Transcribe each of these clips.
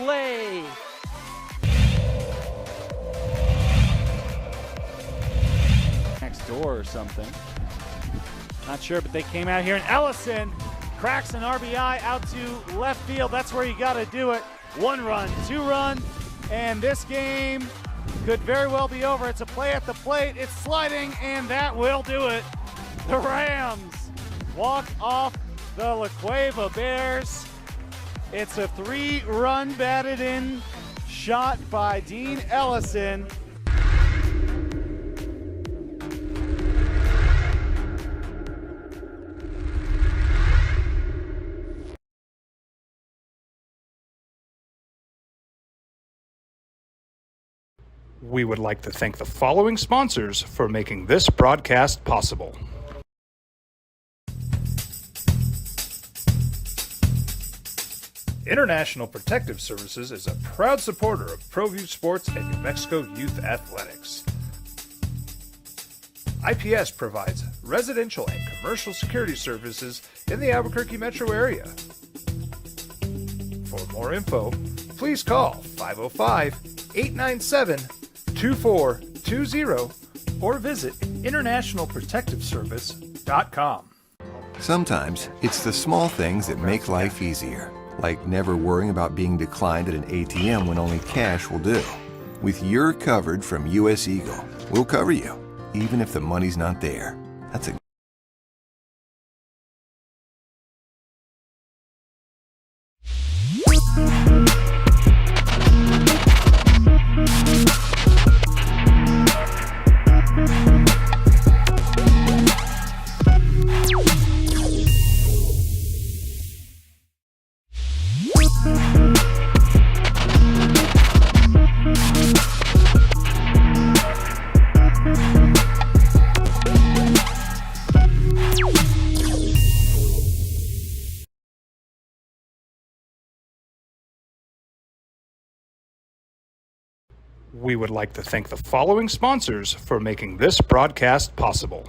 play. Next door or something. Not sure, but they came out here, and Ellison cracks an RBI out to left field. That's where you got to do it. 1 run, 2 run, and this game could very well be over. It's a play at the plate. It's sliding, and that will do it. The Rams walk off the La Cueva Bears. It's a 3-run batted in shot by Dean Ellison. We would like to thank the following sponsors for making this broadcast possible. International Protective Services is a proud supporter of ProView Sports and New Mexico Youth Athletics. IPS provides residential and commercial security services in the Albuquerque metro area. For more info, please call 505-897-2420 or visit internationalprotectiveservice.com. Sometimes it's the small things that make life easier, like never worrying about being declined at an ATM when only cash will do. With You're Covered from US Eagle, we'll cover you, even if the money's not there. That's a We would like to thank the following sponsors for making this broadcast possible.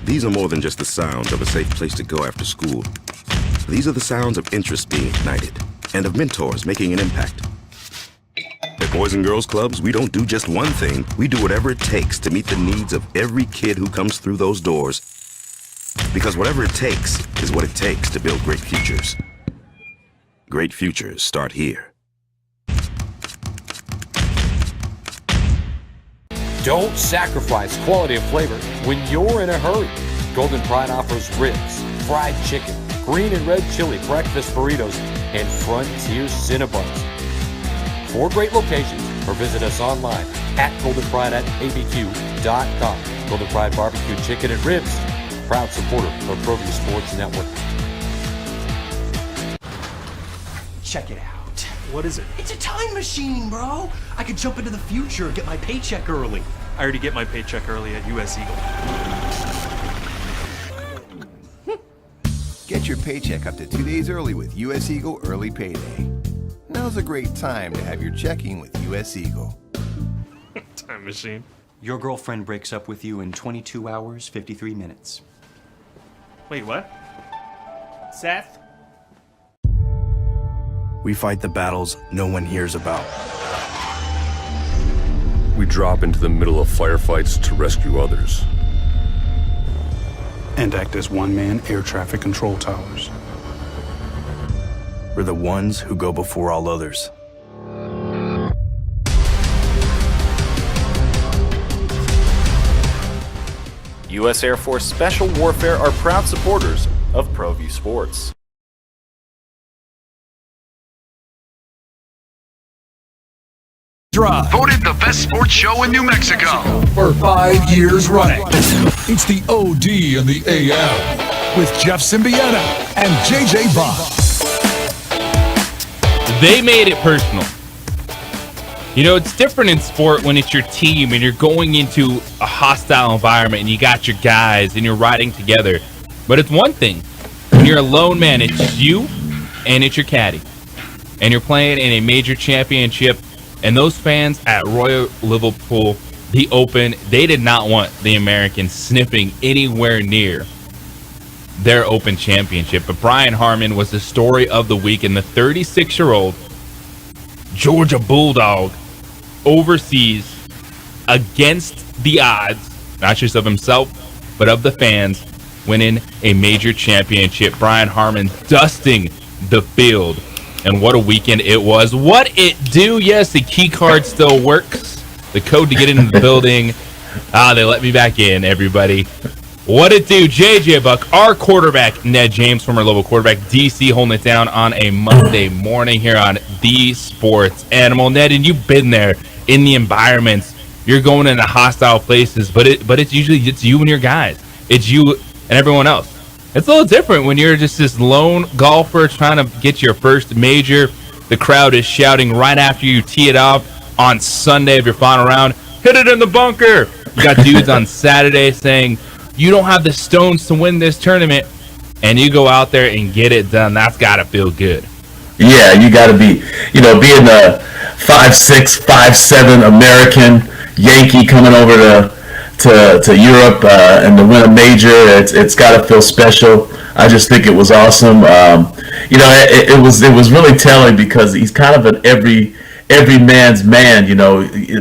These are more than just the sounds of a safe place to go after school. These are the sounds of interest being ignited and of mentors making an impact. At Boys and Girls Clubs, we don't do just one thing. We do whatever it takes to meet the needs of every kid who comes through those doors. Because whatever it takes is what it takes to build great futures. Great futures start here. Don't sacrifice quality and flavor when you're in a hurry. Golden Pride offers ribs, fried chicken, green and red chili breakfast burritos, and Frontier Cinnabons. 4 great locations, or visit us online at goldenpride@abq.com. Golden Pride Barbecue Chicken and Ribs, proud supporter of ProView Sports Network. Check it out. What is it? It's a time machine, bro. I could jump into the future and get my paycheck early. I already get my paycheck early at US Eagle. Get your paycheck up to 2 days early with US Eagle Early Payday. Now's a great time to have your checking with US Eagle. Time machine. Your girlfriend breaks up with you in 22 hours, 53 minutes. Wait, what? Seth? We fight the battles no one hears about. We drop into the middle of firefights to rescue others. And act as one-man air traffic control towers. We're the ones who go before all others. U.S. Air Force Special Warfare are proud supporters of ProView Sports. Drive. Voted the best sports show in New Mexico for 5 years running. It's the OD and the AM with Jeff Symbieta and JJ Bob. They made it personal. You know, it's different in sport when it's your team and you're going into a hostile environment and you got your guys and you're riding together. But it's one thing when you're a lone man, it's you and it's your caddy. And you're playing in a major championship. And those fans at Royal Liverpool, the Open, they did not want the Americans sniffing anywhere near their Open Championship. But Brian Harman was the story of the week, and the 36-year-old Georgia Bulldog overseas against the odds, not just of himself, but of the fans, winning a major championship. Brian Harman dusting the field. And what a weekend it was. What it do? Yes, the key card still works. The code to get into the building. They let me back in, everybody. What it do? JJ Buck, our quarterback, Ned James, former Louisville quarterback, DC, holding it down on a Monday morning here on The Sports Animal. Ned, and you've been there in the environments. You're going into hostile places, but it's usually you and your guys. It's you and everyone else. It's a little different when you're just this lone golfer trying to get your first major. The crowd is shouting right after you tee it off on Sunday of your final round. Hit it in the bunker. You got dudes on Saturday saying, you don't have the stones to win this tournament. And you go out there and get it done. That's got to feel good. Yeah, you got to be, being a 5'6", 5'7" American Yankee coming over to Europe and to win a major, it's got to feel special. I just think it was awesome. It was really telling because he's kind of an every man's man.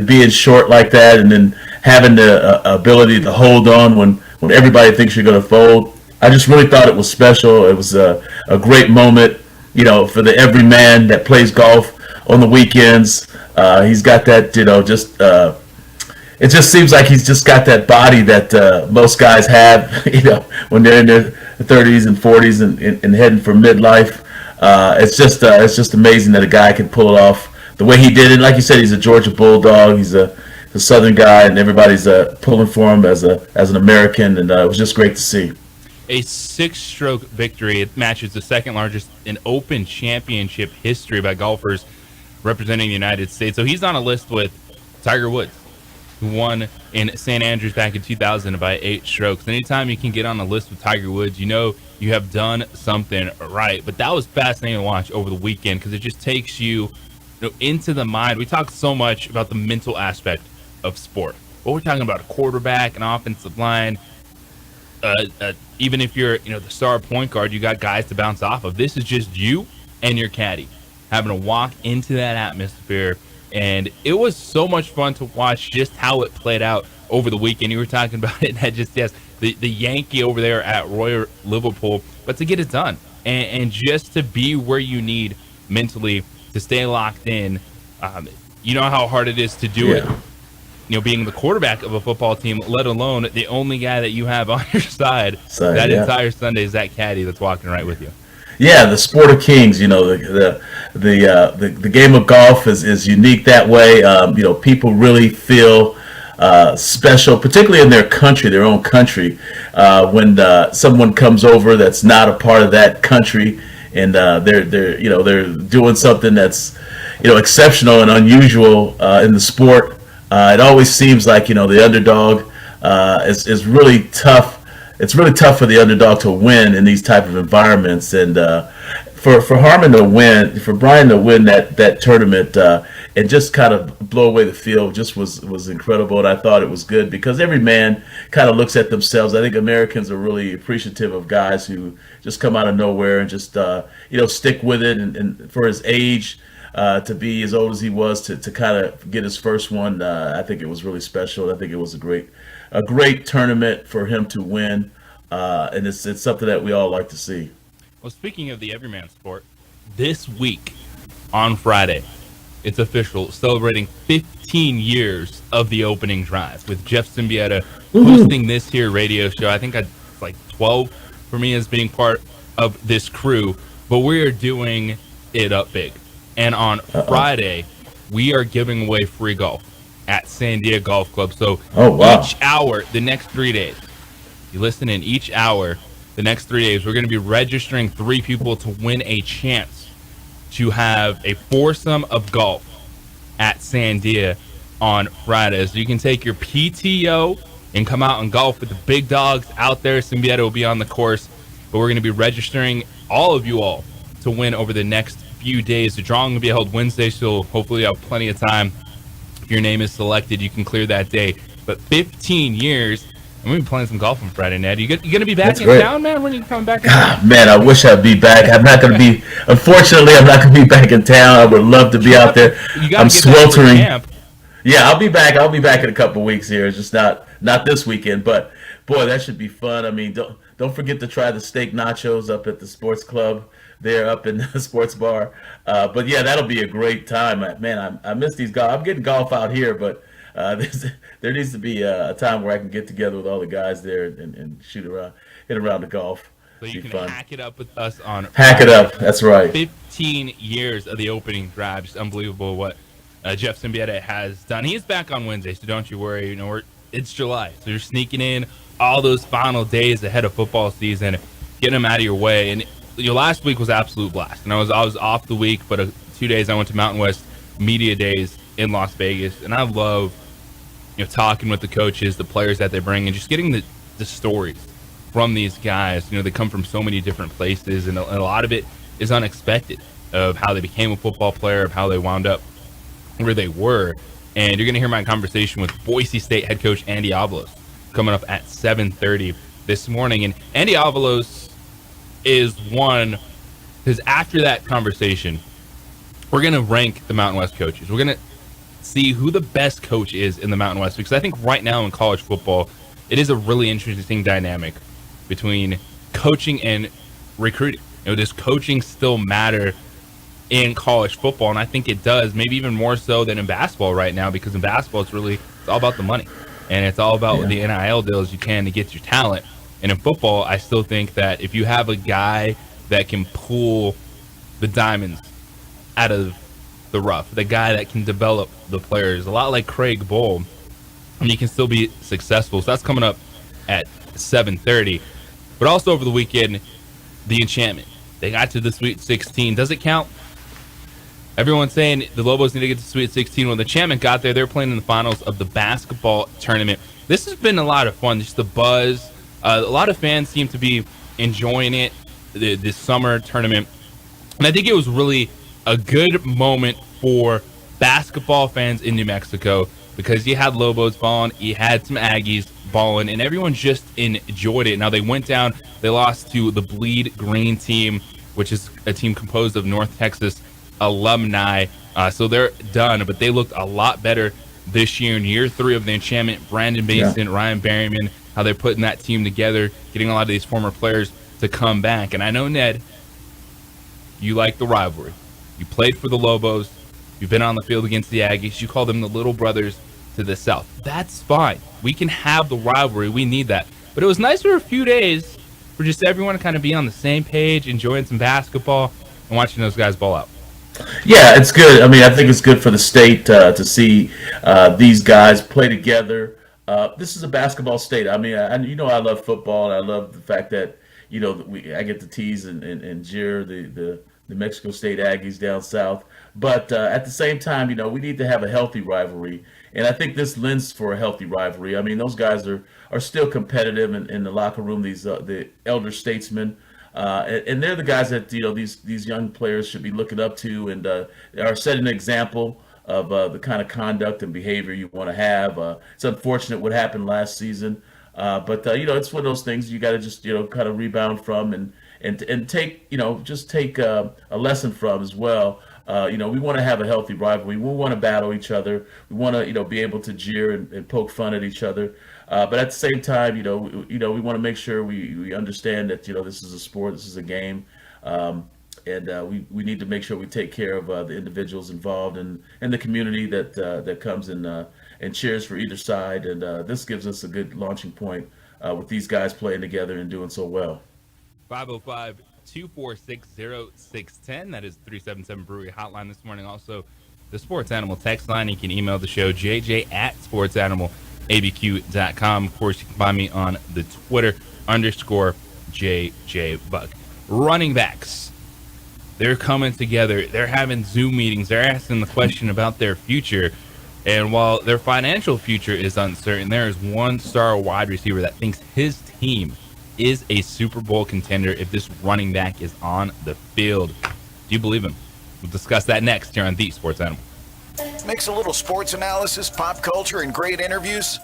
Being short like that and then having the ability to hold on when everybody thinks you're going to fold. I just really thought it was special. It was a great moment, for the every man that plays golf on the weekends. He's got that, it just seems like he's just got that body that most guys have, when they're in their 30s and 40s and heading for midlife. It's just amazing that a guy can pull it off the way he did it. Like you said, he's a Georgia Bulldog. He's a Southern guy, and everybody's pulling for him as an American, and it was just great to see. A 6-stroke victory. It matches the second largest in Open Championship history by golfers representing the United States. So he's on a list with Tiger Woods, who won in St. Andrews back in 2000 by 8 strokes. Anytime you can get on a list with Tiger Woods, you have done something right. But that was fascinating to watch over the weekend because it just takes you, into the mind. We talk so much about the mental aspect of sport. But we're talking about a quarterback, an offensive line. Even if you're, the star point guard, you got guys to bounce off of. This is just you and your caddy having to walk into that atmosphere. And it was so much fun to watch just how it played out over the weekend. You were talking about it, the Yankee over there at Royal Liverpool, but to get it done and just to be where you need mentally to stay locked in. You know how hard it is to do it. Being the quarterback of a football team, let alone the only guy that you have on your side entire Sunday is that caddy that's walking right with you. Yeah, the sport of kings. The game of golf is unique that way. People really feel special, particularly in their own country, when someone comes over that's not a part of that country, and they're doing something that's exceptional and unusual in the sport. It always seems like the underdog is really tough. It's really tough for the underdog to win in these type of environments, and for Harman to win, for Brian to win that tournament and just kind of blow away the field just was incredible. And I thought it was good because every man kind of looks at themselves. I think Americans are really appreciative of guys who just come out of nowhere and just stick with it. And for his age, to be as old as he was, to kind of get his first one, I think it was really special. I think it was a great tournament for him to win, and it's something that we all like to see. Well, speaking of the everyman sport, this week on Friday, it's official, celebrating 15 years of the opening drive with Jeff Symbieta hosting this here radio show. I think it's like 12 for me as being part of this crew, but we are doing it up big. And on Friday, we are giving away free golf at Sandia Golf Club. So each hour, the next 3 days, you listen in, each hour, the next 3 days, we're going to be registering 3 people to win a chance to have a foursome of golf at Sandia on Friday. So you can take your PTO and come out and golf with the big dogs out there. Symbieta will be on the course, but we're going to be registering all of you all to win over the next few days. The drawing will be held Wednesday, so hopefully you have plenty of time. If your name is selected, you can clear that day. But 15 years, I'm going to be playing some golf on Friday, Ned. You going to be back That's in great. town, man? When are you coming back? Man, I wish I'd be back. I'm not going to be. Unfortunately, I'm not going to be back in town. I would love to be out there. I'm sweltering. Yeah, I'll be back. I'll be back in a couple of weeks here. It's just not this weekend, but boy, that should be fun. I mean, don't forget to try the steak nachos up at the sports club there up in the sports bar. But yeah, that'll be a great time. Man, I miss these golf. I'm getting golf out here, but there needs to be a time where I can get together with all the guys there and hit around the golf. So you can hack it up with us on Hack It Up. That's right. 15 years of the opening drive. Just unbelievable what Jeff Symbieta has done. He is back on Wednesday, so don't you worry. You know, it's July, so you're sneaking in all those final days ahead of football season, getting them out of your way. And your last week was absolute blast. And I was off the week, but 2 days I went to Mountain West Media Days in Las Vegas, and I love talking with the coaches, the players that they bring, and just getting the stories from these guys. They come from so many different places, and a lot of it is unexpected of how they became a football player, of how they wound up where they were. And you're going to hear my conversation with Boise State head coach Andy Avalos coming up at 7:30 this morning. And Andy Avalos is one, because after that conversation, we're going to rank the Mountain West coaches. We're going to see who the best coach is in the Mountain West, because I think right now in college football, it is a really interesting dynamic between coaching and recruiting. Does coaching still matter in college football? And I think it does, maybe even more so than in basketball right now, because in basketball it's all about the money, and it's all about the NIL deals you can to get your talent. And in football, I still think that if you have a guy that can pull the diamonds out of the rough, the guy that can develop the players, a lot like Craig Bohl, and you can still be successful. So that's coming up at 7:30. But also over the weekend, the Enchantment. They got to the Sweet 16. Does it count? Everyone's saying the Lobos need to get to Sweet 16. When the Enchantment got there, they're playing in the finals of the basketball tournament. This has been a lot of fun, just the buzz. A lot of fans seem to be enjoying it, this summer tournament. And I think it was really a good moment for basketball fans in New Mexico, because you had Lobos balling, you had some Aggies balling, and everyone just enjoyed it. Now they went down, they lost to the Bleed Green team, which is a team composed of North Texas alumni. So they're done, but they looked a lot better this year in year 3 of the Enchantment. Brandon Basin, Ryan Berryman, how they're putting that team together, getting a lot of these former players to come back. And I know, Ned, you like the rivalry. You played for the Lobos. You've been on the field against the Aggies. You call them the little brothers to the South. That's fine. We can have the rivalry. We need that. But it was nice for a few days for just everyone to kind of be on the same page, enjoying some basketball and watching those guys ball out. Yeah, it's good. I mean, I think it's good for the state to see these guys play together. This is a basketball state. I mean, I love football, and I love the fact that I get to tease and jeer the New Mexico State Aggies down south. But at the same time, we need to have a healthy rivalry, and I think this lends for a healthy rivalry. I mean, those guys are still competitive in the locker room. The elder statesmen. And they're the guys that these young players should be looking up to, and are setting an example of the kind of conduct and behavior you want to have. It's unfortunate what happened last season, but it's one of those things you got to just kind of rebound from and take take a lesson from as well. We want to have a healthy rivalry. We want to battle each other. We want to be able to jeer and poke fun at each other. But at the same time, we want to make sure we understand that this is a sport, this is a game, and we need to make sure we take care of the individuals involved and the community that comes and cheers for either side. And this gives us a good launching point with these guys playing together and doing so well. 505-246-0610. That is 377 Brewery Hotline this morning. Also, the Sports Animal text line. You can email the show, jj@sportsanimalabq.com. Of course, you can find me on the Twitter _JJBuck. Running backs, they're coming together. They're having Zoom meetings. They're asking the question about their future. And while their financial future is uncertain, there is one star wide receiver that thinks his team is a Super Bowl contender if this running back is on the field. Do you believe him? We'll discuss that next here on The Sports Animal. Mix a little sports analysis, pop culture, and great interviews.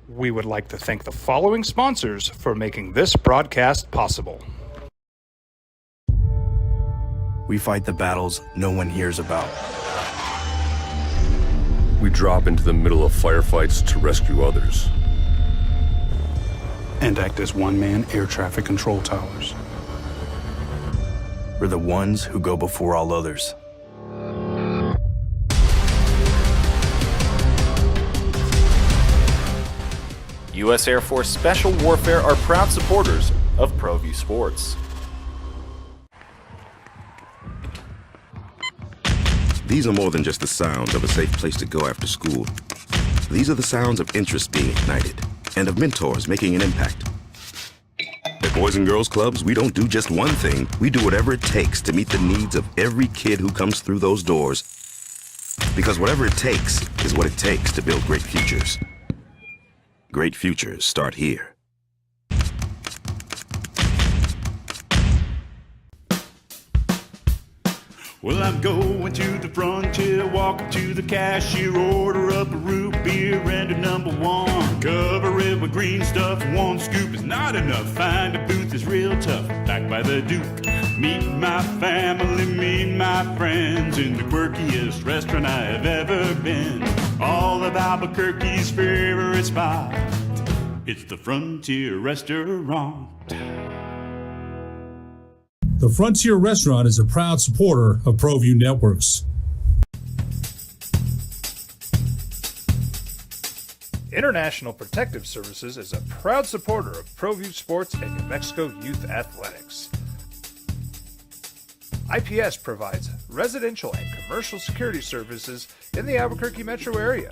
We would like to thank the following sponsors for making this broadcast possible. We fight the battles no one hears about. We drop into the middle of firefights to rescue others. And act as one-man air traffic control towers. We're the ones who go before all others. U.S. Air Force Special Warfare are proud supporters of ProView Sports. These are more than just the sounds of a safe place to go after school. These are the sounds of interest being ignited and of mentors making an impact. At Boys and Girls Clubs, we don't do just one thing. We do whatever it takes to meet the needs of every kid who comes through those doors. Because whatever it takes is what it takes to build great futures. Great futures start here. Well, I'm going to the frontier, walk up to the cashier, order up a root beer and a number one. Cover it with green stuff, one scoop is not enough. Find a booth is real tough, back by the Duke. Meet my family, meet my friends in the quirkiest restaurant I have ever been. All of Albuquerque's favorite spot, it's the Frontier Restaurant. The Frontier Restaurant is a proud supporter of ProView Networks. International Protective Services is a proud supporter of ProView Sports and New Mexico Youth Athletics. IPS provides residential and commercial security services in the Albuquerque metro area.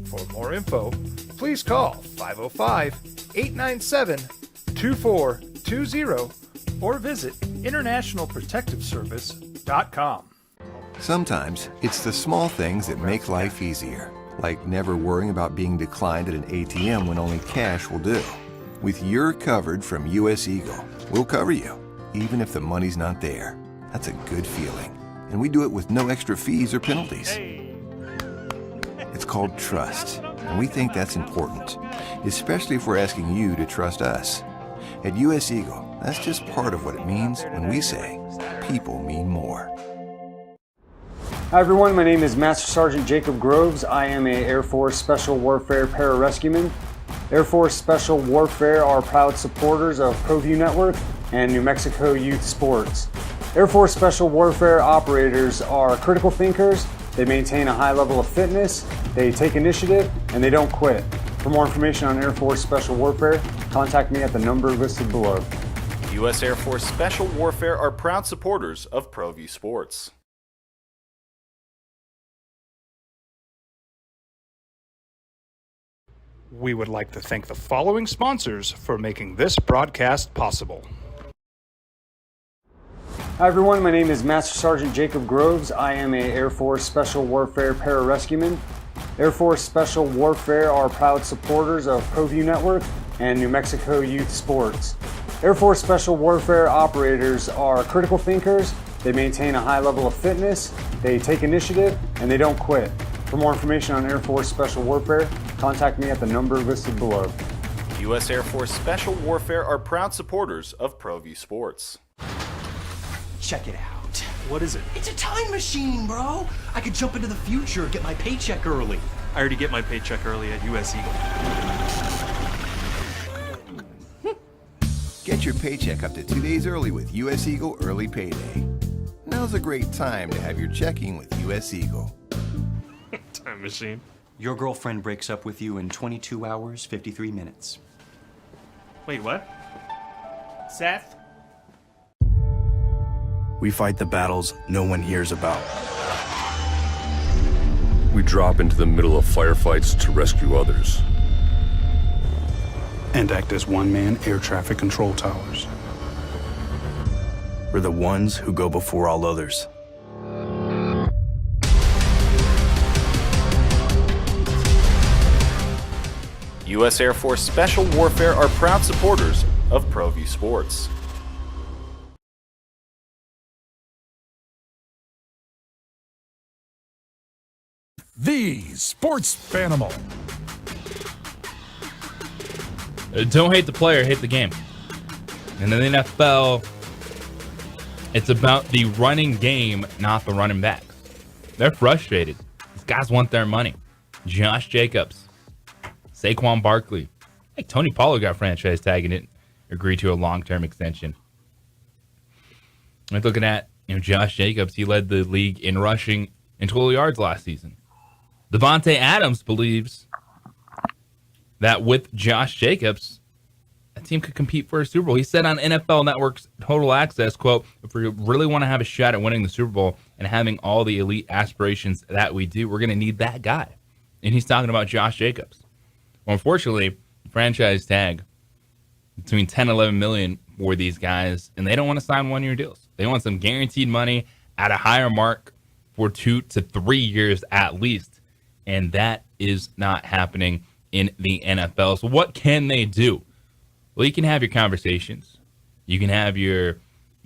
For more info, please call 505-897-2420 or visit internationalprotectiveservice.com. Sometimes it's the small things that make life easier, like never worrying about being declined at an ATM when only cash will do. With You're Covered from US Eagle, we'll cover you, even if the money's not there. That's a good feeling. And we do it with no extra fees or penalties. It's called trust, and we think that's important, especially if we're asking you to trust us. At US Eagle, that's just part of what it means when we say people mean more. Hi everyone, my name is Master Sergeant Jacob Groves. I am a Air Force Special Warfare pararescueman. Air Force Special Warfare are proud supporters of ProView Network and New Mexico Youth Sports. Air Force Special Warfare operators are critical thinkers. They maintain a high level of fitness, they take initiative, and they don't quit. For more information on Air Force Special Warfare, contact me at the number listed below. U.S. Air Force Special Warfare are proud supporters of ProView Sports. We would like to thank the following sponsors for making this broadcast possible. Hi everyone, my name is Master Sergeant Jacob Groves. I am a Air Force Special Warfare pararescueman. Air Force Special Warfare are proud supporters of ProView Network and New Mexico Youth Sports. Air Force Special Warfare operators are critical thinkers. They maintain a high level of fitness, they take initiative, and they don't quit. For more information on Air Force Special Warfare, contact me at the number listed below. U.S. Air Force Special Warfare are proud supporters of ProView Sports. Check it out. What is it? It's a time machine, bro. I could jump into the future, get my paycheck early. I already get my paycheck early at US Eagle. Get your paycheck up to 2 days early with US Eagle Early Payday. Now's a great time to have your checking with US Eagle. Time machine. Your girlfriend breaks up with you in 22 hours, 53 minutes. Wait, what? Seth? We fight the battles no one hears about. We drop into the middle of firefights to rescue others. And act as one-man air traffic control towers. We're the ones who go before all others. U.S. Air Force Special Warfare are proud supporters of ProView Sports. The Sports Fanimal. Don't hate the player, hate the game. And in the NFL, it's about the running game, not the running backs. They're frustrated. These guys want their money. Josh Jacobs, Saquon Barkley. Hey, Tony Pollard got franchise tag and didn't agree to a long-term extension. I'm looking at Josh Jacobs. He led the league in rushing and total yards last season. Devontae Adams believes that with Josh Jacobs, a team could compete for a Super Bowl. He said on NFL Network's Total Access, quote, if we really want to have a shot at winning the Super Bowl and having all the elite aspirations that we do, we're going to need that guy. And he's talking about Josh Jacobs. Well, unfortunately, franchise tag between 10 and 11 million for these guys, and they don't want to sign one-year deals. They want some guaranteed money at a higher mark for 2 to 3 years at least, and that is not happening in the NFL. So what can they do? Well, you can have your conversations. You can have your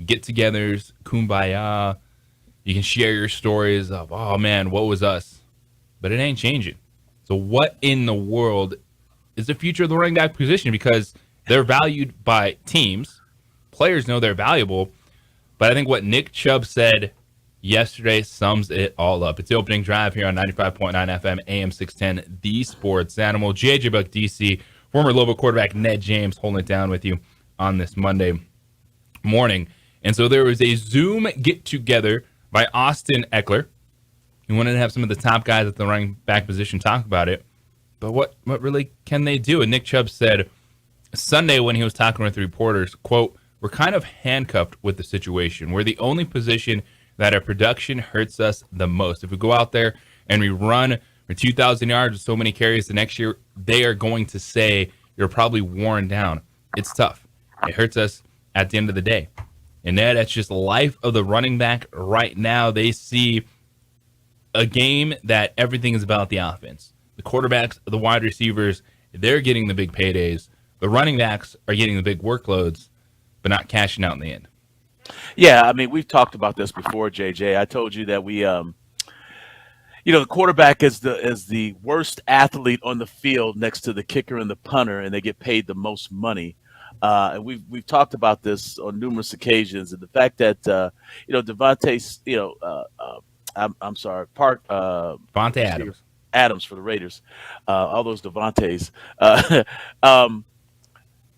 get-togethers, kumbaya. You can share your stories of, oh, man, what was us? But it ain't changing. So what in the world is the future of the running back position? Because they're valued by teams. Players know they're valuable. But I think what Nick Chubb said yesterday sums it all up. It's the opening drive here on 95.9 FM, AM 610, The Sports Animal. JJ Buck DC, former Lobo quarterback Ned James holding it down with you on this Monday morning. And so there was a Zoom get-together by Austin Eckler. He wanted to have some of the top guys at the running back position talk about it. But what really can they do? And Nick Chubb said Sunday when he was talking with the reporters, quote, we're kind of handcuffed with the situation. We're the only position that our production hurts us the most. If we go out there and we run for 2,000 yards with so many carries the next year, they are going to say you're probably worn down. It's tough. It hurts us at the end of the day. And that's just life of the running back right now. They see a game that everything is about the offense. The quarterbacks, the wide receivers, they're getting the big paydays. The running backs are getting the big workloads, but not cashing out in the end. Yeah, I mean, we've talked about this before, JJ. I told you that we, the quarterback is the worst athlete on the field next to the kicker and the punter, and they get paid the most money. And we've talked about this on numerous occasions, and the fact that Devontae Adams for the Raiders, all those Devontaes,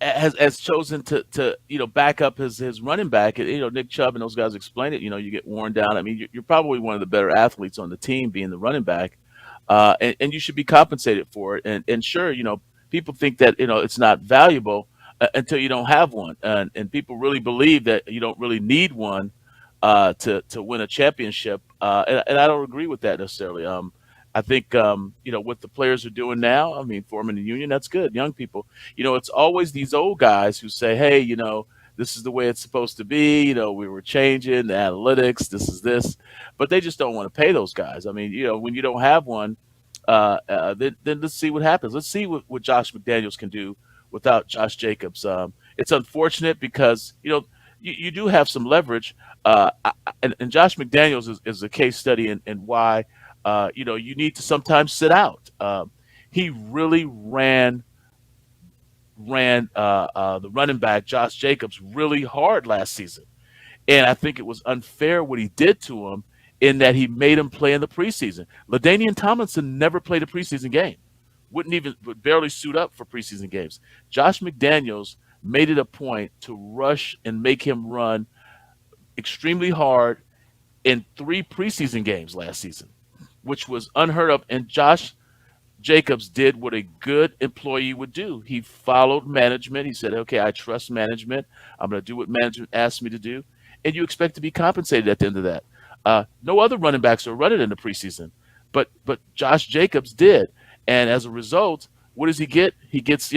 has chosen to back up his running back. Nick Chubb and those guys explain it. You get worn down. I mean, you're probably one of the better athletes on the team, being the running back, and you should be compensated for it. And sure, people think that it's not valuable until you don't have one, and people really believe that you don't really need one to win a championship. And I don't agree with that necessarily. I think, what the players are doing now, I mean, forming a union, that's good. Young people, it's always these old guys who say, hey, this is the way it's supposed to be. We were changing the analytics. This is this. But they just don't want to pay those guys. I mean, when you don't have one, then let's see what happens. Let's see what Josh McDaniels can do without Josh Jacobs. It's unfortunate because, you do have some leverage. And Josh McDaniels is a case study in why, you need to sometimes sit out. He really ran the running back, Josh Jacobs, really hard last season. And I think it was unfair what he did to him in that he made him play in the preseason. LaDainian Tomlinson never played a preseason game. Would barely suit up for preseason games. Josh McDaniels made it a point to rush and make him run extremely hard in 3 preseason games last season, which was unheard of. And Josh Jacobs did what a good employee would do. He followed management. He said, okay, I trust management. I'm going to do what management asked me to do. And you expect to be compensated at the end of that. No other running backs are running in the preseason, but Josh Jacobs did. And as a result, what does he get? He gets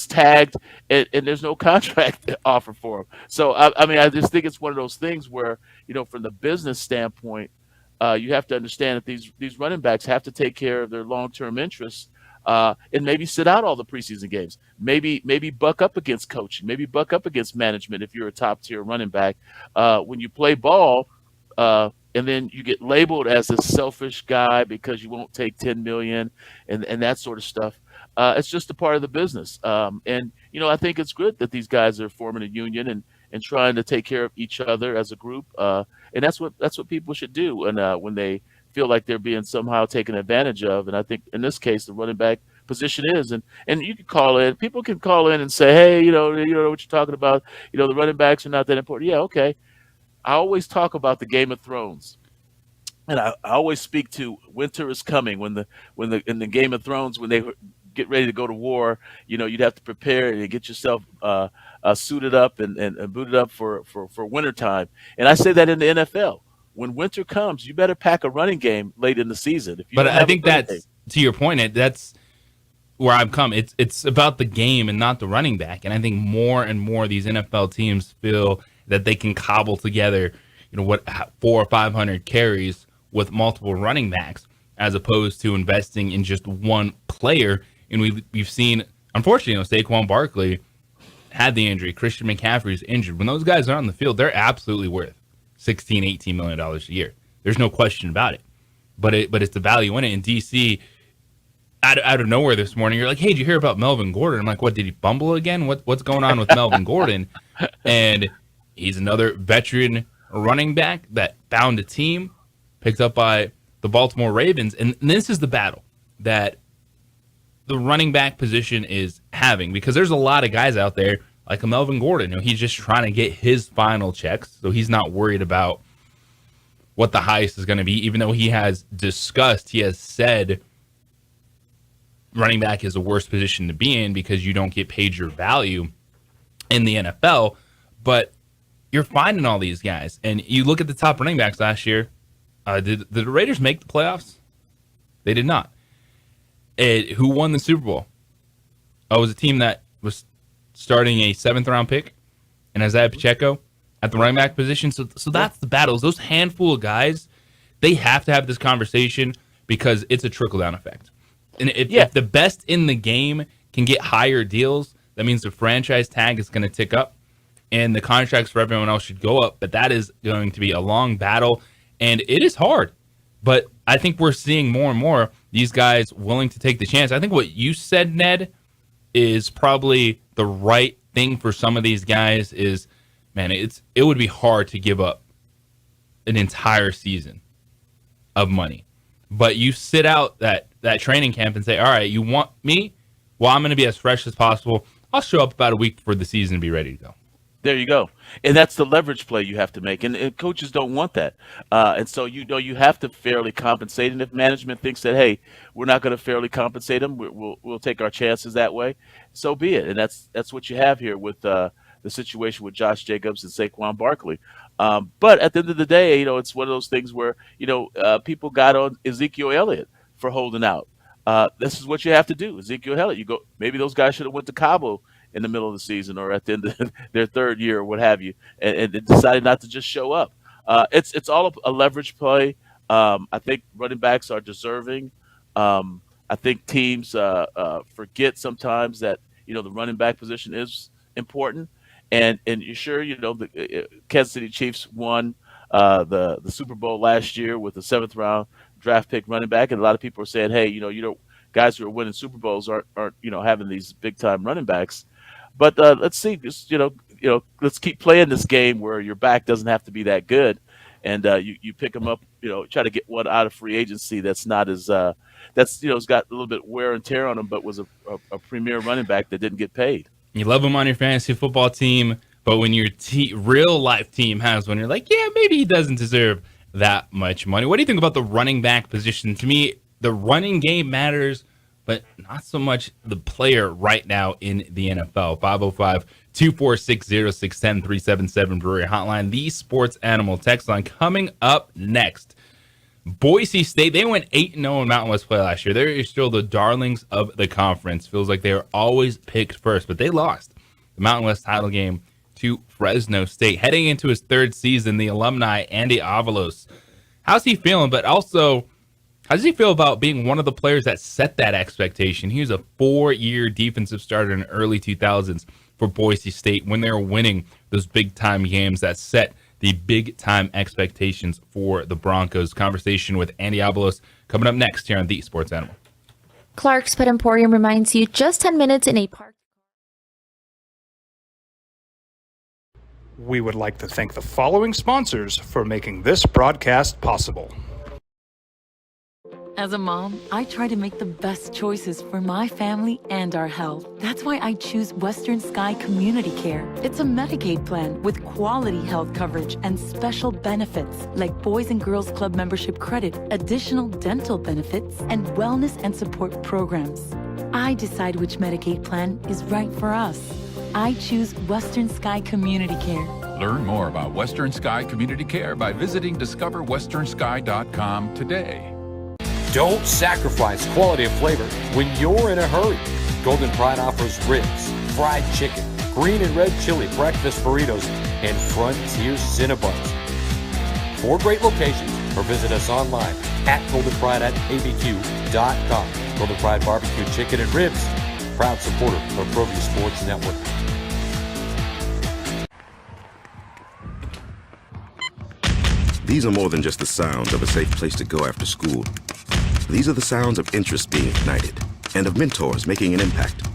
tagged, and there's no contract offer for him. So, I just think it's one of those things where, from the business standpoint, you have to understand that these running backs have to take care of their long-term interests, and maybe sit out all the preseason games. Maybe buck up against coaching. Maybe buck up against management if you're a top-tier running back. When you play ball, and then you get labeled as a selfish guy because you won't take $10 million and that sort of stuff. It's just a part of the business. And I think it's good that these guys are forming a union and trying to take care of each other as a group. And that's what people should do when they feel like they're being somehow taken advantage of. And I think in this case, the running back position is, and you can call in. People can call in and say, hey, you know what you're talking about. The running backs are not that important. Yeah, okay. I always talk about the Game of Thrones. And I always speak to winter is coming when in the Game of Thrones, when they get ready to go to war, you'd have to prepare and get yourself suited up and booted up for wintertime. And I say that in the NFL. When winter comes, you better pack a running game late in the season. But I think that's, to your point, that's where I've come. It's about the game and not the running back. And I think more and more these NFL teams feel that they can cobble together, 400 or 500 carries with multiple running backs, as opposed to investing in just one player. And we've seen, unfortunately, Saquon Barkley had the injury. Christian McCaffrey's injured. When those guys are on the field, they're absolutely worth $16, $18 million a year. There's no question about it. But it's the value in it. In DC, out of nowhere this morning, you're like, hey, did you hear about Melvin Gordon? I'm like, what, did he fumble again? What's going on with Melvin Gordon? And he's another veteran running back that found a team, picked up by the Baltimore Ravens. And this is the battle that the running back position is having, because there's a lot of guys out there like a Melvin Gordon. He's just trying to get his final checks, so he's not worried about what the highest is going to be, even though he has said running back is the worst position to be in because you don't get paid your value in the NFL. But you're finding all these guys, and you look at the top running backs last year. Did the Raiders make the playoffs? They did not. Who won the Super Bowl? It was a team that was starting a 7th-round pick and Isaiah Pacheco at the running back position. So that's the battles. Those handful of guys, they have to have this conversation because it's a trickle-down effect. And if the best in the game can get higher deals, that means the franchise tag is going to tick up and the contracts for everyone else should go up. But that is going to be a long battle, and it is hard. But I think we're seeing more and more these guys willing to take the chance. I think what you said, Ned, is probably the right thing for some of these guys is, man, it would be hard to give up an entire season of money. But you sit out that training camp and say, all right, you want me? Well, I'm going to be as fresh as possible. I'll show up about a week before the season and be ready to go. There you go. And that's the leverage play you have to make. And coaches don't want that. And so, you have to fairly compensate. And if management thinks that, hey, we're not going to fairly compensate them, we'll take our chances that way, so be it. And that's what you have here with the situation with Josh Jacobs and Saquon Barkley. But at the end of the day, it's one of those things where, people got on Ezekiel Elliott for holding out. This is what you have to do. Ezekiel Elliott, maybe those guys should have went to Cabo in the middle of the season or at the end of their third year or what have you, and decided not to just show up. It's all a leverage play. I think running backs are deserving. I think teams forget sometimes that the running back position is important, and you're sure the Kansas City Chiefs won the Super Bowl last year with a 7th round draft pick running back, and a lot of people are saying, hey, guys who are winning Super Bowls aren't having these big time running backs. But let's see, just let's keep playing this game where your back doesn't have to be that good, and you pick them up, try to get one out of free agency that's not as it's got a little bit wear and tear on him, but was a premier running back that didn't get paid. You love him on your fantasy football team, but when your real life team has one, you're like, yeah, maybe he doesn't deserve that much money. What do you think about the running back position? To me, the running game matters, but not so much the player right now in the NFL. 505-246-0610, 377 Brewery Hotline, the Sports Animal text line. Coming up next, Boise State, they went 8-0 in Mountain West play last year. They're still the darlings of the conference. Feels like they were always picked first, but they lost the Mountain West title game to Fresno State. Heading into his 3rd season, the alumni, Andy Avalos. How's he feeling? But also, how does he feel about being one of the players that set that expectation? He was a 4-year defensive starter in the early 2000s for Boise State when they were winning those big-time games that set the big-time expectations for the Broncos. Conversation with Andy Avalos coming up next here on The Sports Animal. Clark's Pet Emporium reminds you just 10 minutes in a park. We would like to thank the following sponsors for making this broadcast possible. As a mom, I try to make the best choices for my family and our health. That's why I choose Western Sky Community Care. It's a Medicaid plan with quality health coverage and special benefits like Boys and Girls Club membership credit, additional dental benefits, and wellness and support programs. I decide which Medicaid plan is right for us. I choose Western Sky Community Care. Learn more about Western Sky Community Care by visiting discoverwesternsky.com today. Don't sacrifice quality and flavor when you're in a hurry. Golden Pride offers ribs, fried chicken, green and red chili breakfast burritos, and Frontier Cinnabons. 4 great locations, or visit us online at goldenpride@abq.com. Golden Pride Barbecue Chicken and Ribs, proud supporter of ProView Sports Network. These are more than just the sounds of a safe place to go after school. These are the sounds of interest being ignited and of mentors making an impact.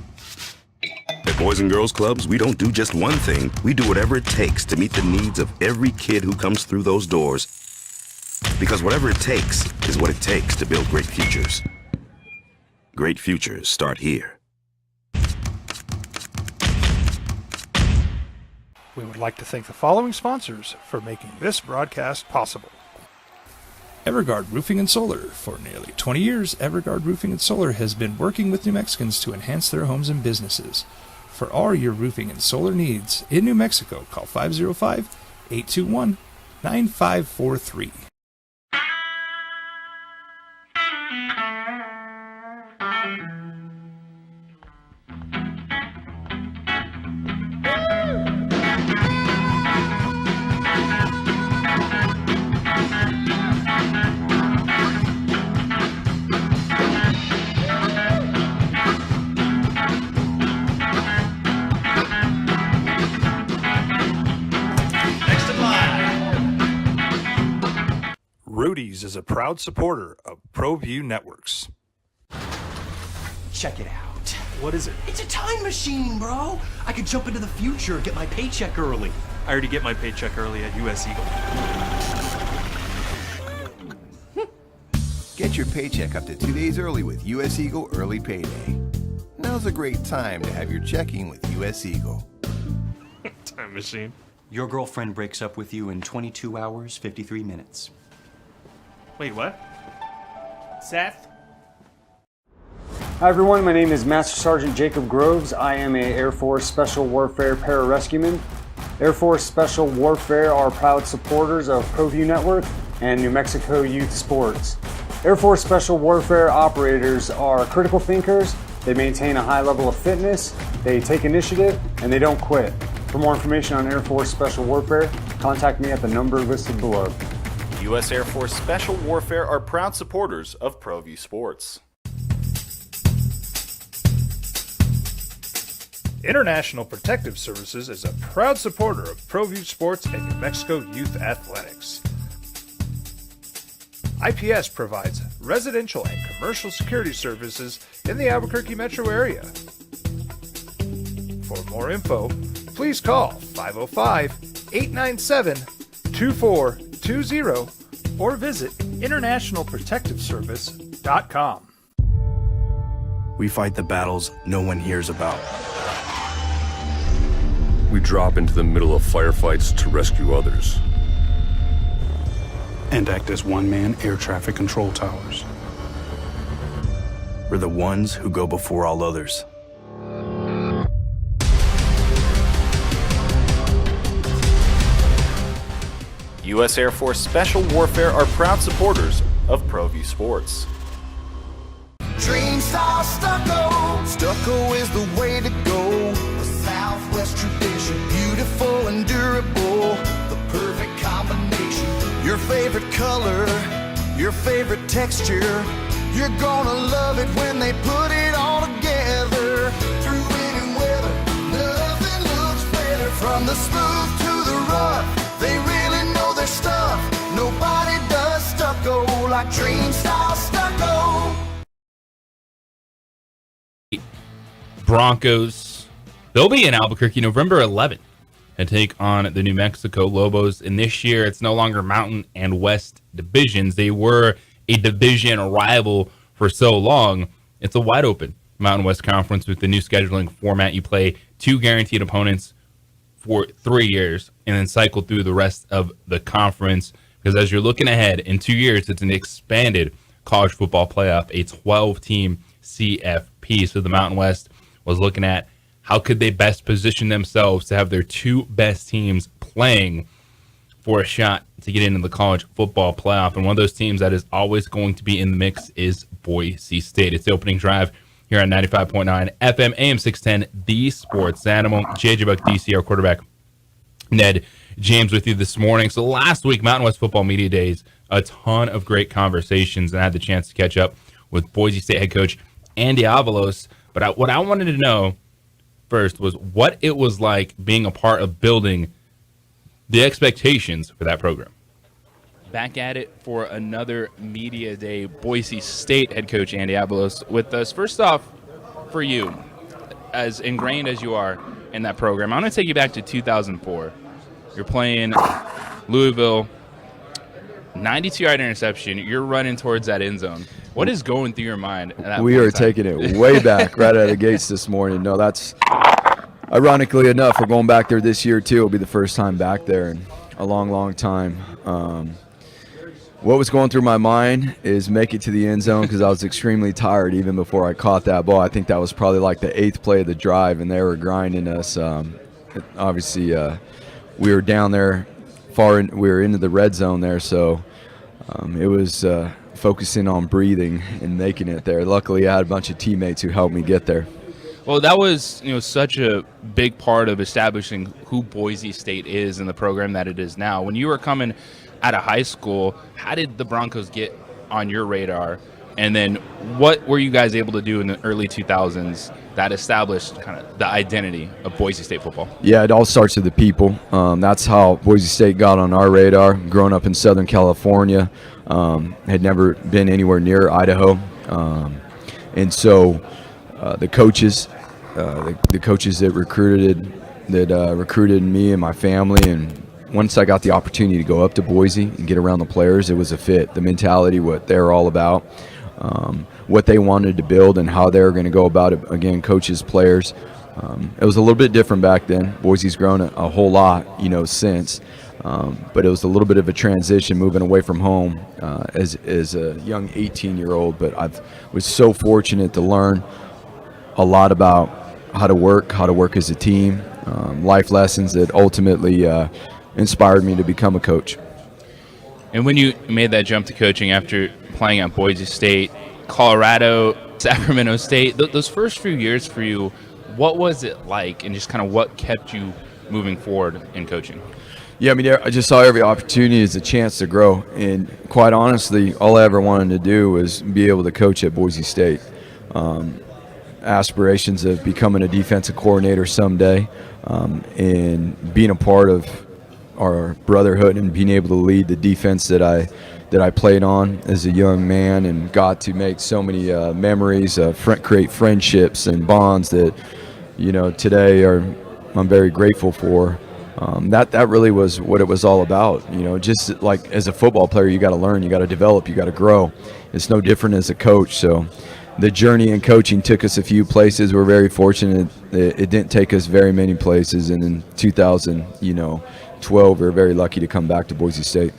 At Boys and Girls Clubs, we don't do just one thing. We do whatever it takes to meet the needs of every kid who comes through those doors. Because whatever it takes is what it takes to build great futures. Great futures start here. We would like to thank the following sponsors for making this broadcast possible. Everguard Roofing and Solar. For nearly 20 years, Everguard Roofing and Solar has been working with New Mexicans to enhance their homes and businesses. For all your roofing and solar needs in New Mexico, call 505-821-9543. Rudy's is a proud supporter of ProView Networks. Check it out. What is it? It's a time machine, bro. I could jump into the future, get my paycheck early. I already get my paycheck early at US Eagle. Get your paycheck up to 2 days early with US Eagle Early Payday. Now's a great time to have your checking with US Eagle. Time machine. Your girlfriend breaks up with you in 22 hours, 53 minutes. Wait, what? Seth? Hi everyone, my name is Master Sergeant Jacob Groves. I am a Air Force Special Warfare Pararescueman. Air Force Special Warfare are proud supporters of ProView Network and New Mexico Youth Sports. Air Force Special Warfare operators are critical thinkers. They maintain a high level of fitness, they take initiative, and they don't quit. For more information on Air Force Special Warfare, contact me at the number listed below. U.S. Air Force Special Warfare are proud supporters of ProView Sports. International Protective Services is a proud supporter of ProView Sports and New Mexico Youth Athletics. IPS provides residential and commercial security services in the Albuquerque metro area. For more info, please call 505-897-2420 or visit internationalprotectiveservice.com. We fight the battles no one hears about. We drop into the middle of firefights to rescue others. And act as one-man air traffic control towers. We're the ones who go before all others. U.S. Air Force Special Warfare are proud supporters of ProView Sports. Dream style stucco. Stucco is the way to go. The Southwest tradition, beautiful and durable. The perfect combination. Your favorite color, your favorite texture. You're gonna love it when they put it all together. Through any weather, nothing looks better. From the smooth to the rough, they really know their stuff. Nobody does stucco like Dream style stucco. Broncos, they'll be in Albuquerque November 11th and take on the New Mexico Lobos. And this year, it's no longer Mountain and West divisions. They were a division rival for so long. It's a wide open Mountain West Conference with the new scheduling format. You play 2 guaranteed opponents for 3 years and then cycle through the rest of the conference. Because as you're looking ahead, in 2 years, it's an expanded college football playoff, a 12-team CFP. So the Mountain West was looking at how could they best position themselves to have their 2 best teams playing for a shot to get into the college football playoff. And one of those teams that is always going to be in the mix is Boise State. It's the opening drive here on 95.9 FM, AM 610, The Sports Animal. JJ Buck, DC, our quarterback, Ned James with you this morning. So last week, Mountain West Football Media Days, a ton of great conversations, and I had the chance to catch up with Boise State head coach Andy Avalos. But what I wanted to know first was what it was like being a part of building the expectations for that program. Back at it for another media day. Boise State head coach Andy Avalos with us. First off, for you, as ingrained as you are in that program, I want to take you back to 2004. You're playing Louisville, 92-yard interception. You're running towards that end zone. What is going through your mind at that We are taking it way back right out of the gates this morning. No, that's ironically enough, we're going back there this year too. It'll be the first time back there in a long, long time. What was going through my mind is make it to the end zone because I was extremely tired even before I caught that ball. I think that was probably like the 8th play of the drive, and they were grinding us. Obviously, we were down there we were into the red zone there, so it was focusing on breathing and making it there. Luckily, I had a bunch of teammates who helped me get there. Well, that was such a big part of establishing who Boise State is and the program that it is now. When you were coming out of high school, how did the Broncos get on your radar? And then what were you guys able to do in the early 2000s that established kind of the identity of Boise State football? Yeah, it all starts with the people. That's how Boise State got on our radar. Growing up in Southern California, had never been anywhere near Idaho. And so the coaches that recruited me and my family, and once I got the opportunity to go up to Boise and get around the players, it was a fit. The mentality, what they're all about, what they wanted to build and how they were going to go about it. Again, coaches, players. It was a little bit different back then. Boise's grown a whole lot, since. But it was a little bit of a transition moving away from home as a young 18-year-old. But I was so fortunate to learn a lot about how to work as a team, life lessons that ultimately inspired me to become a coach. And when you made that jump to coaching after playing at Boise State, Colorado, Sacramento State, those first few years for you, what was it like, and just kind of what kept you moving forward in coaching? Yeah, I just saw every opportunity as a chance to grow. And quite honestly, all I ever wanted to do was be able to coach at Boise State. Aspirations of becoming a defensive coordinator someday, and being a part of our brotherhood and being able to lead the defense that I played on as a young man, and got to make so many memories, create friendships and bonds that today I'm very grateful for. That really was what it was all about. Just like as a football player, you got to learn, you got to develop, you got to grow. It's no different as a coach. So the journey in coaching took us a few places. We're very fortunate it didn't take us very many places. And in 2012, we were very lucky to come back to Boise State.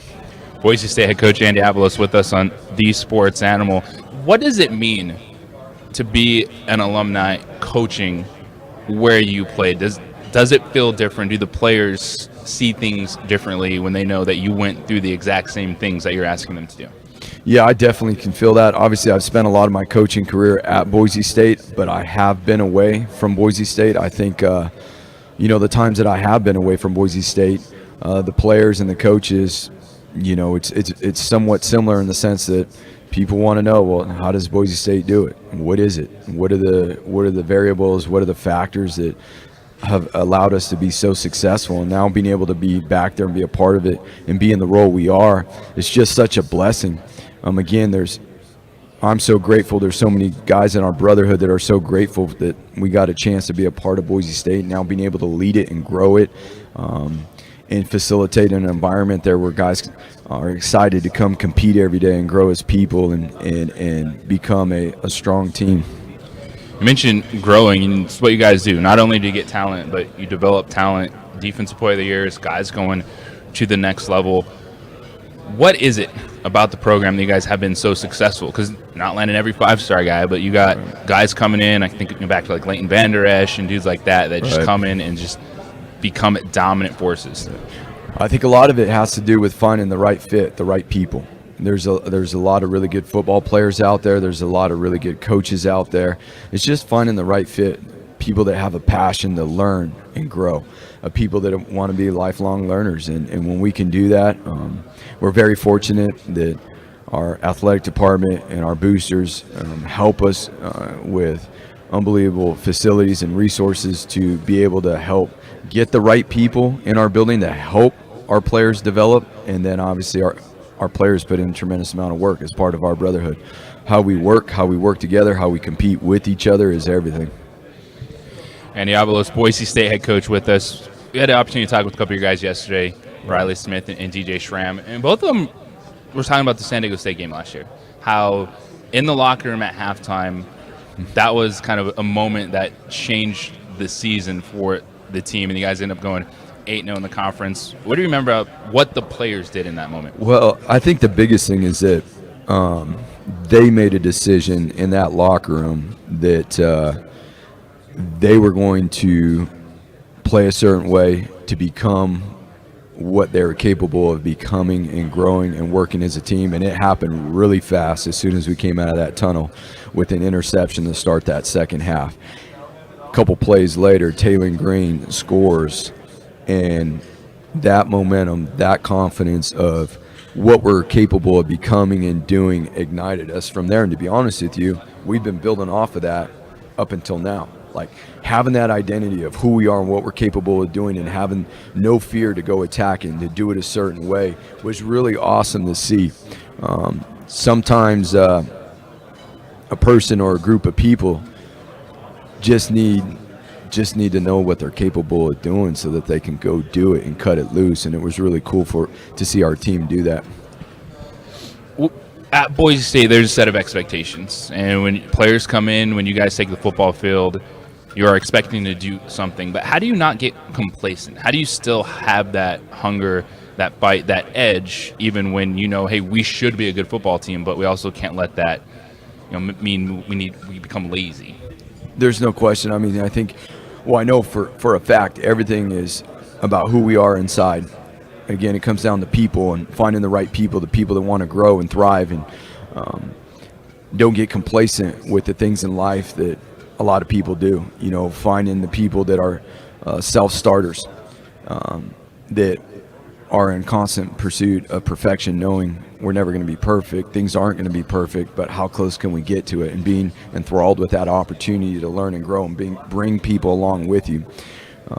Boise State head coach Andy Avalos with us on The Sports Animal. What does it mean to be an alumni coaching where you played? Does it feel different? Do the players see things differently when they know that you went through the exact same things that you're asking them to do? Yeah, I definitely can feel that. Obviously, I've spent a lot of my coaching career at Boise State, but I have been away from Boise State. I think, the times that I have been away from Boise State, the players and the coaches, it's somewhat similar in the sense that people want to know, well, how does Boise State do it? What is it? What are the variables? What are the factors that have allowed us to be so successful? And now being able to be back there and be a part of it and be in the role we are, it's just such a blessing. Again, there's I'm so grateful. There's so many guys in our brotherhood that are so grateful that we got a chance to be a part of Boise State, now being able to lead it and grow it, and facilitate an environment there where guys are excited to come compete every day and grow as people and become a strong team. You mentioned growing, and it's what you guys do. Not only do you get talent, but you develop talent. Defensive Player of the Year is guys going to the next level. What is it about the program that you guys have been so successful? Because not landing every 5-star guy, but you got guys coming in. I think back to like Leighton Vander Esch and dudes like that just come in and just become dominant forces. I think a lot of it has to do with finding the right fit, the right people. There's a lot of really good football players out there. There's a lot of really good coaches out there. It's just finding the right fit, people that have a passion to learn and grow, people that want to be lifelong learners. And when we can do that, we're very fortunate that our athletic department and our boosters help us with unbelievable facilities and resources to be able to help get the right people in our building to help our players develop. And then obviously our players put in a tremendous amount of work as part of our brotherhood. How we work together, how we compete with each other is everything. Andy Avalos, Boise State head coach, with us. We had the opportunity to talk with a couple of your guys yesterday, Riley Smith and DJ Schramm, and both of them were talking about the San Diego State game last year. How in the locker room at halftime, that was kind of a moment that changed the season for the team, and you guys end up going 8-0 in the conference. What do you remember about what the players did in that moment? Well, I think the biggest thing is that they made a decision in that locker room that they were going to play a certain way to become what they were capable of becoming and growing and working as a team. And it happened really fast as soon as we came out of that tunnel with an interception to start that second half. A couple plays later, Taylon Green scores, and that momentum, that confidence of what we're capable of becoming and doing ignited us from there. And to be honest with you, we've been building off of that up until now. Like having that identity of who we are and what we're capable of doing and having no fear to go attacking, to do it a certain way was really awesome to see. Sometimes a person or a group of people just need to know what they're capable of doing so that they can go do it and cut it loose. And it was really cool to see our team do that. At Boise State, there's a set of expectations. And when players come in, when you guys take the football field, you are expecting to do something. But how do you not get complacent? How do you still have that hunger, that fight, that edge, even when you know, hey, we should be a good football team, but we also can't let that mean we become lazy? There's no question. I mean, I think, I know for a fact, everything is about who we are inside. Again, it comes down to people and finding the right people, the people that want to grow and thrive, and don't get complacent with the things in life that a lot of people do. Finding the people that are self-starters, that are in constant pursuit of perfection, knowing we're never going to be perfect, things aren't going to be perfect, but how close can we get to it, and being enthralled with that opportunity to learn and grow and bring people along with you.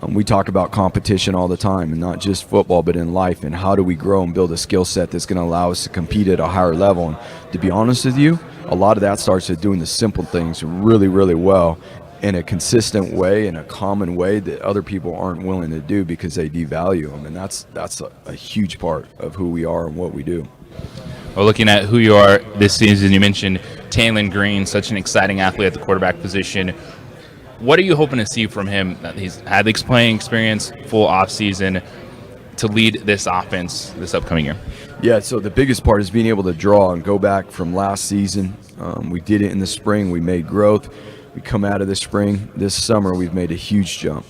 We talk about competition all the time, and not just football, but in life, and how do we grow and build a skill set that's going to allow us to compete at a higher level. And to be honest with you, a lot of that starts with doing the simple things really, really well in a consistent way, in a common way that other people aren't willing to do because they devalue them. And that's a huge part of who we are and what we do. Well, looking at who you are this season, you mentioned Taylon Green, such an exciting athlete at the quarterback position. What are you hoping to see from him? He's had the playing experience, full offseason, to lead this offense this upcoming year. Yeah, so the biggest part is being able to draw and go back from last season. We did it in the spring. We made growth. We come out of the spring. This summer, we've made a huge jump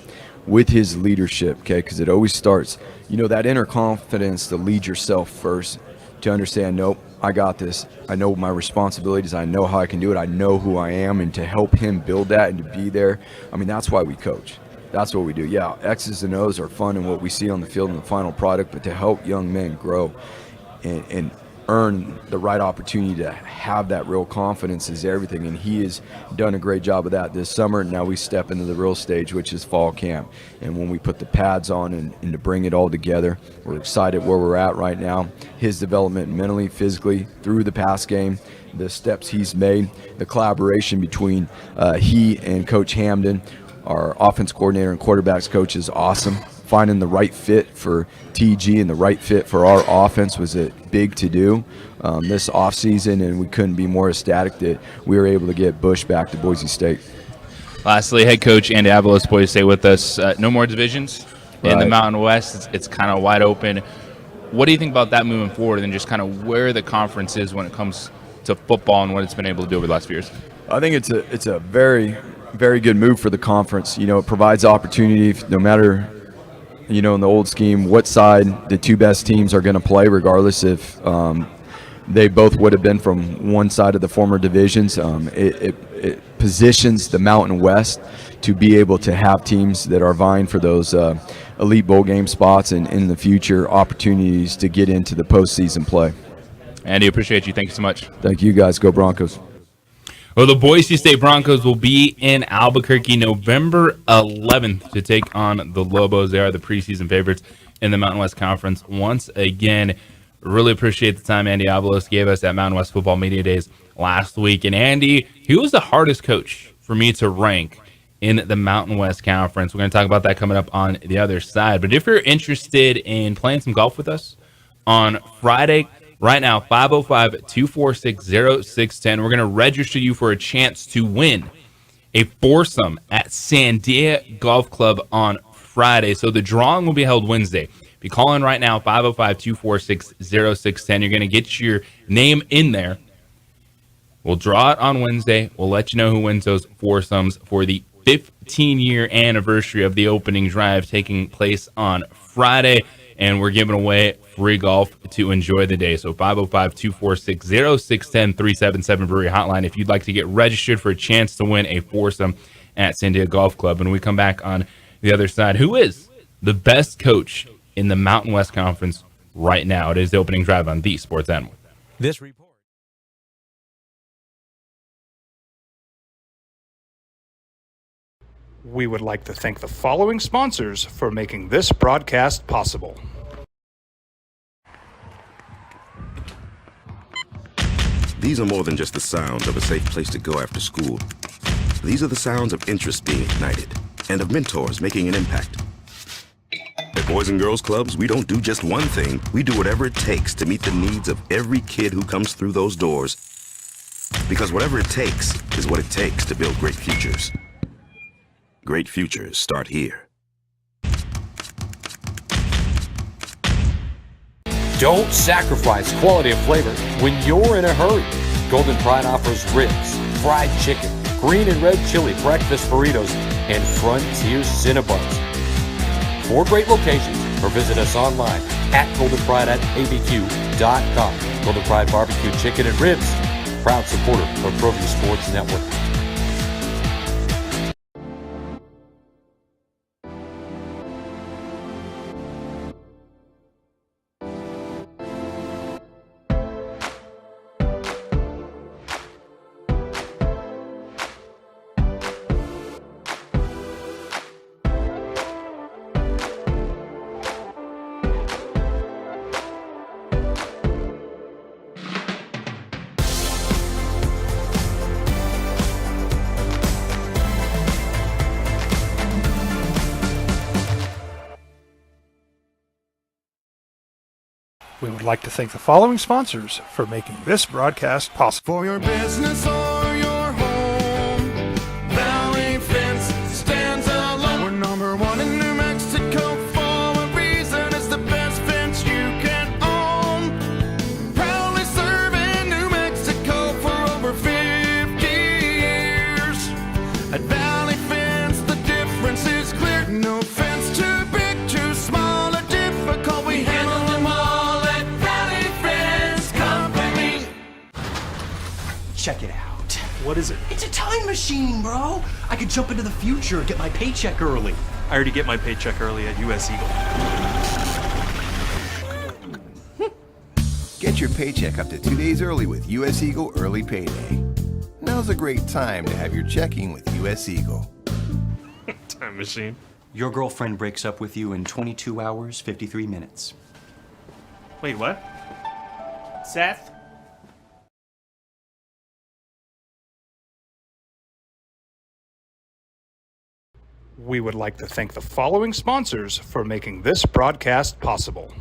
with his leadership, okay, because it always starts, that inner confidence to lead yourself first, to understand, nope, I got this. I know my responsibilities. I know how I can do it. I know who I am, and to help him build that and to be there. I mean, that's why we coach. That's what we do. Yeah, X's and O's are fun and what we see on the field and the final product, but to help young men grow and earn the right opportunity to have that real confidence is everything. And he has done a great job of that this summer. Now we step into the real stage, which is fall camp. And when we put the pads on and to bring it all together, we're excited where we're at right now. His development mentally, physically, through the pass game, the steps he's made, the collaboration between he and Coach Hamden, our offense coordinator and quarterbacks coach, is awesome. Finding the right fit for TG and the right fit for our offense was a big to-do this offseason, and we couldn't be more ecstatic that we were able to get Bush back to Boise State. Lastly, head coach Andy Avalos, Boise State with us. No more divisions in the Mountain West. It's kind of wide open. What do you think about that moving forward, and just kind of where the conference is when it comes to football and what it's been able to do over the last few years? I think it's a very, very good move for the conference. You know, it provides opportunity no matter, you know, in the old scheme, what side the two best teams are going to play, regardless if they both would have been from one side of the former divisions. It positions the Mountain West to be able to have teams that are vying for those elite bowl game spots and in the future opportunities to get into the postseason play. Andy, appreciate you. Thank you so much. Thank you, guys. Go Broncos. Well, the Boise State Broncos will be in Albuquerque November 11th to take on the Lobos. They are the preseason favorites in the Mountain West Conference. Once again, really appreciate the time Andy Avalos gave us at Mountain West Football Media Days last week. And Andy, he was the hardest coach for me to rank in the Mountain West Conference. We're going to talk about that coming up on the other side. But if you're interested in playing some golf with us on Friday, right now, 505-246-0610. We're going to register you for a chance to win a foursome at Sandia Golf Club on Friday. So the drawing will be held Wednesday. If you call in right now, 505-246-0610, you're going to get your name in there. We'll draw it on Wednesday. We'll let you know who wins those foursomes for the 15-year anniversary of the opening drive taking place on Friday. And we're giving away free golf to enjoy the day. So 505-246-0610, 377 Brewery Hotline if you'd like to get registered for a chance to win a foursome at Sandia Golf Club. And we come back on the other side. Who is the best coach in the Mountain West Conference right now? It is the opening drive on the Sports Animal. This report. We would like to thank the following sponsors for making this broadcast possible. These are more than just the sounds of a safe place to go after school. These are the sounds of interest being ignited and of mentors making an impact. At Boys and Girls Clubs, we don't do just one thing. We do whatever it takes to meet the needs of every kid who comes through those doors. Because whatever it takes is what it takes to build great futures. Great futures start here. Don't sacrifice quality of flavor when you're in a hurry. Golden Pride offers ribs, fried chicken, green and red chili breakfast burritos, and Frontier Cinnabons. 4 great locations, or visit us online at goldenpride@abq.com. Golden Pride Barbecue Chicken and Ribs, proud supporter of ProView Sports Network. We would like to thank the following sponsors for making this broadcast possible. For your business or your home, Valley Fence stands alone. We're #1 in New Mexico for a reason. It's the best fence you can own. Proudly serving New Mexico for over 50 years. At Valley Fence, the difference is clear. No fence too big, too small, or difficult. We handle them all. Check it out. What is it? It's a time machine, bro. I could jump into the future, get my paycheck early. I already get my paycheck early at US Eagle. Get your paycheck up to 2 days early with US Eagle Early Payday. Now's a great time to have your checking with US Eagle. Time machine. Your girlfriend breaks up with you in 22 hours, 53 minutes. Wait, what? Seth? We would like to thank the following sponsors for making this broadcast possible.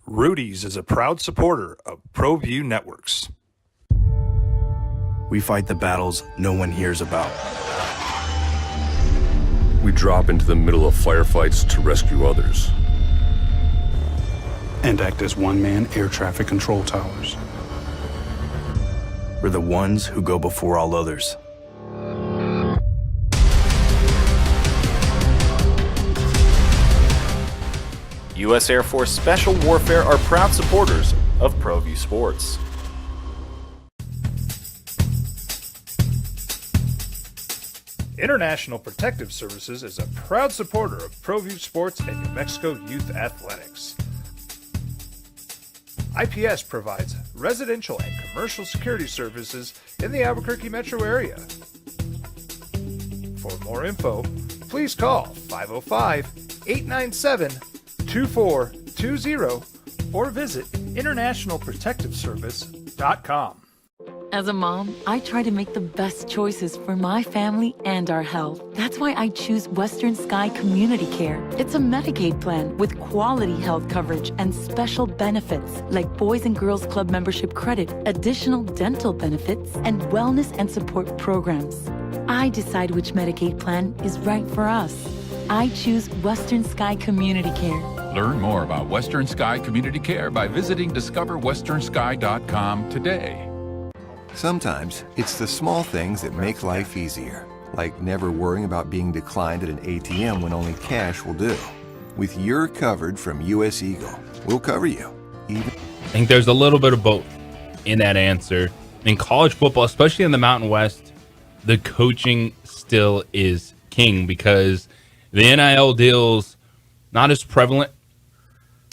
Rudy's is a proud supporter of ProView Networks. We fight the battles no one hears about. We drop into the middle of firefights to rescue others. And act as one-man air traffic control towers. We're the ones who go before all others. U.S. Air Force Special Warfare are proud supporters of ProView Sports. International Protective Services is a proud supporter of ProView Sports and New Mexico Youth Athletics. IPS provides residential and commercial security services in the Albuquerque metro area. For more info, please call 505-897-2420 or visit internationalprotectiveservice.com. As a mom, I try to make the best choices for my family and our health. That's why I choose Western Sky Community Care. It's a Medicaid plan with quality health coverage and special benefits like Boys and Girls Club membership credit, additional dental benefits, and wellness and support programs. I decide which Medicaid plan is right for us. I choose Western Sky Community Care. Learn more about Western Sky Community Care by visiting discoverwesternsky.com today. Sometimes it's the small things that make life easier, like never worrying about being declined at an ATM when only cash will do. With You're Covered from US Eagle, we'll cover you. I think there's a little bit of both in that answer. In college football, especially in the Mountain West, the coaching still is king because the NIL deals not as prevalent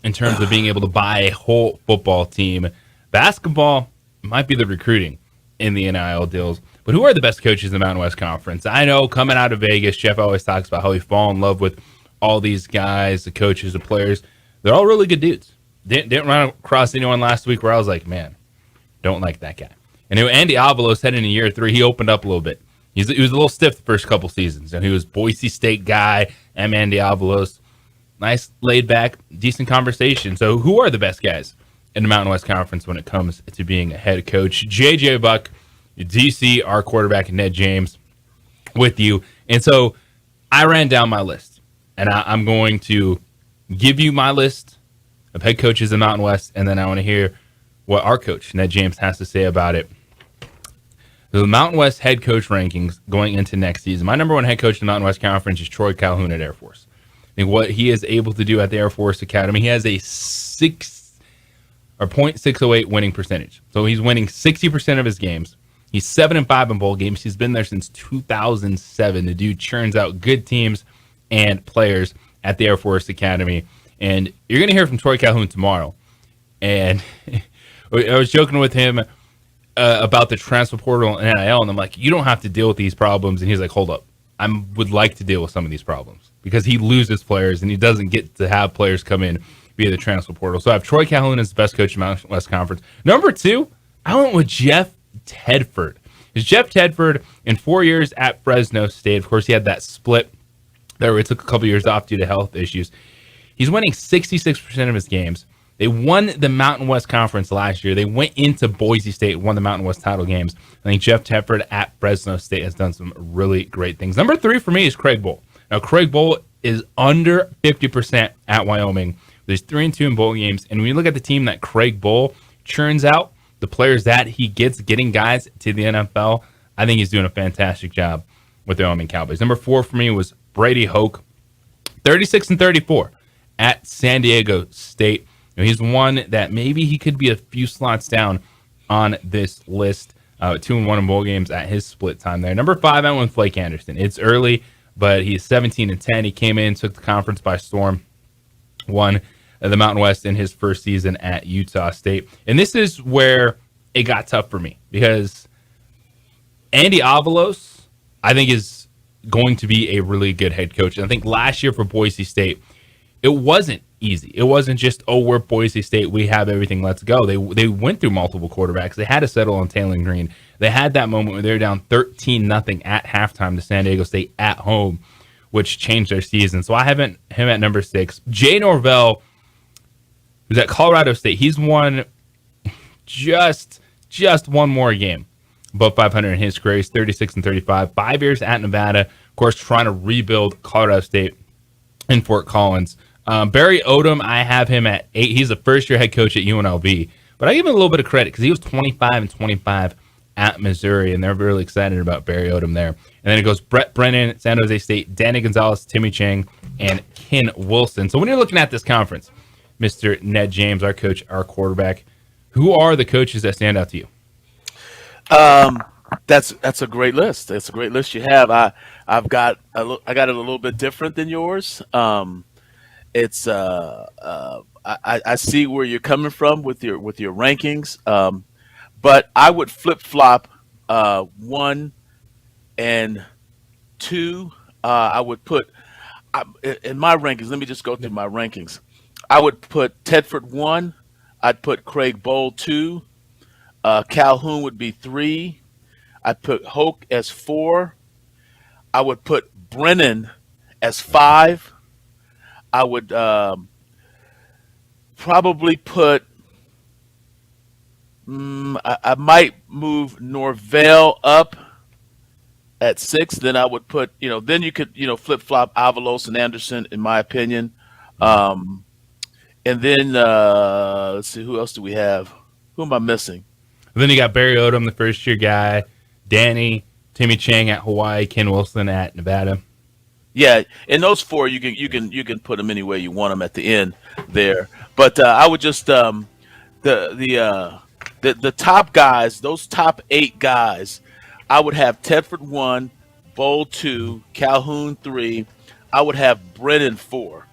in terms of being able to buy a whole football team. Basketball might be the recruiting in the NIL deals. But who are the best coaches in the Mountain West Conference? I know coming out of Vegas, Jeff always talks about how he fall in love with all these guys, the coaches, the players. They're all really good dudes. Didn't run across anyone last week where I was like, man, don't like that guy. And Andy Avalos heading into year 3, he opened up a little bit. He was a little stiff the first couple seasons, and he was Boise State guy, Andy Avalos. Nice, laid back, decent conversation. So who are the best guys in the Mountain West Conference when it comes to being a head coach? JJ Buck, DC, our quarterback, and Ned James with you. And so I ran down my list, and I'm going to give you my list of head coaches in the Mountain West, and then I want to hear what our coach, Ned James, has to say about it. The Mountain West head coach rankings going into next season. My number one head coach in the Mountain West Conference is Troy Calhoun at Air Force. I think what he is able to do at the Air Force Academy, he has a 0.608 winning percentage. So he's winning 60% of his games. He's 7-5 in bowl games. He's been there since 2007. The dude churns out good teams and players at the Air Force Academy. And you're going to hear from Troy Calhoun tomorrow. And I was joking with him about the transfer portal and NIL, and I'm like, you don't have to deal with these problems. And he's like, hold up. I would like to deal with some of these problems because he loses players and he doesn't get to have players come in via the transfer portal. So I have Troy Calhoun as the best coach in the Mountain West Conference. Number 2, I went with Jeff Tedford. Is Jeff Tedford in 4 years at Fresno State? Of course, he had that split there where he took a couple years off due to health issues. He's winning 66% of his games. They won the Mountain West Conference last year. They went into Boise State, won the Mountain West title games. I think Jeff Tedford at Fresno State has done some really great things. Number 3 for me is Craig Bohl. Now, Craig Bohl is under 50% at Wyoming. There's 3-2 in bowl games. And when you look at the team that Craig Bohl churns out, the players that he gets getting guys to the NFL, I think he's doing a fantastic job with the Wyoming Cowboys. Number 4 for me was Brady Hoke, 36-34 at San Diego State. He's one that maybe he could be a few slots down on this list. 2-1 in bowl games at his split time there. Number 5, I went with Blake Anderson. It's early, but he's 17-10. He came in, took the conference by storm, won the Mountain West in his first season at Utah State. And this is where it got tough for me because Andy Avalos, I think, is going to be a really good head coach. And I think last year for Boise State, it wasn't easy. It wasn't just, oh, we're Boise State, we have everything, let's go. They went through multiple quarterbacks. They had to settle on Taylor Green. They had that moment where they were down 13-0 at halftime to San Diego State at home, which changed their season. So I have him at number 6. Jay Norvell, who's at Colorado State, he's won just one more game above 500 in his career. He's 36-35. 5 years at Nevada, of course, trying to rebuild Colorado State in Fort Collins. Barry Odom, I have him at 8. He's a first-year head coach at UNLV. But I give him a little bit of credit because he was 25-25 at Missouri, and they're really excited about Barry Odom there. And then it goes Brett Brennan at San Jose State, Danny Gonzalez, Timmy Chang, and Ken Wilson. So when you're looking at this conference, Mr. Ned James, our coach, our quarterback, who are the coaches that stand out to you? That's a great list. That's a great list you have. I got it a little bit different than yours. It's I see where you're coming from with your rankings, but I would flip flop 1 and 2. I would put in my rankings. Let me just go through my rankings. I would put Tedford 1. I'd put Craig Bowl 2. Calhoun would be 3. I'd put Hoke as 4. I would put Brennan as 5. I would probably put I might move Norvell up at 6. Then I would put, then you could, flip-flop Avalos and Anderson, in my opinion. And then let's see, who else do we have? Who am I missing? And then you got Barry Odom, the first-year guy, Danny, Timmy Chang at Hawaii, Ken Wilson at Nevada. Yeah, and those 4 you can put them any way you want them at the end there. But I would just the top guys, those top 8 guys, I would have Tedford 1, Bowl 2, Calhoun 3. I would have Brennan 4.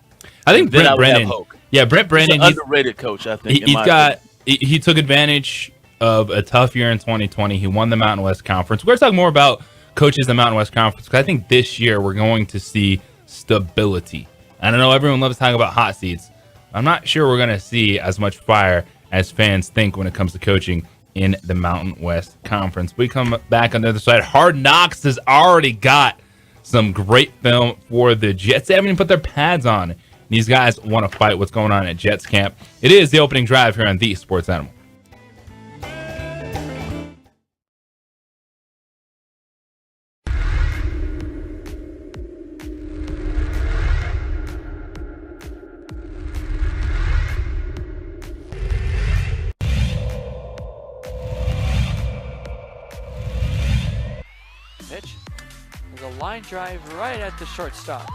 I think Brent Brennan. Yeah, Brent Brennan. He's an underrated coach, I think. He took advantage of a tough year in 2020. He won the Mountain West Conference. We're going to talk more about coaches in the Mountain West Conference because I think this year we're going to see stability. I don't know, everyone loves talking about hot seats. I'm not sure we're going to see as much fire as fans think when it comes to coaching in the Mountain West Conference. We come back on the other side. Hard Knocks has already got some great film for the Jets. They haven't even put their pads on. These guys want to fight. What's going on at Jets camp? It is the opening drive here on The Sports Animal. Line drive right at the shortstop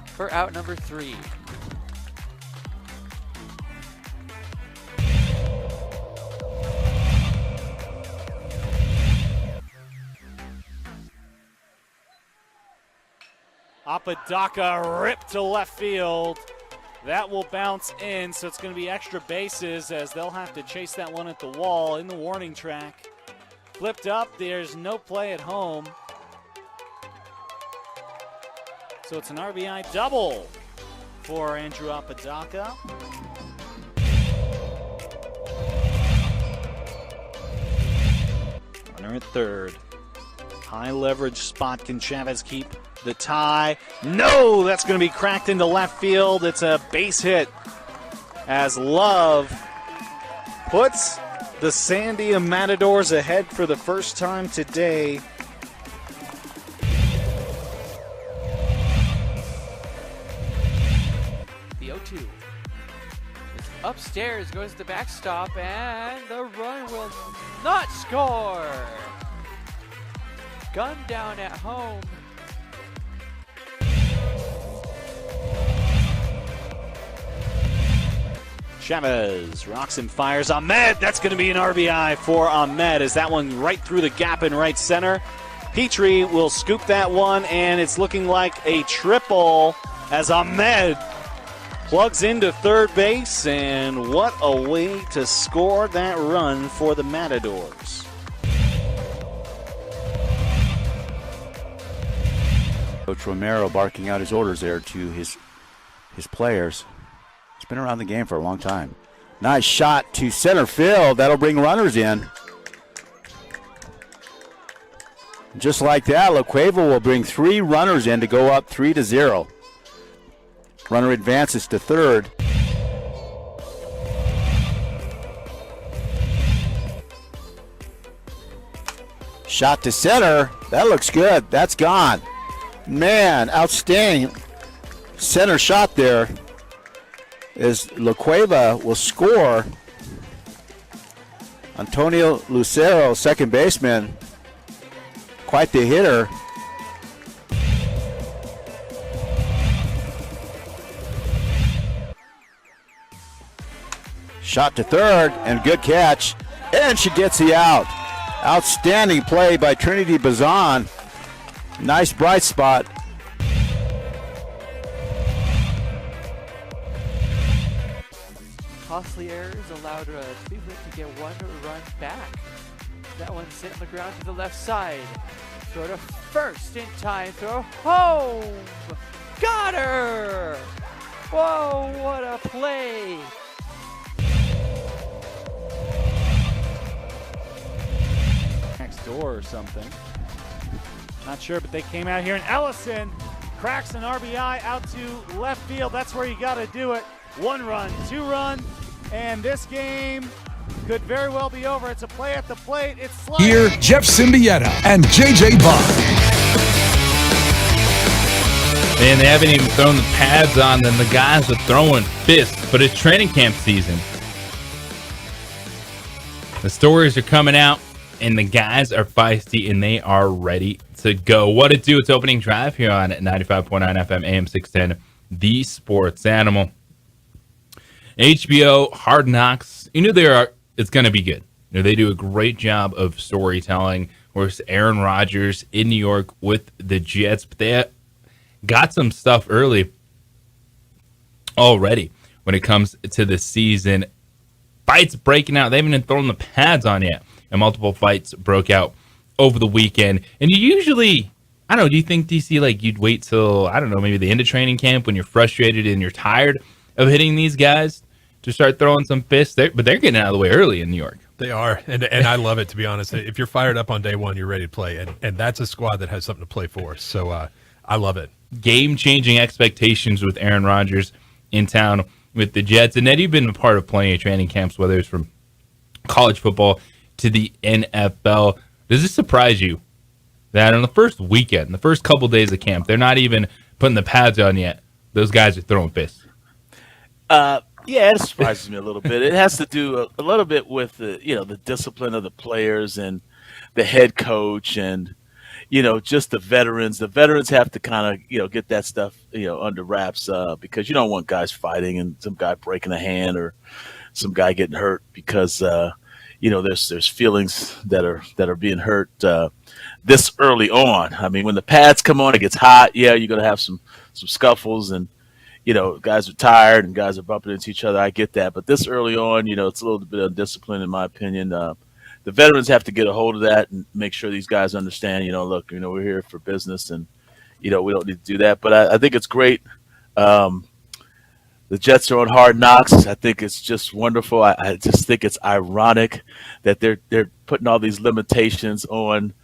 for out number 3. Apodaca ripped to left field. That will bounce in, so it's going to be extra bases as they'll have to chase that one at the wall in the warning track. Flipped up, there's no play at home. So it's an RBI double for Andrew Apodaca. Runner at third. High leverage spot. Can Chavez keep the tie? No, that's going to be cracked into left field. It's a base hit as Love puts the Sandia Matadors ahead for the first time today. Upstairs goes the backstop, and the run will not score. Gun down at home. Chavez rocks and fires. Ahmed, that's going to be an RBI for Ahmed. Is that one right through the gap in right center? Petrie will scoop that one, and it's looking like a triple as Ahmed plugs into third base, and what a way to score that run for the Matadors. Coach Romero barking out his orders there to his players. He's been around the game for a long time. Nice shot to center field. That'll bring runners in. Just like that, La Cueva will bring 3 runners in to go up 3-0. Runner advances to third. Shot to center. That looks good. That's gone. Man, outstanding center shot there. As La Cueva will score. Antonio Lucero, second baseman. Quite the hitter. Shot to third, and good catch. And she gets the out. Outstanding play by Trinity Bazan. Nice bright spot. Costly errors allowed Cleveland to get 1 run back. That one sent on the ground to the left side. Throw to first in time. Throw home. Got her. Whoa, what a play. Next door or something. Not sure, but they came out here, and Ellison cracks an RBI out to left field. That's where you got to do it. 1 run, 2 run, and this game could very well be over. It's a play at the plate. It's sliding. Here, Jeff Symbieta and JJ Buck. Man, they haven't even thrown the pads on them. The guys are throwing fists, but it's training camp season. The stories are coming out, and the guys are feisty, and they are ready to go. What it do? It's opening drive here on 95.9 FM, AM 610, The Sports Animal. HBO, Hard Knocks. You knew it's going to be good. You know, they do a great job of storytelling. Of course, Aaron Rodgers in New York with the Jets, but they got some stuff early already when it comes to the season. Fights breaking out. They haven't even thrown the pads on yet, and multiple fights broke out over the weekend. And you usually, I don't know, do you think, DC, like you'd wait till, I don't know, maybe the end of training camp when you're frustrated and you're tired of hitting these guys to start throwing some fists? But they're getting out of the way early in New York. They are, and I love it, to be honest. If you're fired up on day one, you're ready to play, and that's a squad that has something to play for. So I love it. Game-changing expectations with Aaron Rodgers in town with the Jets. And Ed, you've been a part of plenty of training camps, whether it's from college football to the NFL. Does this surprise you that on the first weekend, the first couple days of camp, they're not even putting the pads on yet? Those guys are throwing fists. Yeah, it surprises me a little bit. It has to do a little bit with the discipline of the players and the head coach and just the veterans. The veterans have to kind of get that stuff under wraps because you don't want guys fighting and some guy breaking a hand or some guy getting hurt because there's feelings that are being hurt this early on. I mean, when the pads come on, it gets hot. Yeah, you're gonna have some scuffles and. Guys are tired and guys are bumping into each other. I get that. But this early on, it's a little bit of discipline, in my opinion. The veterans have to get a hold of that and make sure these guys understand, look, we're here for business and, we don't need to do that. But I think it's great. The Jets are on Hard Knocks. I think it's just wonderful. I just think it's ironic that they're putting all these limitations on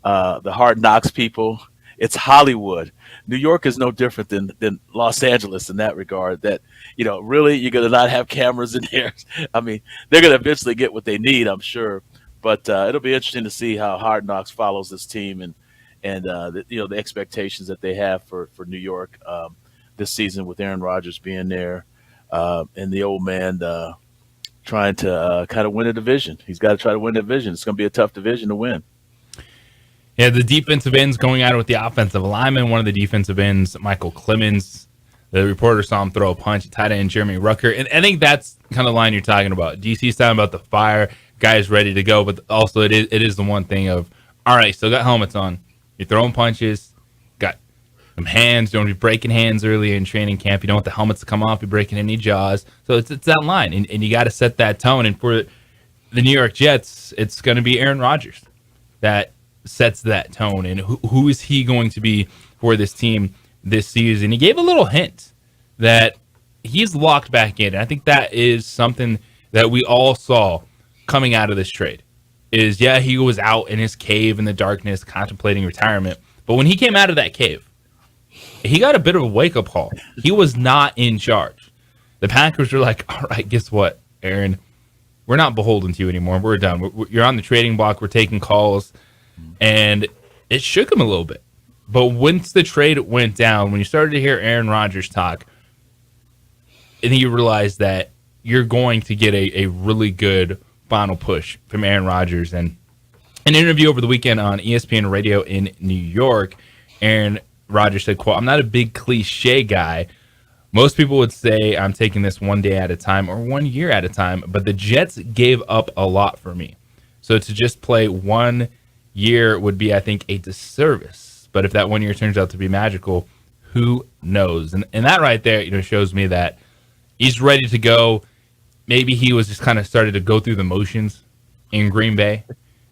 the Hard Knocks people. It's Hollywood. New York is no different than Los Angeles in that regard. That really, you're going to not have cameras in there. I mean, they're going to eventually get what they need, I'm sure. But it'll be interesting to see how Hard Knocks follows this team and the expectations that they have for New York this season with Aaron Rodgers being there and the old man trying to kind of win a division. He's got to try to win a division. It's going to be a tough division to win. Yeah, the defensive ends going at it with the offensive lineman. One of the defensive ends, Michael Clemens, The reporter saw him throw a punch at tight end Jeremy Rucker. And I think that's kind of the line you're talking about. DC's talking about the fire, guys ready to go, but also it is the one thing of, all right, still got helmets on. You're throwing punches, got some hands, don't be breaking hands early in training camp. You don't want the helmets to come off, you're breaking any jaws. So it's that line, and you got to set that tone. And for the New York Jets, it's going to be Aaron Rodgers that sets that tone. And who is he going to be for this team this season? He gave a little hint that he's locked back in. And I think that is something that we all saw coming out of this trade. Is, yeah, he was out in his cave in the darkness contemplating retirement. But when he came out of that cave, he got a bit of a wake-up call. He was not in charge. The Packers were like, all right, guess what, Aaron? We're not beholden to you anymore. We're done. You're on the trading block. We're taking calls. And it shook him a little bit. But once the trade went down, when you started to hear Aaron Rodgers talk, and you realized that you're going to get a really good final push from Aaron Rodgers. And an interview over the weekend on ESPN Radio in New York, Aaron Rodgers said, quote, "I'm not a big cliche guy. Most people would say I'm taking this one day at a time or 1 year at a time, but the Jets gave up a lot for me. So to just play 1 year would be, I think, a disservice. But if that 1 year turns out to be magical, who knows?" And that right there, shows me that he's ready to go. Maybe he was just kind of started to go through the motions in Green Bay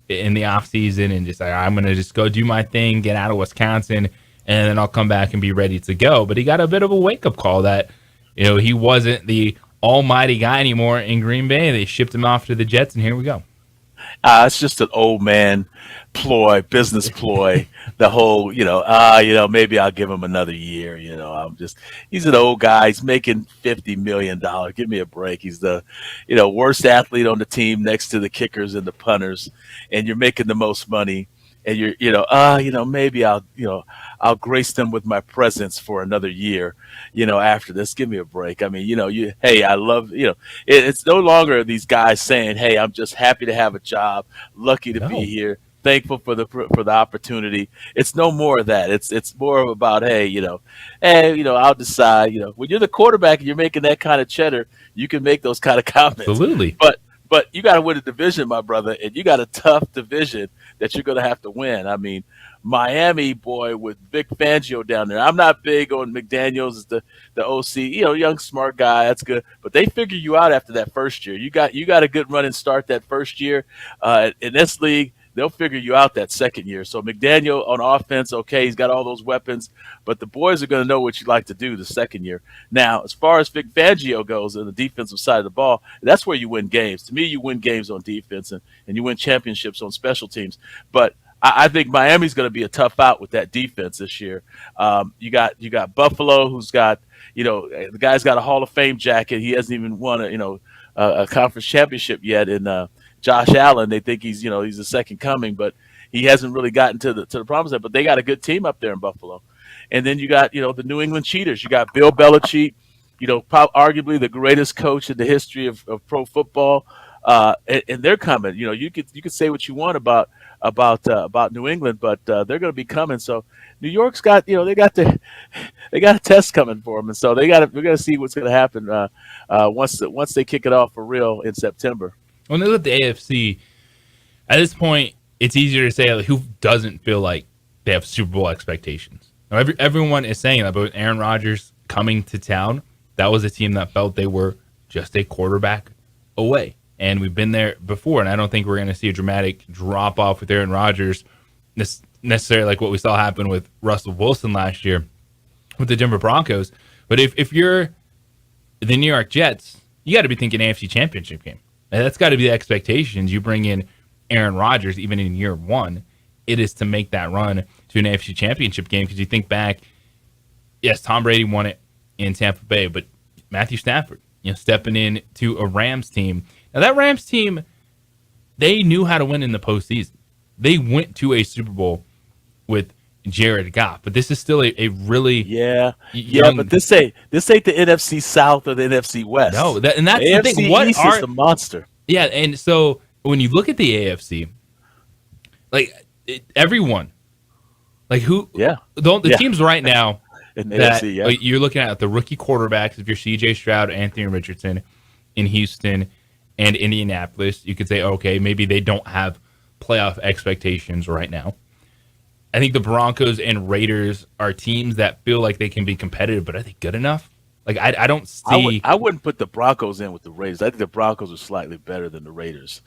in the offseason and just like, I'm going to just go do my thing, get out of Wisconsin, and then I'll come back and be ready to go. But he got a bit of a wake-up call that, he wasn't the almighty guy anymore in Green Bay. They shipped him off to the Jets, and here we go. It's just an old man ploy, business ploy. The whole, maybe I'll give him another year. He's an old guy. He's making $50 million. Give me a break. He's the, worst athlete on the team next to the kickers and the punters, and you're making the most money. And maybe I'll grace them with my presence for another year, after this. Give me a break. I mean, hey, I love, it's no longer these guys saying, hey, I'm just happy to have a job, lucky to be here, thankful for the opportunity. It's no more of that. It's more of about, hey, I'll decide, when you're the quarterback and you're making that kind of cheddar, you can make those kind of comments. Absolutely. But you got to win a division, my brother, and you got a tough division that you're going to have to win. I mean, Miami, boy, with Vic Fangio down there. I'm not big on McDaniels as the OC, young, smart guy. That's good. But they figure you out after that first year. You got a good running start that first year. In this league, they'll figure you out that second year. So McDaniel on offense, okay, he's got all those weapons, but the boys are going to know what you like to do the second year. Now, as far as Vic Fangio goes on the defensive side of the ball, that's where you win games. To me, you win games on defense and you win championships on special teams. But I think Miami's going to be a tough out with that defense this year. You got Buffalo, who's got, the guy's got a Hall of Fame jacket. He hasn't even won a conference championship yet in Josh Allen. They think he's the second coming, but he hasn't really gotten to the promised land. But they got a good team up there in Buffalo. And then you got the New England Cheaters. You got Bill Belichick, arguably the greatest coach in the history of pro football. And they're coming. You could say what you want about New England, but they're going to be coming. So New York's got they got a test coming for them, and so we're going to see what's going to happen once they kick it off for real in September. When they look at the AFC, at this point, it's easier to say who doesn't feel like they have Super Bowl expectations. Now, everyone is saying that, but with Aaron Rodgers coming to town, that was a team that felt they were just a quarterback away. And we've been there before, and I don't think we're going to see a dramatic drop-off with Aaron Rodgers necessarily like what we saw happen with Russell Wilson last year with the Denver Broncos. But if you're the New York Jets, you got to be thinking AFC Championship game. And that's got to be the expectations. You bring in Aaron Rodgers, even in year one, it is to make that run to an AFC Championship game. Because you think back, yes, Tom Brady won it in Tampa Bay, but Matthew Stafford, stepping in to a Rams team. Now, that Rams team, they knew how to win in the postseason. They went to a Super Bowl with Jared Goff, but this is still a really young... But this ain't the NFC South or the NFC West. No, and that's the thing. AFC East is the monster. Yeah, and so when you look at the AFC, everyone, who? Yeah, the teams right now. in the that AFC, yeah. you're looking at the rookie quarterbacks. If you're C.J. Stroud, Anthony Richardson in Houston and Indianapolis, you could say, okay, maybe they don't have playoff expectations right now. I think the Broncos and Raiders are teams that feel like they can be competitive, but are they good enough? Like, I don't see. I wouldn't put the Broncos in with the Raiders. I think the Broncos are slightly better than the Raiders.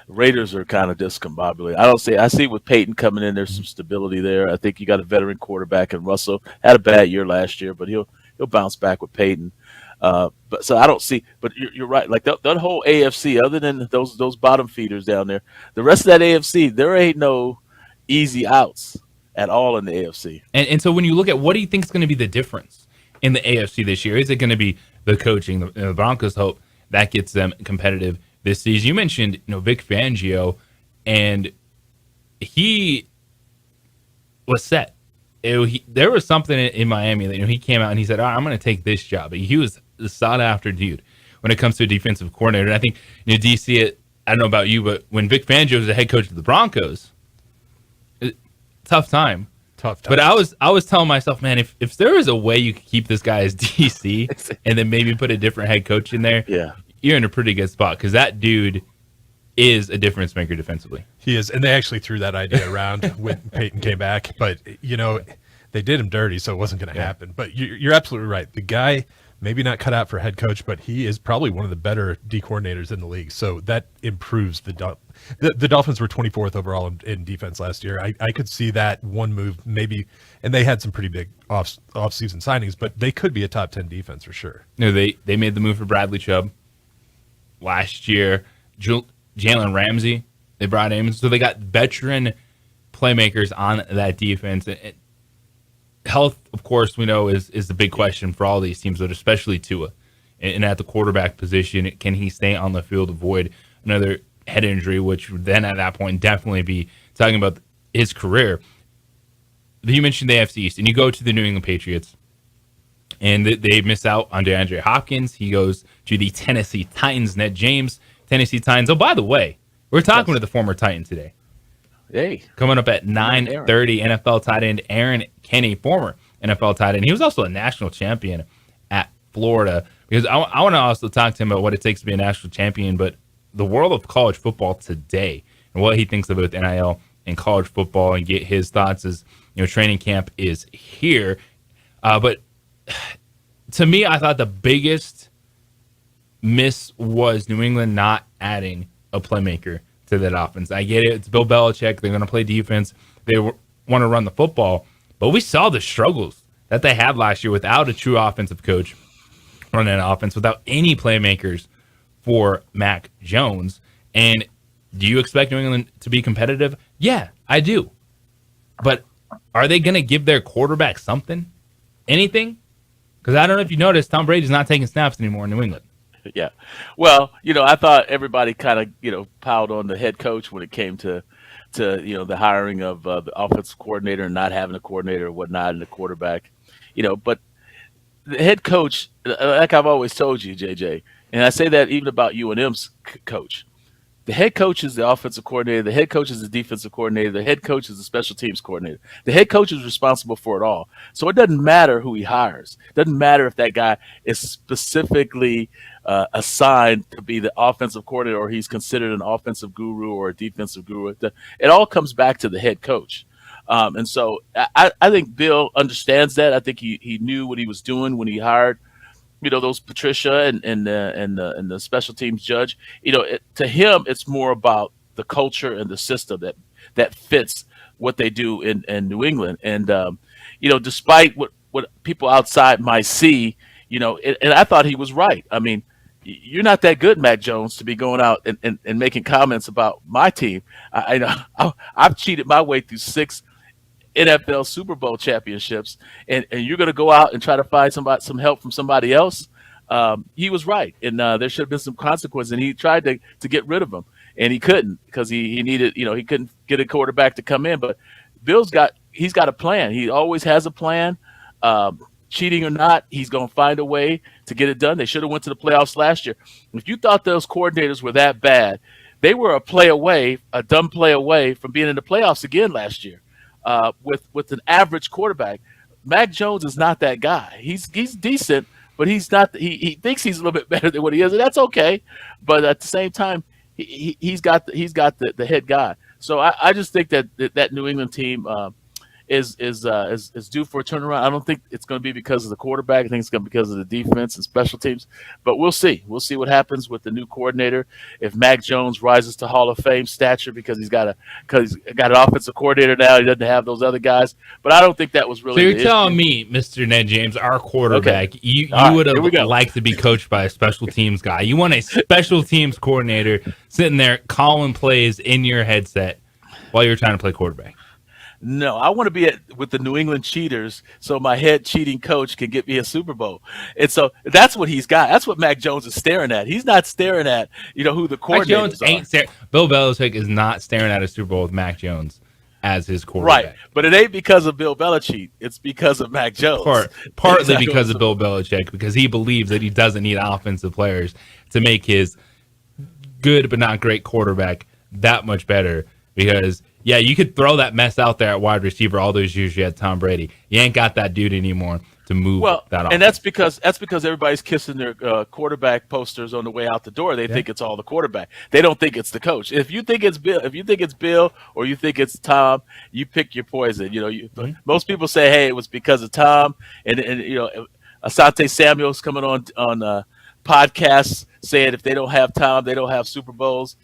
Raiders are kind of discombobulated. I see with Peyton coming in, there's some stability there. I think you got a veteran quarterback in Russell. Had a bad year last year, but he'll bounce back with Peyton. But so I don't see. But you're right. Like that whole AFC, other than those bottom feeders down there, the rest of that AFC, there ain't no easy outs at all in the AFC. And so when you look at what do you think is going to be the difference in the AFC this year? Is it going to be the coaching? The Broncos hope that gets them competitive this season. You mentioned, Vic Fangio, and he was set. There was something in Miami that he came out and he said, I'm going to take this job. He was a sought-after dude when it comes to a defensive coordinator. And I think, DC, I don't know about you, but when Vic Fangio was the head coach of the Broncos, tough time. But I was telling myself, man, if there was a way you could keep this guy as DC and then maybe put a different head coach in there, you're in a pretty good spot because that dude is a difference maker defensively. He is, and they actually threw that idea around when Peyton came back, but they did him dirty, so it wasn't going to happen. But you're absolutely right. The guy maybe not cut out for head coach, but he is probably one of the better D coordinators in the league. So that improves the Dolphins were 24th overall in defense last year. I could see that one move maybe, and they had some pretty big off-season signings, but they could be a top 10 defense for sure. They made the move for Bradley Chubb last year. Jalen Ramsey, they brought in. So they got veteran playmakers on that defense. Health, of course, we know is the big question for all these teams, but especially Tua. And at the quarterback position, can he stay on the field, avoid another head injury, which would then at that point definitely be talking about his career. You mentioned the AFC East, and you go to the New England Patriots, and they miss out on DeAndre Hopkins. He goes to the Tennessee Titans. Ned James, Tennessee Titans. Oh, by the way, we're talking to the former Titan today. Hey. Coming up at 9:30, NFL tight end Aaron Kenny, former NFL tight end. He was also a national champion at Florida. Because I want to also talk to him about what it takes to be a national champion, but the world of college football today and what he thinks about NIL and college football, and get his thoughts as training camp is here. But to me, I thought the biggest miss was New England not adding a playmaker to that offense. I get it. It's Bill Belichick. They're going to play defense. They want to run the football. But we saw the struggles that they had last year without a true offensive coach running an offense, without any playmakers for Mac Jones. And do you expect New England to be competitive? Yeah, I do. But are they going to give their quarterback something? Anything? Because I don't know if you noticed, Tom Brady's not taking snaps anymore in New England. Yeah. Well, I thought everybody kind of, piled on the head coach when it came to the hiring of the offensive coordinator and not having a coordinator or whatnot and the quarterback, but the head coach, like I've always told you, JJ, and I say that even about UNM's coach. The head coach is the offensive coordinator. The head coach is the defensive coordinator. The head coach is the special teams coordinator. The head coach is responsible for it all. So it doesn't matter who he hires. It doesn't matter if that guy is specifically assigned to be the offensive coordinator or he's considered an offensive guru or a defensive guru. It all comes back to the head coach. And so I think Bill understands that. I think he knew what he was doing when he hired those Patricia and the special teams judge. To him, it's more about the culture and the system that fits what they do in New England. And despite what people outside might see, and I thought he was right. I mean, you're not that good, Mac Jones, to be going out and making comments about my team. I've cheated my way through 6 NFL Super Bowl championships, and you're going to go out and try to find some help from somebody else. He was right, and there should have been some consequences. And he tried to get rid of him, and he couldn't because he needed, he couldn't get a quarterback to come in. But Bill's got a plan. He always has a plan. Cheating or not, he's going to find a way to get it done. They should have went to the playoffs last year. If you thought those coordinators were that bad, they were a dumb play away from being in the playoffs again last year. With an average quarterback. Mac Jones is not that guy. He's decent, but he's not. He thinks he's a little bit better than what he is, and that's okay. But at the same time, he's got the head guy. So I just think that New England team is due for a turnaround. I don't think it's going to be because of the quarterback. I think it's going to be because of the defense and special teams. But we'll see. We'll see what happens with the new coordinator. If Mac Jones rises to Hall of Fame stature because he's got an offensive coordinator now, he doesn't have those other guys. But I don't think that was really. So you're telling me, Mr. Ned James, our quarterback, you would have liked to be coached by a special teams guy. You want a special teams coordinator sitting there calling plays in your headset while you're trying to play quarterback. No, I want to be with the New England Cheaters so my head cheating coach can get me a Super Bowl. And so that's what he's got. That's what Mac Jones is staring at. He's not staring at, who the coordinators Mac Jones are. ain't staring. Bill Belichick is not staring at a Super Bowl with Mac Jones as his quarterback. Right, but it ain't because of Bill Belichick. It's because of Mac Jones. Partly because of Bill Belichick, because he believes that he doesn't need offensive players to make his good but not great quarterback that much better. Because yeah, you could throw that mess out there at wide receiver all those years you had Tom Brady. You ain't got that dude anymore to move that off. And that's because everybody's kissing their quarterback posters on the way out the door. They think it's all the quarterback. They don't think it's the coach. If you think it's Bill, or you think it's Tom, you pick your poison. Most people say, hey, it was because of Tom, and Asante Samuel's coming on podcasts saying if they don't have Tom, they don't have Super Bowls.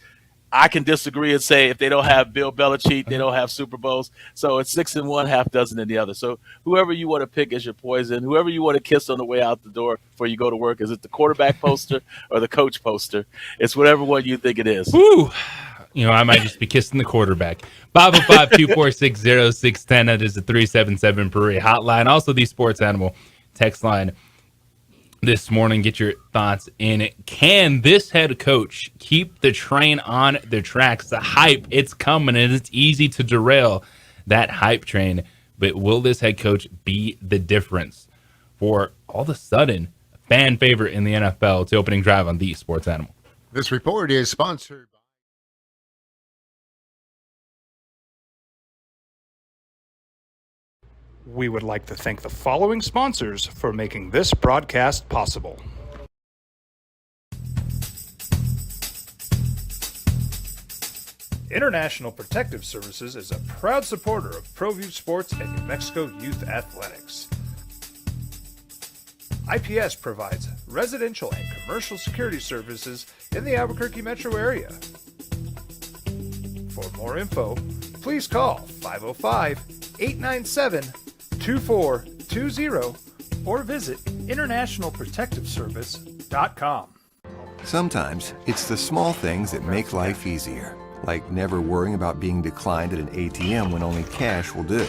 I can disagree and say if they don't have Bill Belichick, they don't have Super Bowls. So it's 6 in one, half dozen in the other. So whoever you want to pick as your poison, whoever you want to kiss on the way out the door before you go to work, is it the quarterback poster or the coach poster? It's whatever one you think it is. Woo! I might just be kissing the quarterback. 505-246-0610. That is the 377 Prairie hotline. Also the Sports Animal text line. This morning, get your thoughts in it. Can this head coach keep the train on the tracks? The hype, it's coming, and it's easy to derail that hype train. But will this head coach be the difference for all of a sudden fan favorite in the NFL? It's the opening drive on the Sports Animal. This report is sponsored by We would like to thank the following sponsors for making this broadcast possible. International Protective Services is a proud supporter of ProView Sports and New Mexico Youth Athletics. IPS provides residential and commercial security services in the Albuquerque metro area. For more info, please call 505-897-2420 or visit internationalprotectiveservice.com. Sometimes it's the small things that make life easier, like never worrying about being declined at an ATM when only cash will do.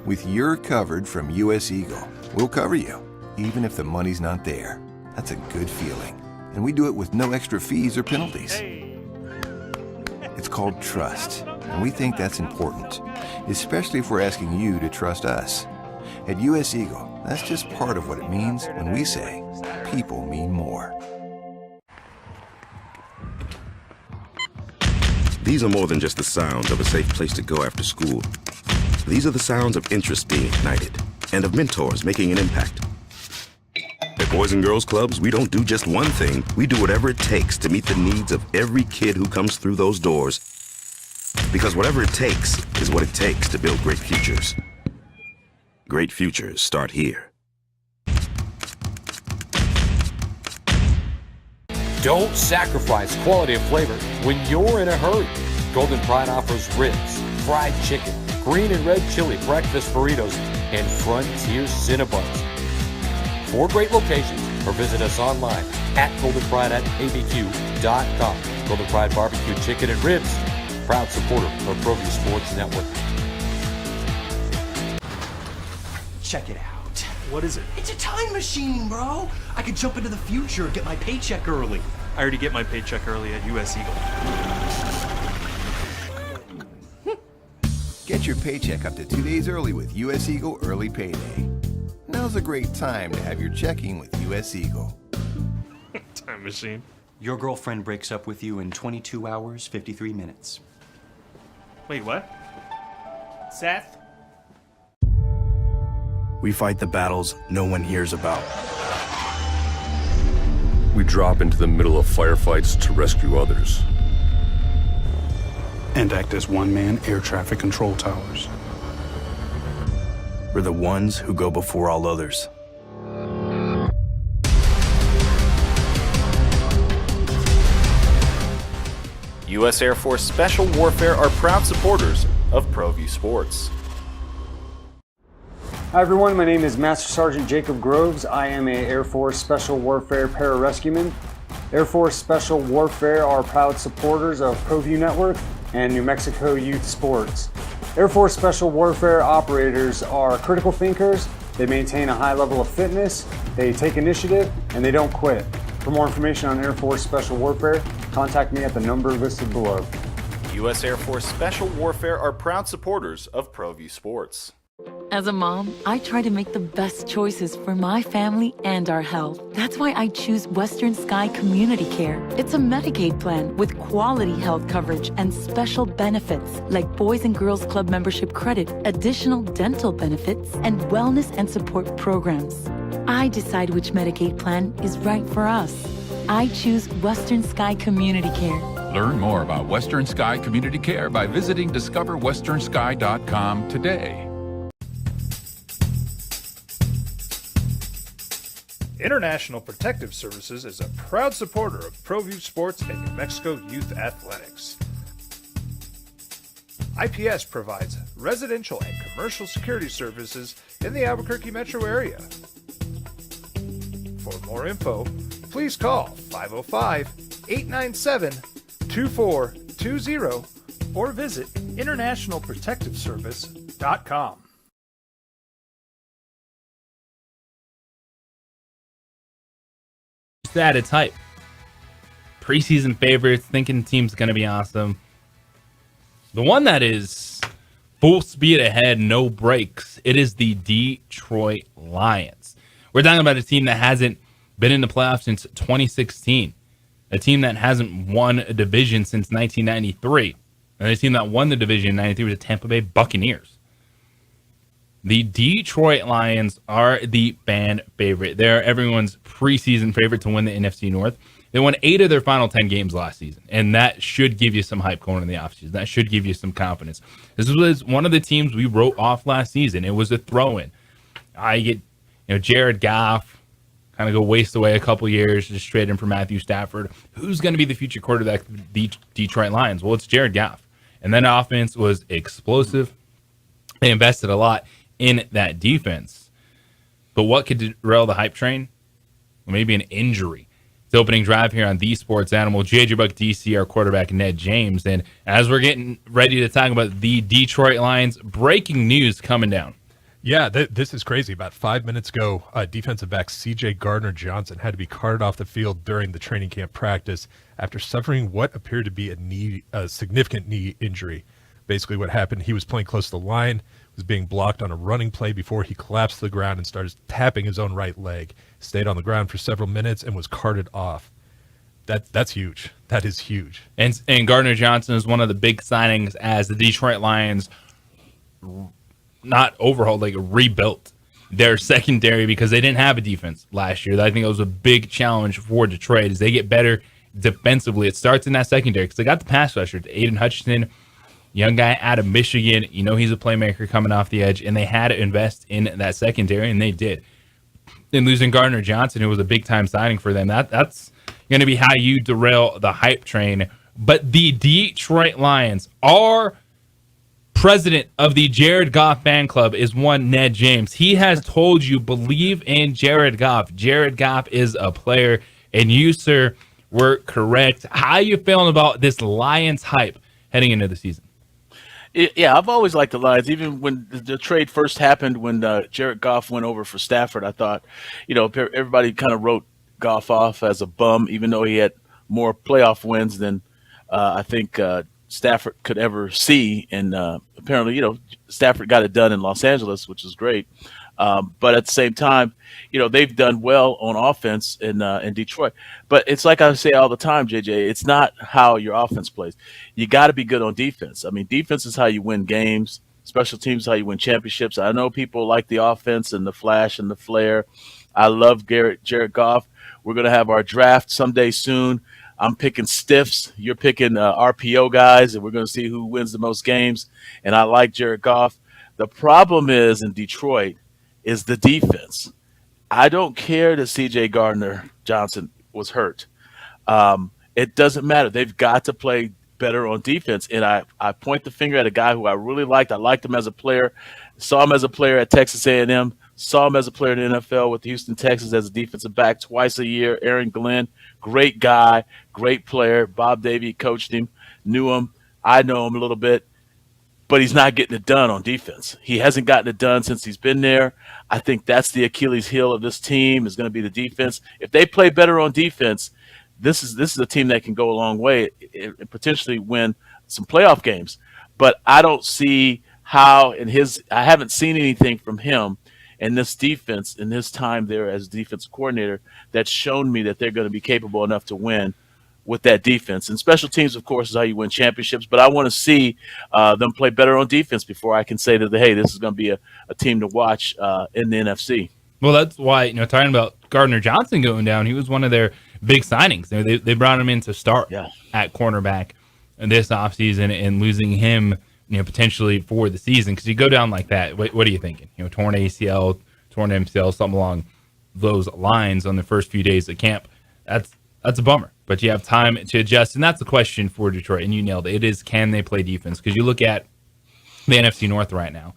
With You're Covered from US Eagle, we'll cover you, even if the money's not there. That's a good feeling. And we do it with no extra fees or penalties. It's called trust, and we think that's important, especially if we're asking you to trust us. At US Eagle, that's just part of what it means when we say people mean more. These are more than just the sounds of a safe place to go after school. These are the sounds of interest being ignited and of mentors making an impact. At Boys and Girls Clubs, we don't do just one thing. We do whatever it takes to meet the needs of every kid who comes through those doors. Because whatever it takes is what it takes to build great futures. Great futures start here. Don't sacrifice quality and flavor when you're in a hurry. Golden Pride offers ribs, fried chicken, green and red chili breakfast burritos, and Frontier Cinnabons. 4 great locations, or visit us online at goldenpride@abq.com. Golden Pride Barbecue Chicken and Ribs, proud supporter of ProView Sports Network. Check it out. What is it? It's a time machine, bro. I could jump into the future and get my paycheck early. I already get my paycheck early at US Eagle. Get your paycheck up to 2 days early with US Eagle Early Payday. Now's a great time to have your checking with US Eagle. Time machine. Your girlfriend breaks up with you in 22 hours, 53 minutes. Wait, what? Seth? We fight the battles no one hears about. We drop into the middle of firefights to rescue others. And act as one-man air traffic control towers. We're the ones who go before all others. U.S. Air Force Special Warfare are proud supporters of ProView Sports. Hi everyone, my name is Master Sergeant Jacob Groves. I am a Air Force Special Warfare pararescueman. Air Force Special Warfare are proud supporters of ProView Network and New Mexico Youth Sports. Air Force Special Warfare operators are critical thinkers. They maintain a high level of fitness, they take initiative, and they don't quit. For more information on Air Force Special Warfare, contact me at the number listed below. U.S. Air Force Special Warfare are proud supporters of ProView Sports. As a mom, I try to make the best choices for my family and our health. That's why I choose Western Sky Community Care. It's a Medicaid plan with quality health coverage and special benefits like Boys and Girls Club membership credit, additional dental benefits, and wellness and support programs. I decide which Medicaid plan is right for us. I choose Western Sky Community Care. Learn more about Western Sky Community Care by visiting discoverwesternsky.com today. International Protective Services is a proud supporter of ProView Sports and New Mexico Youth Athletics. IPS provides residential and commercial security services in the Albuquerque metro area. For more info, please call 505-897-2420 or visit internationalprotectiveservice.com. At its hype. Preseason favorites, thinking the team's going to be awesome. The one that is full speed ahead, no brakes, it is the Detroit Lions. We're talking about a team that hasn't been in the playoffs since 2016, a team that hasn't won a division since 1993, and a team that won the division in 93 was the Tampa Bay Buccaneers. The Detroit Lions are the fan favorite. They're everyone's preseason favorite to win the NFC North. They won 8 of their final 10 games last season, and that should give you some hype going in the offseason. That should give you some confidence. This was one of the teams we wrote off last season. It was a throw-in. I get, Jared Goff, kind of go waste away a couple years, just trade him for Matthew Stafford. Who's going to be the future quarterback of the Detroit Lions? Well, it's Jared Goff. And that offense was explosive. They invested a lot in that defense. But what could derail the hype train? Well, maybe an injury. It's the opening drive here on The Sports Animal. JJ Buck DC, our quarterback, Ned James. And as we're getting ready to talk about the Detroit Lions, breaking news coming down. Yeah, this is crazy. About 5 minutes ago, defensive back C.J. Gardner-Johnson had to be carted off the field during the training camp practice after suffering what appeared to be a significant knee injury. Basically what happened, he was playing close to the line, was being blocked on a running play before he collapsed to the ground and started tapping his own right leg. Stayed on the ground for several minutes and was carted off. That's huge. That is huge. And Gardner-Johnson is one of the big signings as the Detroit Lions not overhauled, like rebuilt their secondary because they didn't have a defense last year. I think it was a big challenge for Detroit as they get better defensively. It starts in that secondary because they got the pass rusher, Aiden Hutchinson, young guy out of Michigan. He's a playmaker coming off the edge, and they had to invest in that secondary, and they did. And losing Gardner-Johnson, who was a big-time signing for them, that's going to be how you derail the hype train. But the Detroit Lions, our president of the Jared Goff fan club is one Ned James. He has told you, believe in Jared Goff. Jared Goff is a player, and you, sir, were correct. How are you feeling about this Lions hype heading into the season? Yeah, I've always liked the Lions. Even when the trade first happened, when Jared Goff went over for Stafford, I thought, everybody kind of wrote Goff off as a bum, even though he had more playoff wins than I think Stafford could ever see. And apparently, Stafford got it done in Los Angeles, which is great. But at the same time, they've done well on offense in Detroit. But it's like I say all the time, JJ, it's not how your offense plays. You got to be good on defense. I mean, defense is how you win games. Special teams is how you win championships. I know people like the offense and the flash and the flair. I love Jared Goff. We're going to have our draft someday soon. I'm picking stiffs. You're picking RPO guys, and we're going to see who wins the most games. And I like Jared Goff. The problem is in Detroit is the defense. I don't care that C.J. Gardner-Johnson was hurt. It doesn't matter. They've got to play better on defense. And I point the finger at a guy who I really liked. I liked him as a player. Saw him as a player at Texas A&M. Saw him as a player in the NFL with Houston Texans as a defensive back twice a year. Aaron Glenn, great guy, great player. Bob Davie coached him, knew him. I know him a little bit. But he's not getting it done on defense. He hasn't gotten it done since he's been there. I think that's the Achilles heel of this team is going to be the defense. If they play better on defense, this is a team that can go a long way and potentially win some playoff games. But I don't see how I haven't seen anything from him and this defense in his time there as defensive coordinator that's shown me that they're going to be capable enough to win with that defense. And special teams, of course, is how you win championships. But I want to see them play better on defense before I can say that, hey, this is going to be a team to watch in the NFC. Well, that's why, talking about Gardner-Johnson going down, he was one of their big signings. They brought him in to start at cornerback this offseason, and losing him, potentially for the season, because you go down like that, what are you thinking? Torn ACL, torn MCL, something along those lines on the first few days of camp. That's a bummer, but you have time to adjust, and that's the question for Detroit, and you nailed it. It is, can they play defense? Because you look at the NFC North right now,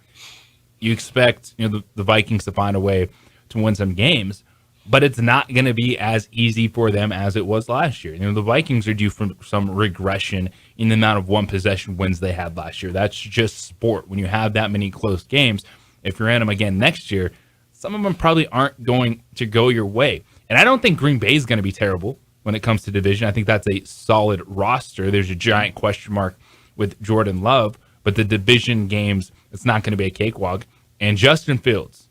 you expect the Vikings to find a way to win some games, but it's not going to be as easy for them as it was last year. The Vikings are due for some regression in the amount of one-possession wins they had last year. That's just sport. When you have that many close games, if you're in them again next year, some of them probably aren't going to go your way. And I don't think Green Bay is going to be terrible when it comes to division. I think that's a solid roster. There's a giant question mark with Jordan Love, but the division games, it's not going to be a cakewalk. And Justin Fields,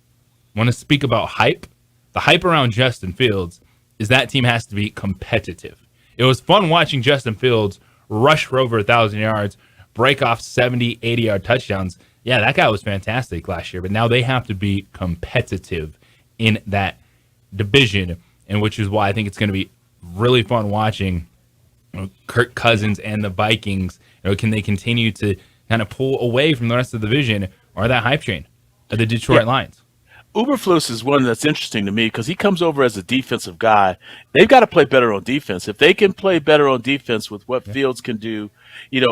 want to speak about hype? The hype around Justin Fields is that team has to be competitive. It was fun watching Justin Fields rush for over 1,000 yards, break off 70, 80-yard touchdowns. Yeah, that guy was fantastic last year, but now they have to be competitive in that division, and which is why I think it's going to be really fun watching Kirk Cousins and the Vikings. Can they continue to kind of pull away from the rest of the division or that hype train of the Detroit Lions? Uberflus is one that's interesting to me because he comes over as a defensive guy. They've got to play better on defense. If they can play better on defense with what Fields can do,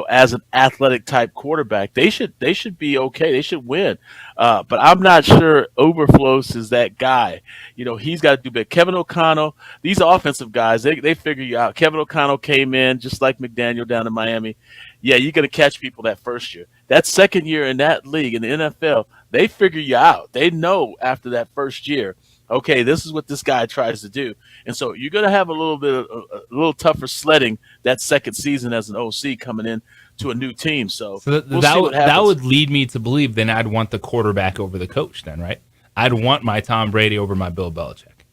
as an athletic type quarterback, they should be okay. They should win. But I'm not sure Uberflus is that guy. He's got to do better. Kevin O'Connell, these offensive guys, they figure you out. Kevin O'Connell came in just like McDaniel down in Miami. Yeah, you're going to catch people that first year. That second year in that league, in the NFL, they figure you out. They know after that first year, okay, this is what this guy tries to do. And so you're going to have a little tougher sledding that second season as an OC coming in to a new team. So that would lead me to believe then I'd want the quarterback over the coach then, right? I'd want my Tom Brady over my Bill Belichick.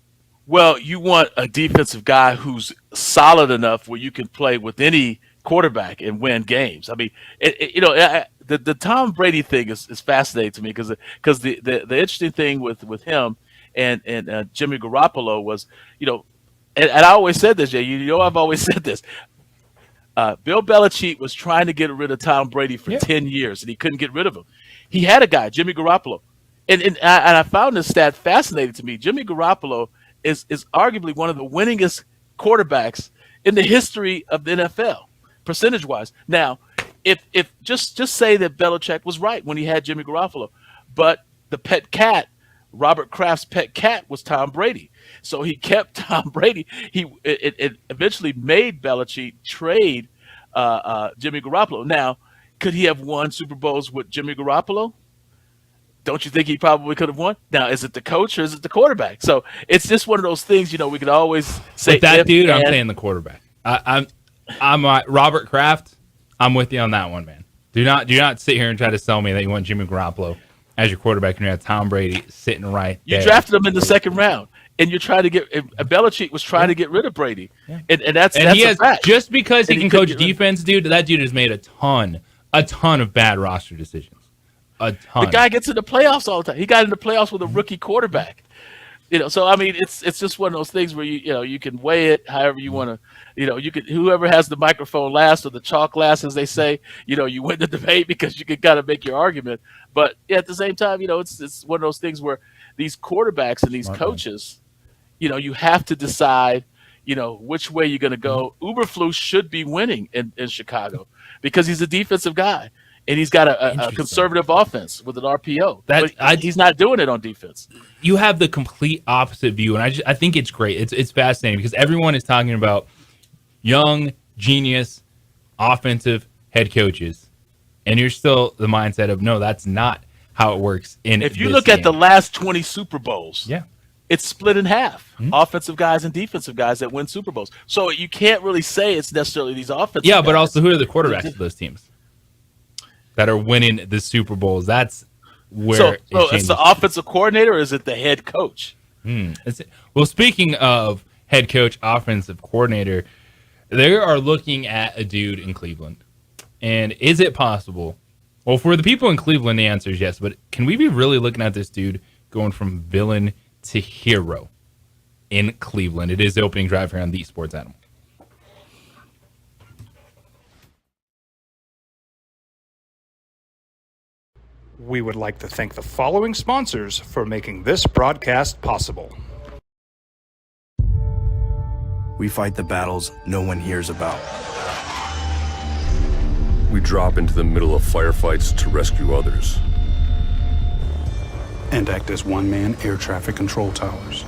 Well, you want a defensive guy who's solid enough where you can play with any quarterback and win games. I mean, the Tom Brady thing is fascinating to me because the interesting thing with him and Jimmy Garoppolo was, and I always said this, Jay, I've always said this. Bill Belichick was trying to get rid of Tom Brady for 10 years, and he couldn't get rid of him. He had a guy, Jimmy Garoppolo. And I found this stat fascinating to me. Jimmy Garoppolo is arguably one of the winningest quarterbacks in the history of the NFL, percentage-wise. Now, if just say that Belichick was right when he had Jimmy Garoppolo, but the pet cat, Robert Kraft's pet cat, was Tom Brady. So he kept Tom Brady. It eventually made Belichick trade Jimmy Garoppolo. Now, could he have won Super Bowls with Jimmy Garoppolo? Don't you think he probably could have won? Now, is it the coach or is it the quarterback? So it's just one of those things, we could always say. With that dude, I'm saying the quarterback. I'm Robert Kraft. I'm with you on that one, man. Do not sit here and try to sell me that you want Jimmy Garoppolo as your quarterback and you have Tom Brady sitting right there. You drafted him in the second round, and you're trying to get. Belichick was trying to get rid of Brady, and that's he a has fact. Just because he can coach defense, dude. That dude has made a ton of bad roster decisions. A ton. The guy gets in the playoffs all the time. He got in the playoffs with a rookie quarterback. So I mean, it's just one of those things where you can weigh it however you want to. You can, whoever has the microphone last or the chalk last, as they say. You win the debate because you can kind of make your argument. But at the same time, it's one of those things where these quarterbacks and these coaches, you have to decide, which way you're going to go. Eberflus should be winning in Chicago because he's a defensive guy. And he's got a conservative offense with an RPO. He's not doing it on defense. You have the complete opposite view, and I think it's great. It's fascinating because everyone is talking about young, genius, offensive head coaches, and you're still the mindset of, no, that's not how it works. If you look at the last 20 Super Bowls, it's split in half. Offensive guys and defensive guys that win Super Bowls. So you can't really say it's necessarily these offensive guys. But also who are the quarterbacks of those teams that are winning the Super Bowls? That's where so it's the offensive coordinator, or is it the head coach? Well, speaking of head coach, offensive coordinator, they are looking at a dude in Cleveland. And is it possible? Well, for the people in Cleveland, the answer is yes. But can we be really looking at this dude going from villain to hero in Cleveland? It is the opening drive here on the Sports Animal. We would like to thank the following sponsors for making this broadcast possible. We fight the battles no one hears about. We drop into the middle of firefights to rescue others. And act as one-man air traffic control towers.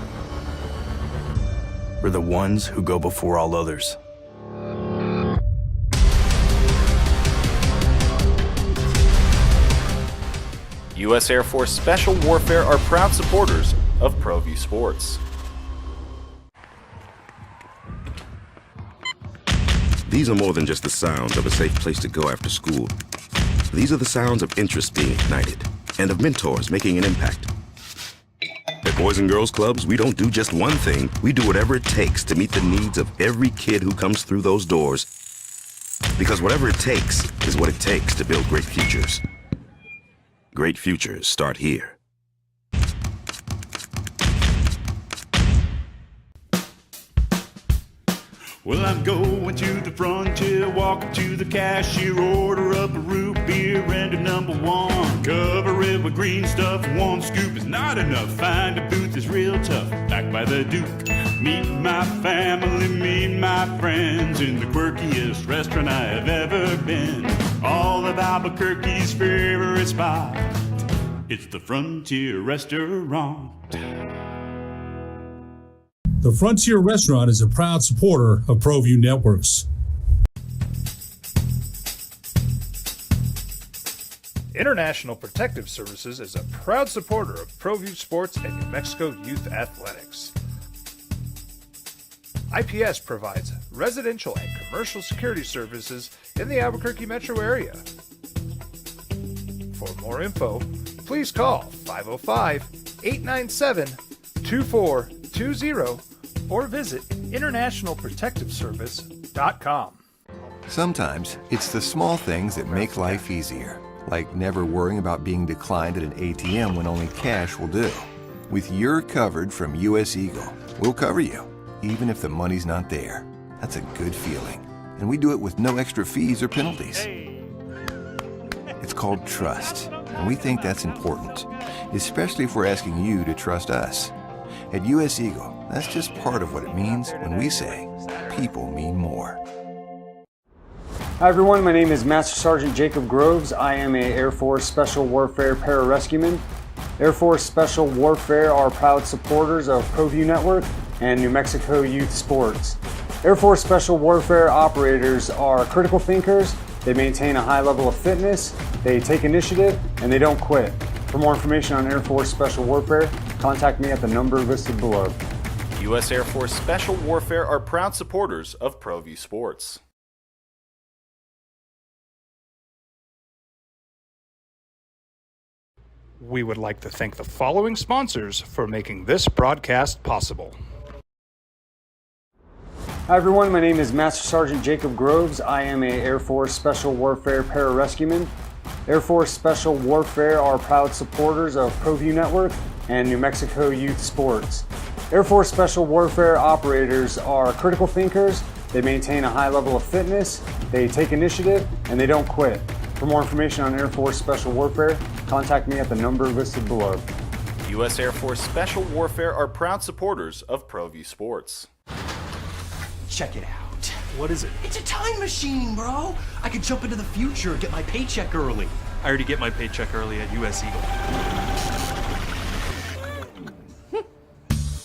We're the ones who go before all others. U.S. Air Force Special Warfare are proud supporters of ProView Sports. These are more than just the sounds of a safe place to go after school. These are the sounds of interest being ignited and of mentors making an impact. At Boys and Girls Clubs, we don't do just one thing. We do whatever it takes to meet the needs of every kid who comes through those doors. Because whatever it takes is what it takes to build great futures. Great futures start here. Well, I'm going to the frontier, walk up to the cashier, order up a root beer and a number one. Cover it with green stuff, one scoop is not enough. Find a booth is real tough, back by the Duke. Meet my family, meet my friends in the quirkiest restaurant I have ever been. All of Albuquerque's favorite spot, it's the Frontier Restaurant. The Frontier Restaurant is a proud supporter of ProView Networks. International Protective Services is a proud supporter of ProView Sports and New Mexico Youth Athletics. IPS provides residential and commercial security services in the Albuquerque metro area. For more info, please call 505-897-2420 or visit internationalprotectiveservice.com. Sometimes it's the small things that make life easier, like never worrying about being declined at an ATM when only cash will do. With You're Covered from US Eagle, we'll cover you, even if the money's not there. That's a good feeling. And we do it with no extra fees or penalties. It's called trust, and we think that's important, especially if we're asking you to trust us. At US Eagle, that's just part of what it means when we say people mean more. Hi everyone, my name is Master Sergeant Jacob Groves. I am a Air Force Special Warfare pararescueman. Air Force Special Warfare are proud supporters of ProView Network and New Mexico Youth Sports. Air Force Special Warfare operators are critical thinkers. They maintain a high level of fitness, they take initiative, and they don't quit. For more information on Air Force Special Warfare, contact me at the number listed below. U.S. Air Force Special Warfare are proud supporters of ProView Sports. We would like to thank the following sponsors for making this broadcast possible. Hi everyone, my name is Master Sergeant Jacob Groves. I am a Air Force Special Warfare pararescueman. Air Force Special Warfare are proud supporters of ProView Network and New Mexico Youth Sports. Air Force Special Warfare operators are critical thinkers. They maintain a high level of fitness, they take initiative, and they don't quit. For more information on Air Force Special Warfare, contact me at the number listed below. U.S. Air Force Special Warfare are proud supporters of ProView Sports. Check it out. What is it? It's a time machine, bro. I could jump into the future, get my paycheck early. I already get my paycheck early at US Eagle.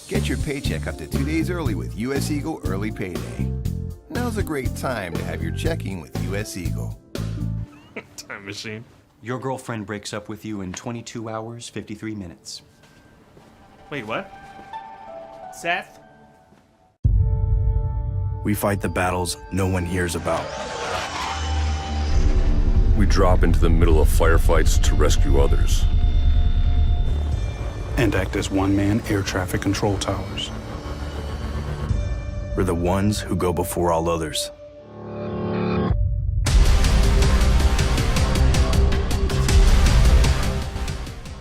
Get your paycheck up to 2 days early with US Eagle Early Payday. Now's a great time to have your checking with US Eagle. Time machine. Your girlfriend breaks up with you in 22 hours, 53 minutes. Wait, what? Seth? We fight the battles no one hears about. We drop into the middle of firefights to rescue others. And act as one-man air traffic control towers. We're the ones who go before all others.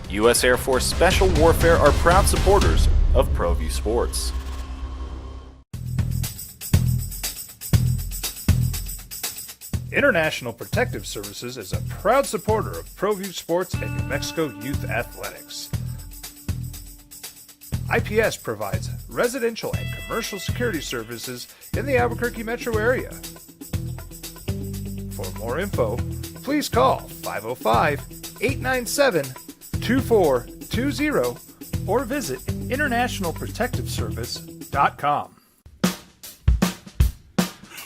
U.S. Air Force Special Warfare are proud supporters of ProView Sports. International Protective Services is a proud supporter of ProView Sports and New Mexico Youth Athletics. IPS provides residential and commercial security services in the Albuquerque metro area. For more info, please call 505-897-2420 or visit internationalprotectiveservice.com.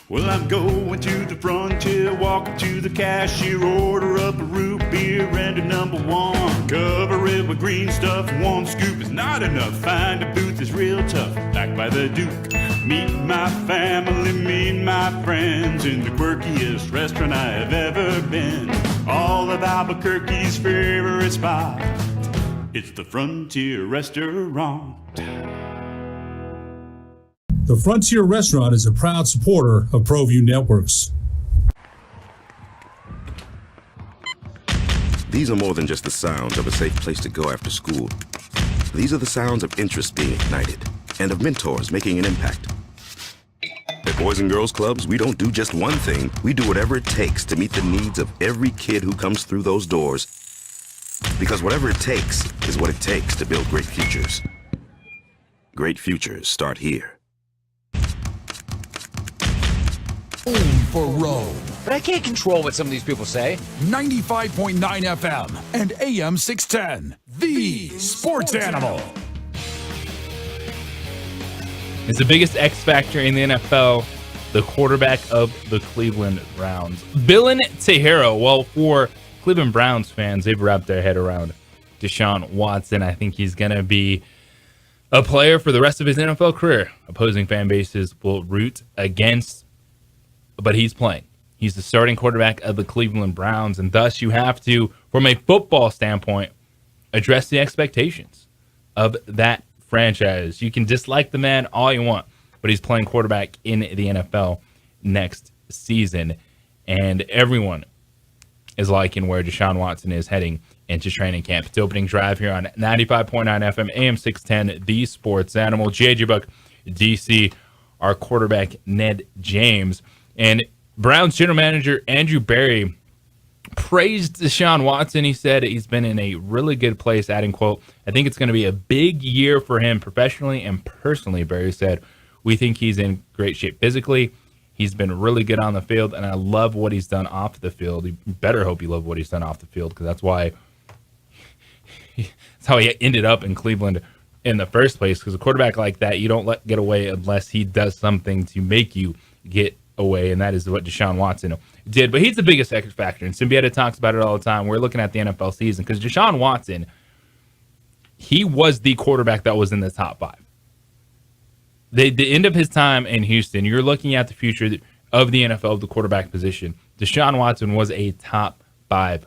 Well, I'm going to the frontier, walking to the cashier, order up a root beer and a number one. Cover it with green stuff, one scoop is not enough. Find a booth is real tough, back by the Duke. Meet my family, meet my friends in the quirkiest restaurant I have ever been. All of Albuquerque's favorite spot, it's the Frontier Restaurant. The Frontier Restaurant is a proud supporter of ProView Networks. These are more than just the sounds of a safe place to go after school. These are the sounds of interest being ignited and of mentors making an impact. At Boys and Girls Clubs, we don't do just one thing. We do whatever it takes to meet the needs of every kid who comes through those doors. Because whatever it takes is what it takes to build great futures. Great futures start here. For Rome. But I can't control what some of these people say. 95.9 FM and AM 610. The Sports Animal. Is the biggest X factor in the NFL the quarterback of the Cleveland Browns? Dylan Tejero. Well, for Cleveland Browns fans, they've wrapped their head around Deshaun Watson. I think he's going to be a player for the rest of his NFL career. Opposing fan bases will root against, but he's playing. He's the starting quarterback of the Cleveland Browns, and thus you have to, from a football standpoint, address the expectations of that franchise. You can dislike the man all you want, but he's playing quarterback in the NFL next season, and everyone is liking where Deshaun Watson is heading into training camp. It's opening drive here on 95.9 FM, AM 610, The Sports Animal. JJ Buck, DC, our quarterback, Ned James. And Browns general manager Andrew Berry praised Deshaun Watson. He said he's been in a really good place, adding, quote, "I think it's going to be a big year for him professionally and personally." Berry said, "We think he's in great shape physically. He's been really good on the field, and I love what he's done off the field." You better hope you love what he's done off the field, because that's how he ended up in Cleveland in the first place, because a quarterback like that, you don't let get away unless he does something to make you get away, and that is what Deshaun Watson did. But he's the biggest X factor, and Symbieta talks about it all the time. We're looking at the NFL season because Deshaun Watson, he was the quarterback that was in the top five. The end of his time in Houston, you're looking at the future of the NFL, the quarterback position. Deshaun Watson was a top five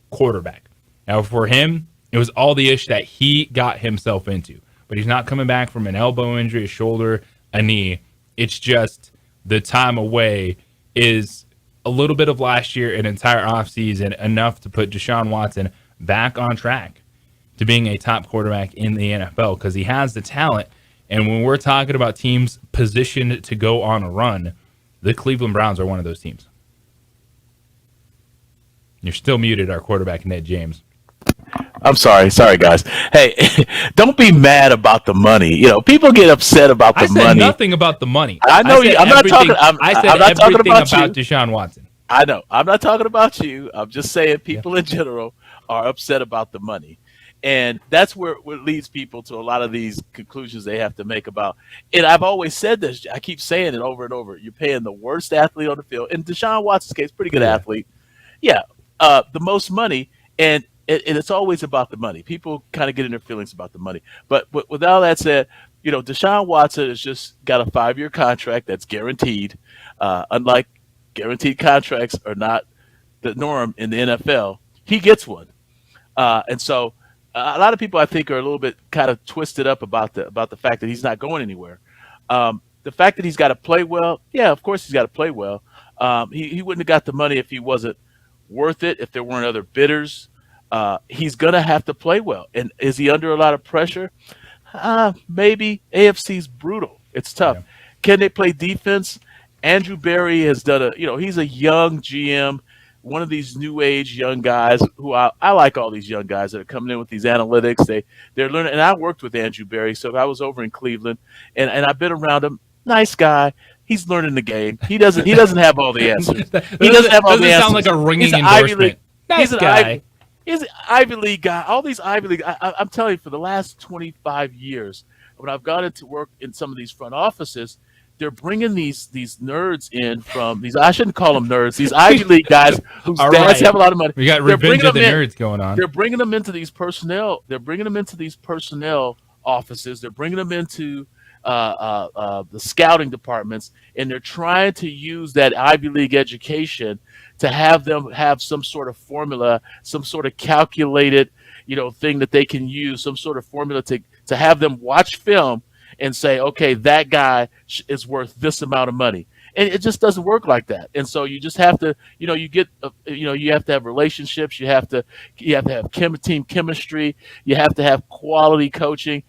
quarterback. Now, for him, it was all the ish that he got himself into. But he's not coming back from an elbow injury, a shoulder, a knee. It's just the time away is a little bit of last year, an entire offseason, enough to put Deshaun Watson back on track to being a top quarterback in the NFL because he has the talent. And when we're talking about teams positioned to go on a run, the Cleveland Browns are one of those teams. You're still muted, our quarterback, Ned James. I'm sorry, guys. Hey, don't be mad about the money. You know, people get upset about the money. I said nothing about the money. I know you. I'm not talking. I said everything about Deshaun Watson. I know. I'm not talking about you. I'm just saying people in general are upset about the money. And that's where it leads people to a lot of these conclusions they have to make about. And I've always said this. I keep saying it over and over. You're paying the worst athlete on the field. In Deshaun Watson's case, pretty good athlete. Yeah, the most money. And it's always about the money. People kind of get in their feelings about the money. But with all that said, you know, Deshaun Watson has just got a 5-year contract that's guaranteed. Unlike guaranteed contracts are not the norm in the NFL, he gets one. And so a lot of people, I think, are a little bit kind of twisted up about the fact that he's not going anywhere. The fact that he's got to play well, yeah, of course he's got to play well. He wouldn't have got the money if he wasn't worth it, if there weren't other bidders. He's going to have to play well. And is he under a lot of pressure? Maybe. AFC's brutal. It's tough. Yeah. Can they play defense? Andrew Berry has done he's a young GM, one of these new age young guys who I like all these young guys that are coming in with these analytics. They're learning. And I worked with Andrew Berry. So I was over in Cleveland and I've been around him. Nice guy. He's learning the game. He doesn't have all the answers. He doesn't have all the answers. Sound like a ringing endorsement. Nice guy. He's an Ivy League guy. All these Ivy League. I'm telling you, for the last 25 years, when I've gone into work in some of these front offices, they're bringing these nerds in from these. I shouldn't call them nerds. These Ivy League guys whose dads have a lot of money. We got Revenge of the Nerds going on. They're bringing them into these personnel. They're bringing them into these personnel offices. They're bringing them into the scouting departments, and they're trying to use that Ivy League education to have them have some sort of formula, some sort of calculated, thing that they can use, some sort of formula to have them watch film and say, okay, that guy is worth this amount of money. And it just doesn't work like that. And so you just have to, you have to have relationships. You have to have team chemistry. You have to have quality coaching.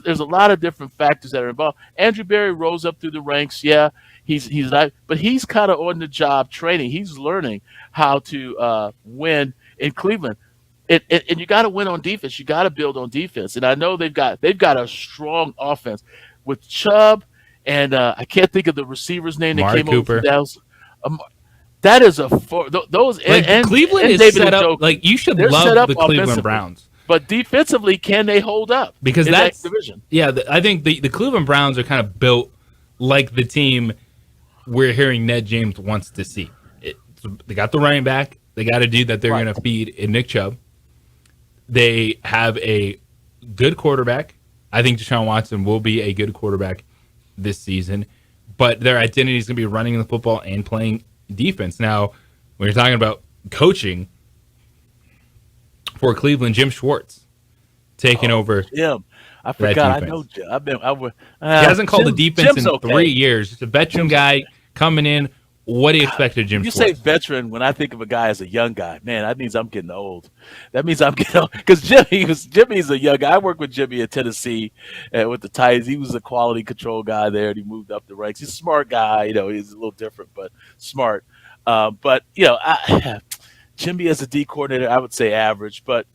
There's a lot of different factors that are involved. Andrew Berry rose up through the ranks. Yeah, he's not, but he's kind of on the job training. He's learning how to win in Cleveland. And you got to win on defense. You got to build on defense. And I know they've got a strong offense with Chubb and I can't think of the receiver's name that came over from Dallas. That is those and Cleveland and is David set up Njoku, like you should they're love set up the Cleveland offensively. Browns. But defensively, can they hold up? Because in that's that division. Yeah, I think the Cleveland Browns are kind of built like the team we're hearing Ned James wants to see. They got the running back. They got a dude that they're going to feed in Nick Chubb. They have a good quarterback. I think Deshaun Watson will be a good quarterback this season. But their identity is going to be running the football and playing defense. Now, when you're talking about coaching for Cleveland, Jim Schwartz taking over. Jim, I forgot. I know. He hasn't called the defense in 3 years. Just a veteran guy coming in. What do you expect of Jim Schwartz? You say veteran when I think of a guy as a young guy. Man, that means I'm getting old. That means I'm getting old. Because Jimmy's a young guy. I worked with Jimmy in Tennessee with the Titans. He was a quality control guy there, and he moved up the ranks. He's a smart guy. He's a little different, but smart. Jimmy as a D coordinator, I would say average. But,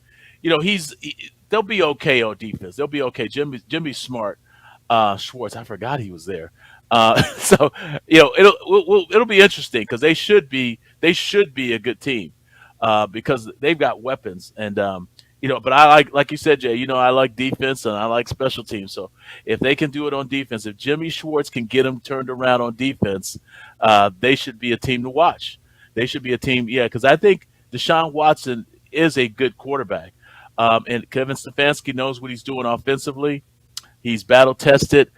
they'll be okay on defense. They'll be okay. Jimmy's smart. Schwartz, I forgot he was there. It'll be interesting because they should be a good team because they've got weapons and but I like you said, Jay, I like defense and I like special teams. So if they can do it on defense, if Jimmy Schwartz can get them turned around on defense, they should be a team to watch. They should be a team, because I think Deshaun Watson is a good quarterback, and Kevin Stefanski knows what he's doing offensively. He's battle tested.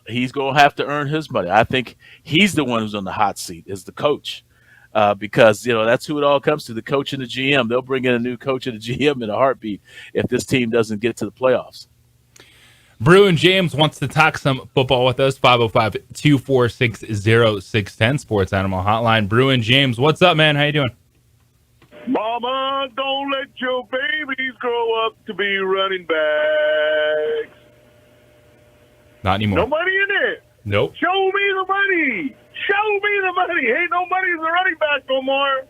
He's going to have to earn his money. I think he's the one who's on the hot seat is the coach because, that's who it all comes to, the coach and the GM. They'll bring in a new coach and a GM in a heartbeat if this team doesn't get to the playoffs. Bruin James wants to talk some football with us. 505-246-0610 Sports Animal Hotline. Bruin James, what's up, man? How you doing? Mama, don't let your babies grow up to be running backs. Not anymore. No money in it. Nope. Show me the money. Show me the money. Ain't no money in the running back no more.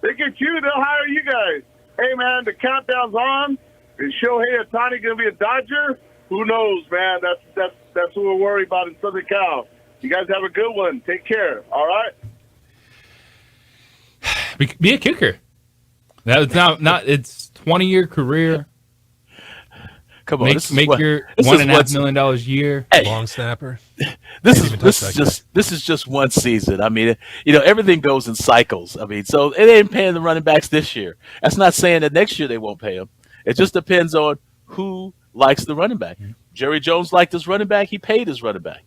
They get you, they'll hire you guys. Hey, man, the countdown's on. Is Shohei Ohtani going to be a Dodger? Who knows, man? That's what we're worried about in Southern Cal. You guys have a good one. Take care. All right? Be a kicker. That's not it's 20-year career. Come on, make your $1.5 million a year. Hey, long snapper. This is just one season. I mean, everything goes in cycles. I mean, so it ain't paying the running backs this year. That's not saying that next year they won't pay them. It just depends on who likes the running back. Jerry Jones liked his running back. He paid his running back.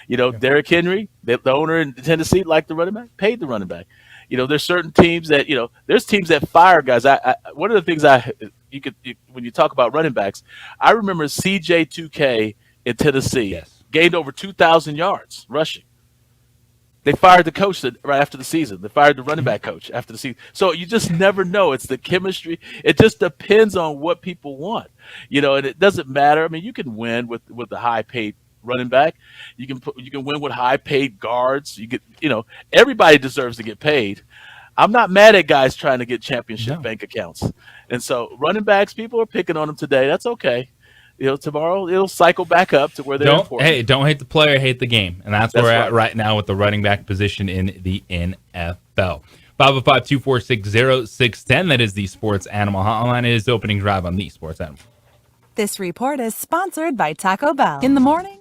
Derrick Henry, the owner in Tennessee, liked the running back, paid the running back. There's certain teams that there's teams that fire guys. One of the things when you talk about running backs, I remember CJ2K in Tennessee gained over 2,000 yards rushing. They fired the coach right after the season. They fired the running back coach after the season. So you just never know. It's the chemistry. It just depends on what people want, and it doesn't matter. I mean, you can win with the high paid running back. You can win with high paid guards. You get, everybody deserves to get paid. I'm not mad at guys trying to get championship bank accounts. And so running backs, people are picking on them today. That's okay. Tomorrow it'll cycle back up to where they're important. Hey, don't hate the player, hate the game. And that's where we're at right now with the running back position in the NFL. 505-246-0610. That is the Sports Animal Hotline. It is opening drive on the Sports Animal. This report is sponsored by Taco Bell. In the morning,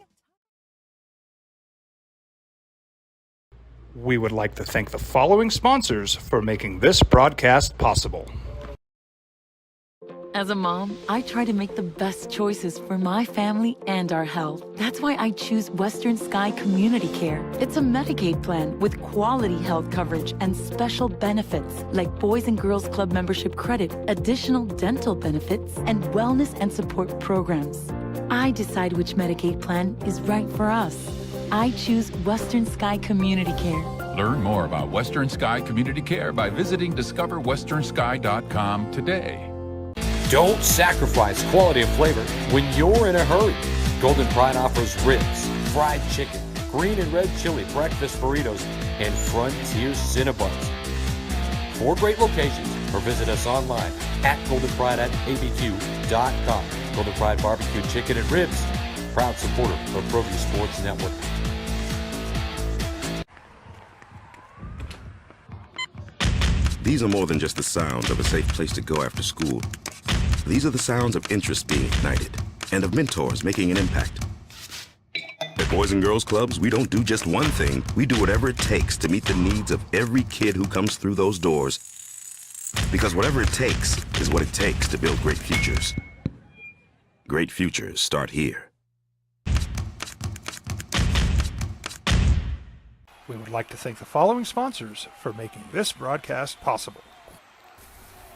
We would like to thank the following sponsors for making this broadcast possible. As a mom, I try to make the best choices for my family and our health. That's why I choose Western Sky Community Care. It's a Medicaid plan with quality health coverage and special benefits like Boys and Girls Club membership credit, additional dental benefits, and wellness and support programs. I decide which Medicaid plan is right for us. I choose Western Sky Community Care. Learn more about Western Sky Community Care by visiting discoverwesternsky.com today. Don't sacrifice quality and flavor when you're in a hurry. Golden Pride offers ribs, fried chicken, green and red chili breakfast burritos, and Frontier Cinnabons. 4 great locations, or visit us online at goldenpride@abq.com. Golden Pride Barbecue Chicken and Ribs, proud supporter of ProView Sports Network. These are more than just the sounds of a safe place to go after school. These are the sounds of interest being ignited and of mentors making an impact. At Boys and Girls Clubs, we don't do just one thing. We do whatever it takes to meet the needs of every kid who comes through those doors. Because whatever it takes is what it takes to build great futures. Great futures start here. We would like to thank the following sponsors for making this broadcast possible.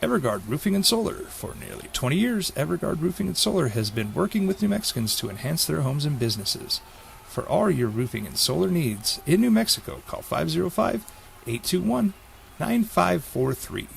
Everguard Roofing and Solar. For nearly 20 years, Everguard Roofing and Solar has been working with New Mexicans to enhance their homes and businesses. For all your roofing and solar needs in New Mexico, call 505-821-9543.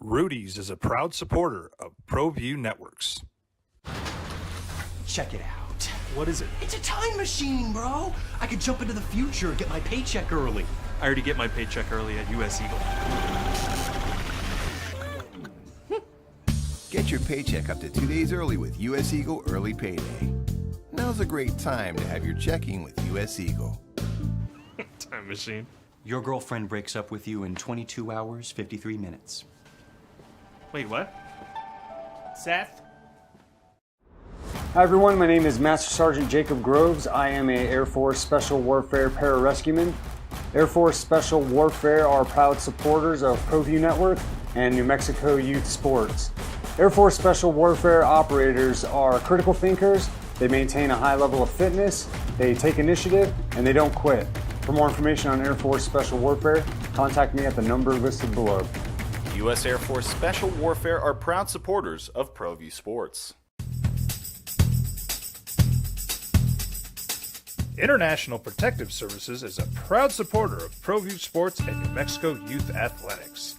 Rudy's is a proud supporter of ProView Networks. Check it out. What is it? It's a time machine, bro. I could jump into the future and get my paycheck early. I already get my paycheck early at US Eagle. Get your paycheck up to 2 days early with US Eagle Early Payday. Now's a great time to have your checking with US Eagle. Time machine. Your girlfriend breaks up with you in 22 hours, 53 minutes. Wait, what? Seth? Hi everyone, my name is Master Sergeant Jacob Groves. I am a Air Force Special Warfare Pararescueman. Air Force Special Warfare are proud supporters of ProView Network and New Mexico Youth Sports. Air Force Special Warfare operators are critical thinkers. They maintain a high level of fitness, they take initiative, and they don't quit. For more information on Air Force Special Warfare, contact me at the number listed below. U.S. Air Force Special Warfare are proud supporters of ProView Sports. International Protective Services is a proud supporter of ProView Sports and New Mexico Youth Athletics.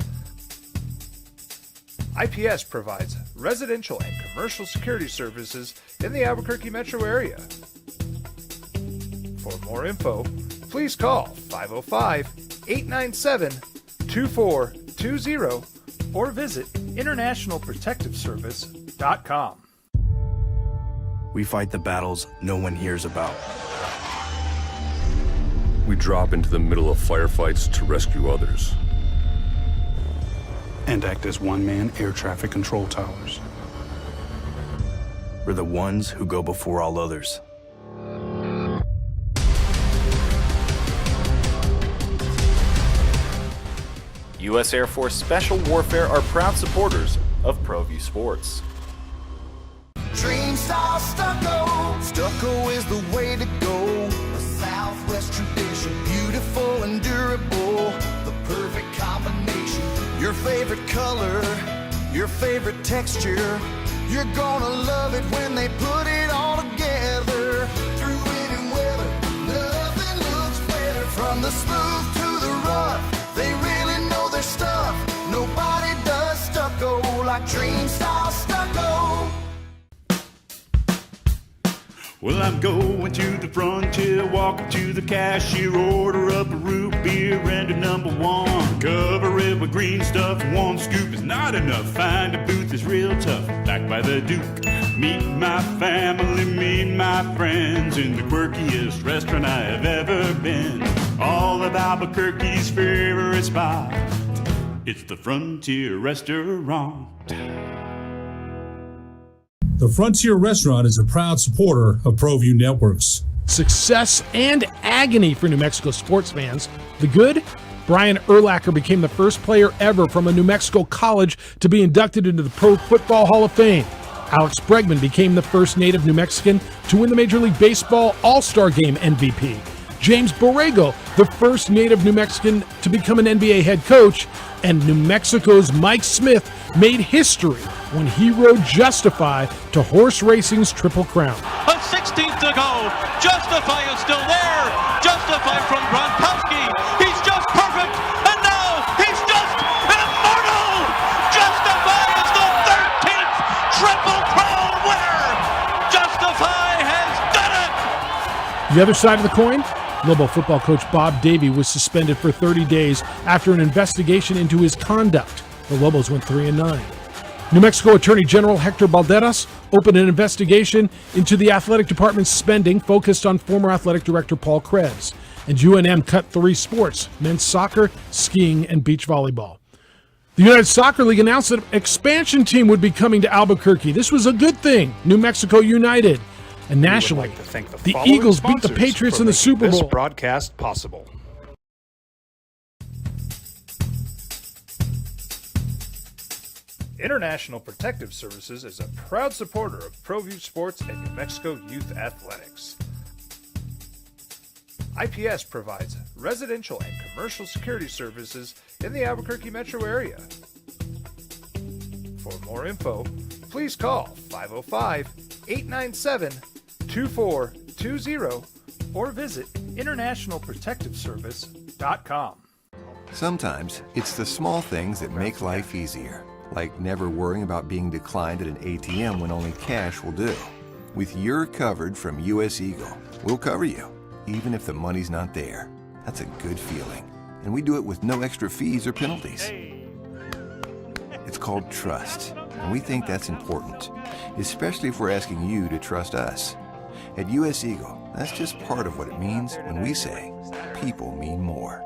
IPS provides residential and commercial security services in the Albuquerque metro area. For more info, please call 505-897-2420 or visit internationalprotectiveservice.com. We fight the battles no one hears about. We drop into the middle of firefights to rescue others. And act as one-man air traffic control towers. We're the ones who go before all others. U.S. Air Force Special Warfare are proud supporters of ProView Sports. Dream style stucco. Stucco is the way to go. A Southwest tradition, beautiful and durable. The perfect combination. Your favorite color, your favorite texture. You're gonna love it when they put it all together. Through any weather, nothing looks better. From the smooth to the rough, they really know their stuff. Nobody does stucco like Dream style stucco. Well, I'm going to the frontier, walk up to the cashier, order up a root beer and a number one. Cover it with green stuff, one scoop is not enough. Find a booth is real tough, back by the Duke. Meet my family, meet my friends in the quirkiest restaurant I have ever been. All of Albuquerque's favorite spot, it's the Frontier Restaurant. The Frontier Restaurant is a proud supporter of ProView Networks. Success and agony for New Mexico sports fans. The good? Brian Urlacher became the first player ever from a New Mexico college to be inducted into the Pro Football Hall of Fame. Alex Bregman became the first native New Mexican to win the Major League Baseball All-Star Game MVP. James Borrego, the first native New Mexican to become an NBA head coach. And New Mexico's Mike Smith made history when he rode Justify to horse racing's Triple Crown. A 16th to go. Justify is still there. Justify from Gronkowski. He's just perfect. And now he's just immortal. Justify is the 13th Triple Crown winner. Justify has done it. The other side of the coin? Lobo football coach Bob Davie was suspended for 30 days after an investigation into his conduct. The Lobos went 3-9. New Mexico Attorney General Hector Balderas opened an investigation into the athletic department's spending focused on former athletic director Paul Krebs. And UNM cut 3 sports: men's soccer, skiing, and beach volleyball. The United Soccer League announced that an expansion team would be coming to Albuquerque. This was a good thing. New Mexico United. And nationally, the Eagles beat the Patriots in the Super Bowl. This broadcast possible. International Protective Services is a proud supporter of ProView Sports and New Mexico Youth Athletics. IPS provides residential and commercial security services in the Albuquerque metro area. For more info, please call 505-897-2420 or visit internationalprotectiveservice.com. Sometimes it's the small things that make life easier, like never worrying about being declined at an ATM when only cash will do. With You're Covered from U.S. Eagle, we'll cover you, even if the money's not there. That's a good feeling. And we do it with no extra fees or penalties. It's called trust, and we think that's important, especially if we're asking you to trust us. At U.S. Eagle, that's just part of what it means when we say people mean more.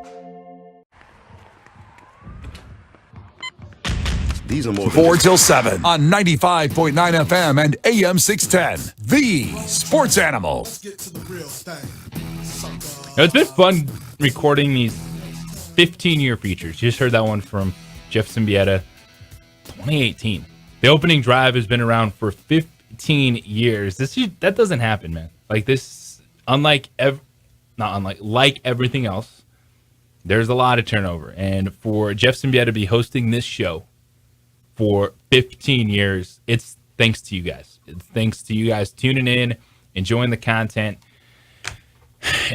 These are more than 4 till 7 on 95.9 FM and AM 610. The Sports Animal. Now, it's been fun recording these 15-year features. You just heard that one from Jeff Symbieta, 2018. The opening drive has been around for 15 years. That doesn't happen, man. Like this, like everything else, there's a lot of turnover. And for Jeff Symbieta to be hosting this show for 15 years, it's thanks to you guys. It's thanks to you guys tuning in, enjoying the content.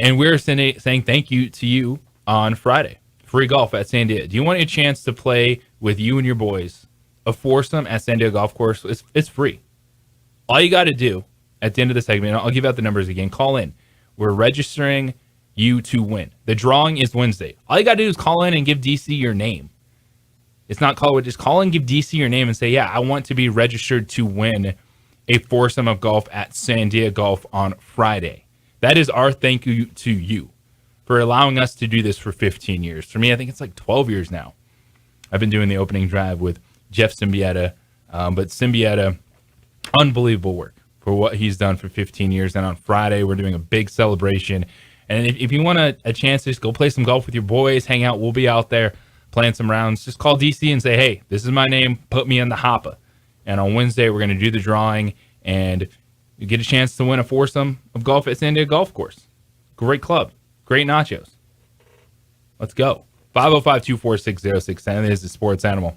And we're saying thank you to you on Friday. Free golf at Sandia. Do you want a chance to play with you and your boys a foursome at Sandia Golf Course? It's free. All you got to do at the end of the segment, I'll give out the numbers again. Call in. We're registering you to win. The drawing is Wednesday. All you got to do is call in and give DC your name. It's not call it. Just call and give DC your name and say, yeah, I want to be registered to win a foursome of golf at Sandia Golf on Friday. That is our thank you to you for allowing us to do this for 15 years. For me, I think it's like 12 years now. I've been doing the opening drive with Jeff Symbieta, but Symbieta, unbelievable work for what he's done for 15 years. And on Friday, we're doing a big celebration. And if you want a chance to just go play some golf with your boys, hang out, we'll be out there playing some rounds. Just call DC and say, hey, this is my name. Put me in the hopper. And on Wednesday, we're going to do the drawing, and you get a chance to win a foursome of golf at Sandia Golf Course. Great club. Great nachos. Let's go. 505-246-0610 is the Sports Animal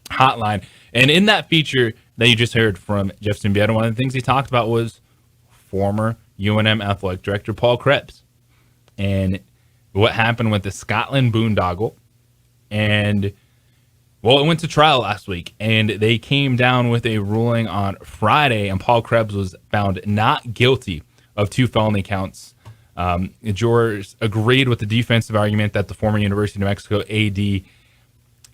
hotline. And in that feature that you just heard from Jeff Symbieta, one of the things he talked about was former UNM athletic director Paul Krebs and what happened with the Scotland boondoggle. And, well, it went to trial last week, and they came down with a ruling on Friday, and Paul Krebs was found not guilty of 2 felony counts. The jurors agreed with the defensive argument that the former University of New Mexico AD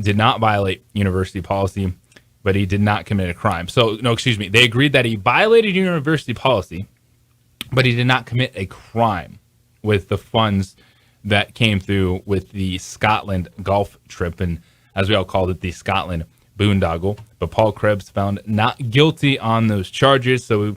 did not violate university policy, but he did not commit a crime. They agreed that he violated university policy, but he did not commit a crime with the funds that came through with the Scotland golf trip, and as we all called it, the Scotland boondoggle. But Paul Krebs found not guilty on those charges. So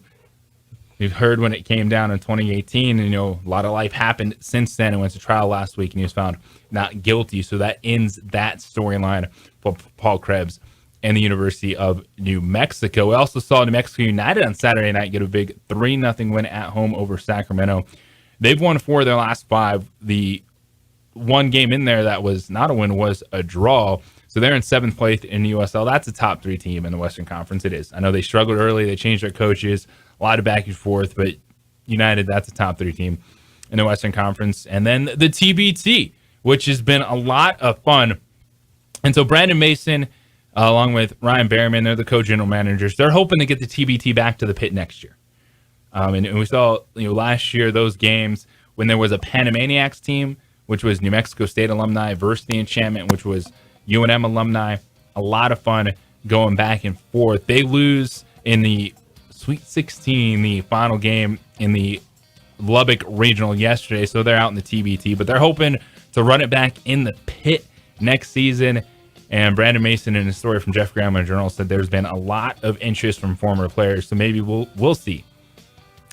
we've heard when it came down in 2018, and, a lot of life happened since then. It went to trial last week, and he was found not guilty. So that ends that storyline for Paul Krebs and the University of New Mexico. We also saw New Mexico United on Saturday night get a big 3-0 win at home over Sacramento. They've won 4 of their last 5. The one game in there that was not a win was a draw. So they're in 7th place in the USL. That's a top 3 team in the Western Conference. It is. I know they struggled early. They changed their coaches. A lot of back and forth. But United, that's a top 3 team in the Western Conference. And then the TBT, which has been a lot of fun. And so Brandon Mason, along with Ryan Berryman, they're the co-general managers. They're hoping to get the TBT back to the pit next year. And we saw last year those games when there was a Panamaniacs team, which was New Mexico State alumni, versus the Enchantment, which was UNM alumni. A lot of fun going back and forth. They lose in the Sweet 16, the final game in the Lubbock Regional yesterday, so they're out in the TBT. But they're hoping to run it back in the pit next season. And Brandon Mason, in a story from Jeff Graham Journal, said there's been a lot of interest from former players. So maybe we'll see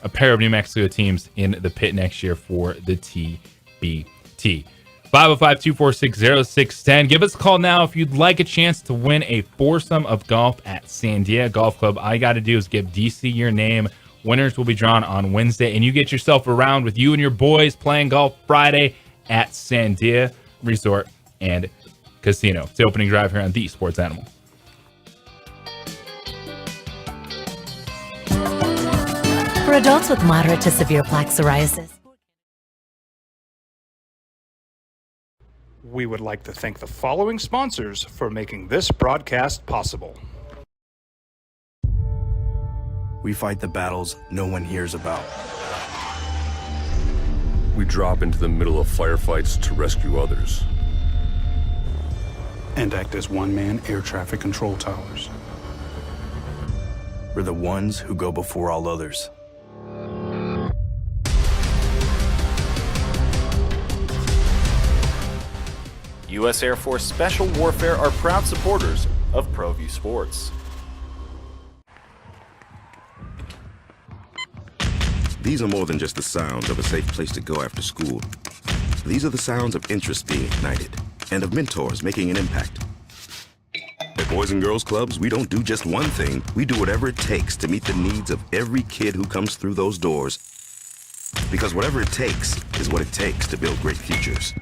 a pair of New Mexico teams in the pit next year for the TBT. 505-246-0610. Give us a call now if you'd like a chance to win a foursome of golf at Sandia Golf Club. All you got to do is give DC your name. Winners will be drawn on Wednesday, and you get yourself around with you and your boys playing golf Friday at Sandia Resort and Casino. It's the opening drive here on The Sports Animal. For adults with moderate to severe plaque psoriasis, We would like to thank the following sponsors for making this broadcast possible. We fight the battles no one hears about. We drop into the middle of firefights to rescue others. And act as one-man air traffic control towers. We're the ones who go before all others. U.S. Air Force Special Warfare are proud supporters of ProView Sports. These are more than just the sounds of a safe place to go after school. These are the sounds of interest being ignited and of mentors making an impact. At Boys and Girls Clubs, we don't do just one thing. We do whatever it takes to meet the needs of every kid who comes through those doors. Because whatever it takes is what it takes to build great futures.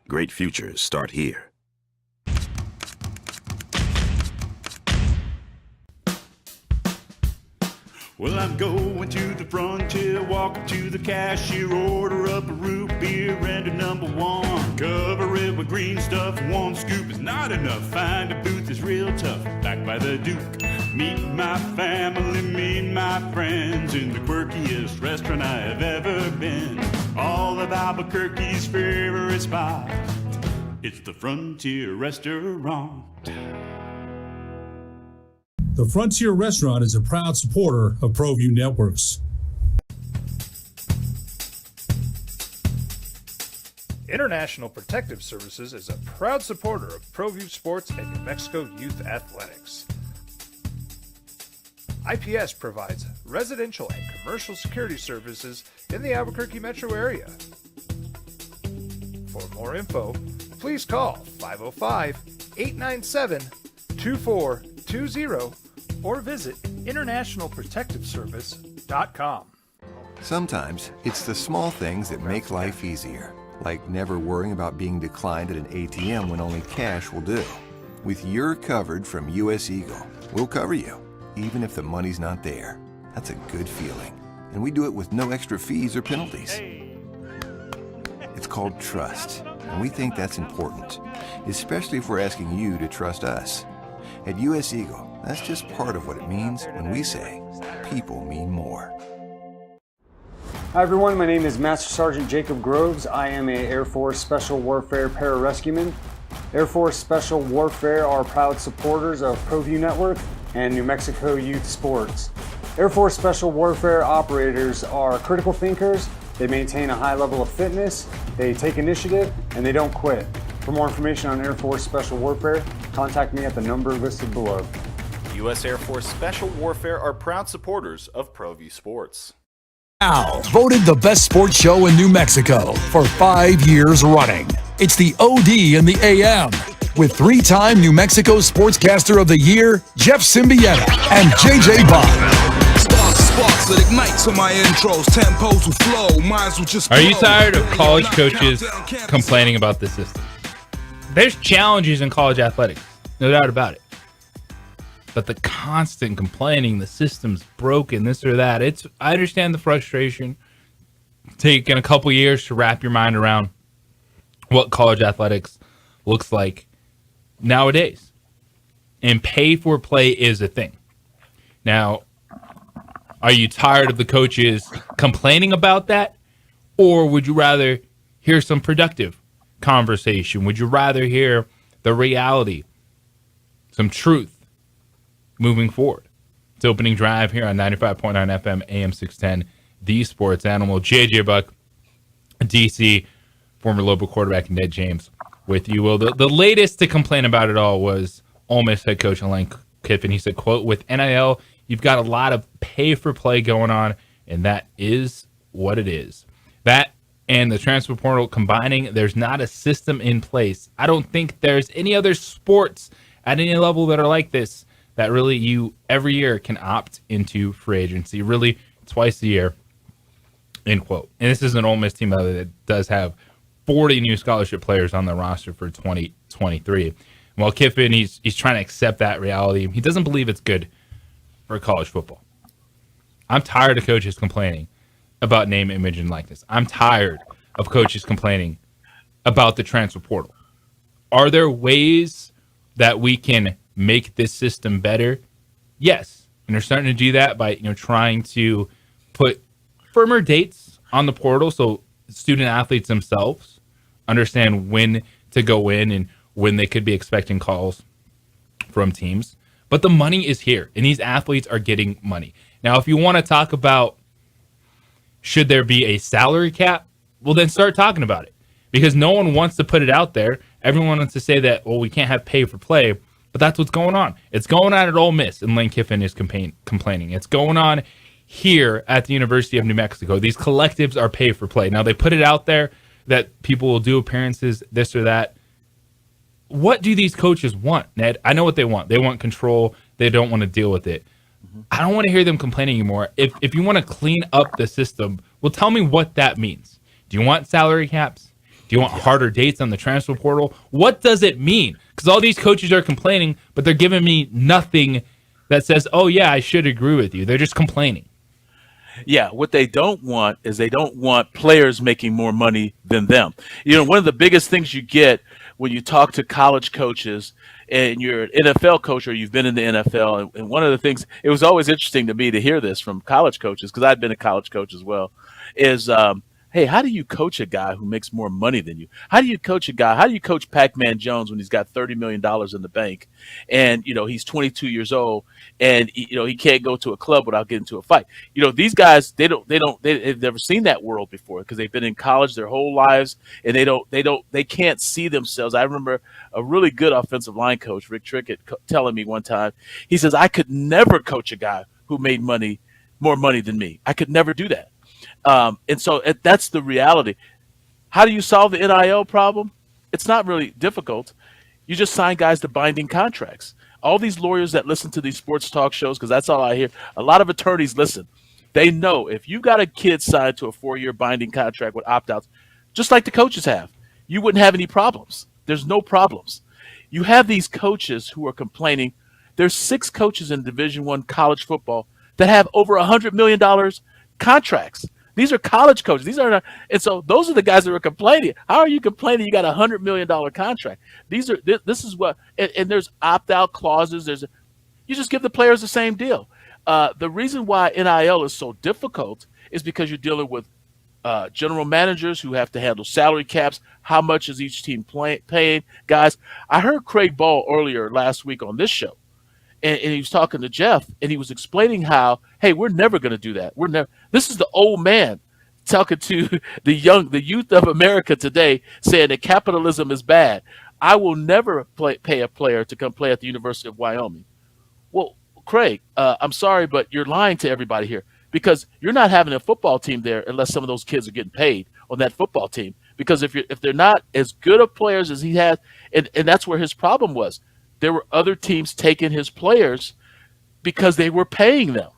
Great futures start here. Well, I'm going to the frontier, walking to the cashier, order up a root beer and a number one. Cover it with green stuff, one scoop is not enough. Find a booth is real tough, back by the Duke. Meet my family, meet my friends in the quirkiest restaurant I have ever been. All of Albuquerque's favorite spot, it's the Frontier Restaurant. The Frontier Restaurant is a proud supporter of ProView Networks. International Protective Services is a proud supporter of ProView Sports and New Mexico Youth Athletics. IPS provides residential and commercial security services in the Albuquerque metro area. For more info, please call 505-897-2420 or visit internationalprotectiveservice.com. Sometimes it's the small things that make life easier, like never worrying about being declined at an ATM when only cash will do. With You're Covered from US Eagle, we'll cover you, even if the money's not there. That's a good feeling. And we do it with no extra fees or penalties. It's called trust, and we think that's important, especially if we're asking you to trust us. At US Eagle, that's just part of what it means when we say people mean more. Hi everyone, my name is Master Sergeant Jacob Groves. I am a Air Force Special Warfare Pararescueman. Air Force Special Warfare are proud supporters of ProView Network and New Mexico Youth Sports. Air Force Special Warfare operators are critical thinkers. They maintain a high level of fitness, they take initiative, and they don't quit. For more information on Air Force Special Warfare, contact me at the number listed below. U.S. Air Force Special Warfare are proud supporters of ProView Sports. Now, voted the best sports show in New Mexico for 5 years running. It's the OD in the AM with 3-time New Mexico Sportscaster of the Year, Jeff Symbieta and JJ Bob. Are you tired of college coaches complaining about the system? There's challenges in college athletics, no doubt about it. But the constant complaining, the system's broken, this or that, I understand the frustration. Taking a couple years to wrap your mind around what college athletics looks like nowadays. And pay for play is a thing. Now, are you tired of the coaches complaining about that? Or would you rather hear some productive conversation? Would you rather hear the reality, some truth moving forward? It's opening drive here on 95.9 FM, AM 610, the sports animal. JJ Buck, DC, former Lobo quarterback, and Ned James with you. Well, the latest to complain about it all was Ole Miss head coach Lane Kiffin. He said, quote, with NIL, you've got a lot of pay for play going on, and that is what it is. That and the transfer portal combining, there's not a system in place. I don't think there's any other sports at any level that are like this, that really you every year can opt into free agency, really twice a year, end quote. And this is an Ole Miss team that does have 40 new scholarship players on the roster for 2023. While Kiffin, he's trying to accept that reality. He doesn't believe it's good for college football. I'm tired of coaches complaining about name, image, and likeness. I'm tired of coaches complaining about the transfer portal. Are there ways that we can make this system better? Yes. And they're starting to do that by trying to put firmer dates on the portal so student athletes themselves understand when to go in and when they could be expecting calls from teams. But the money is here, and these athletes are getting money. Now, if you want to talk about should there be a salary cap, well, then start talking about it. Because no one wants to put it out there. Everyone wants to say that, well, we can't have pay for play But that's what's going on. It's going on at Ole Miss, and Lane Kiffin is complaining. It's going on here at the University of New Mexico. These collectives are pay for play. Now, they put it out there that people will do appearances, this or that. What do these coaches want, Ned? I know what they want. They want control. They don't want to deal with it. I don't want to hear them complaining anymore. If you want to clean up the system, well, tell me what that means. Do you want salary caps? Do you want harder dates on the transfer portal? What does it mean? Because all these coaches are complaining, but they're giving me nothing that says, oh, yeah, I should agree with you. They're just complaining. Yeah, what they don't want is they don't want players making more money than them. You know, one of the biggest things you get when you talk to college coaches and you're an NFL coach or you've been in the NFL, and one of the things, it was always interesting to me to hear this from college coaches, because I've been a college coach as well, is, hey, how do you coach a guy who makes more money than you? How do you coach Pac-Man Jones when he's got $30 million in the bank and, you know, he's 22 years old and, you know, he can't go to a club without getting into a fight? You know, these guys, they've never seen that world before because they've been in college their whole lives and they can't see themselves. I remember a really good offensive line coach, Rick Trickett, telling me one time, he says, I could never coach a guy who made more money than me. I could never do that. And so that's the reality. How do you solve the NIL problem? It's not really difficult. You just sign guys to binding contracts. All these lawyers that listen to these sports talk shows, because that's all I hear, a lot of attorneys listen. They know if you got a kid signed to a 4-year binding contract with opt-outs, just like the coaches have, you wouldn't have any problems. There's no problems. You have these coaches who are complaining. There's 6 coaches in Division I college football that have over $100 million contracts. These are college coaches. These are not, and so those are the guys that are complaining. How are you complaining? You got $100 million contract. This is what, and there's opt-out clauses. You just give the players the same deal. The reason why NIL is so difficult is because you're dealing with general managers who have to handle salary caps. How much is each team paying? Guys, I heard Craig Ball earlier last week on this show. And he was talking to Jeff, and he was explaining how, hey, we're never going to do that. This is the old man talking to the youth of America today, saying that capitalism is bad. I will never pay a player to come play at the University of Wyoming. Well, Craig, I'm sorry, but you're lying to everybody here because you're not having a football team there unless some of those kids are getting paid on that football team. Because if they're not as good of players as he has, and that's where his problem was. There were other teams taking his players because they were paying them.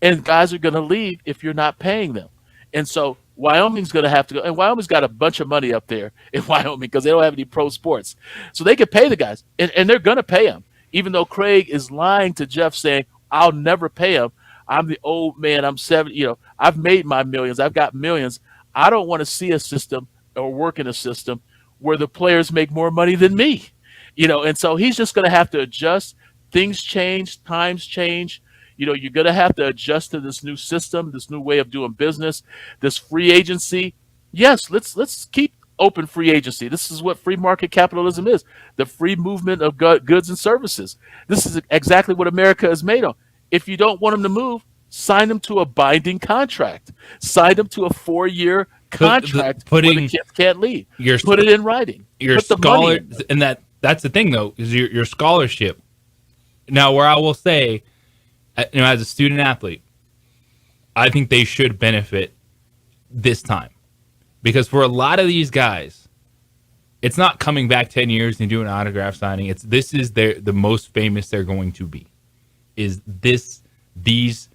And guys are going to leave if you're not paying them. And so Wyoming's going to have to go. And Wyoming's got a bunch of money up there in Wyoming because they don't have any pro sports. So they can pay the guys. And they're going to pay them. Even though Craig is lying to Jeff saying, I'll never pay him. I'm the old man. I'm 70. You know, I've made my millions. I've got millions. I don't want to see a system or work in a system where the players make more money than me. You know, and so he's just going to have to adjust. Things change, times change. You know, you're going to have to adjust to this new system, this new way of doing business, this free agency. Yes, let's keep open free agency. This is what free market capitalism is, the free movement of goods and services. This is exactly what America is made of. If you don't want them to move, sign them to a binding contract. Sign them to a 4-year contract where the kids can't leave. Put it in writing. Put the money in. And that's the thing, though, is your scholarship. Now, where I will say, you know, as a student athlete, I think they should benefit this time. Because for a lot of these guys, it's not coming back 10 years and doing an autograph signing. This is the most famous they're going to be, is these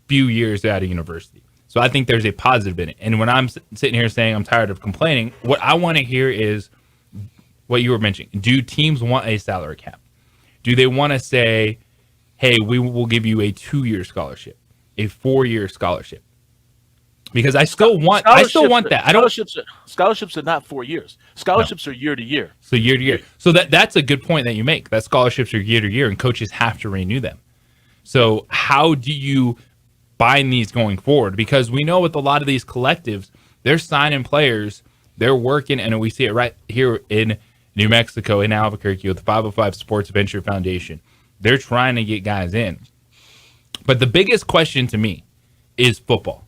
few years out of university. So I think there's a positive in it. And when I'm sitting here saying I'm tired of complaining, what I want to hear is what you were mentioning. Do teams want a salary cap? Do they want to say, hey, we will give you a 2-year scholarship, a 4-year scholarship? Because I still want that. Scholarships are not 4 years. Scholarships are year to year. So year to year. So that's a good point that you make. That scholarships are year to year, and coaches have to renew them. So how do you bind these going forward? Because we know with a lot of these collectives, they're signing players, they're working, and we see it right here in New Mexico, in Albuquerque, with the 505 Sports Venture Foundation. They're trying to get guys in. But the biggest question to me is football,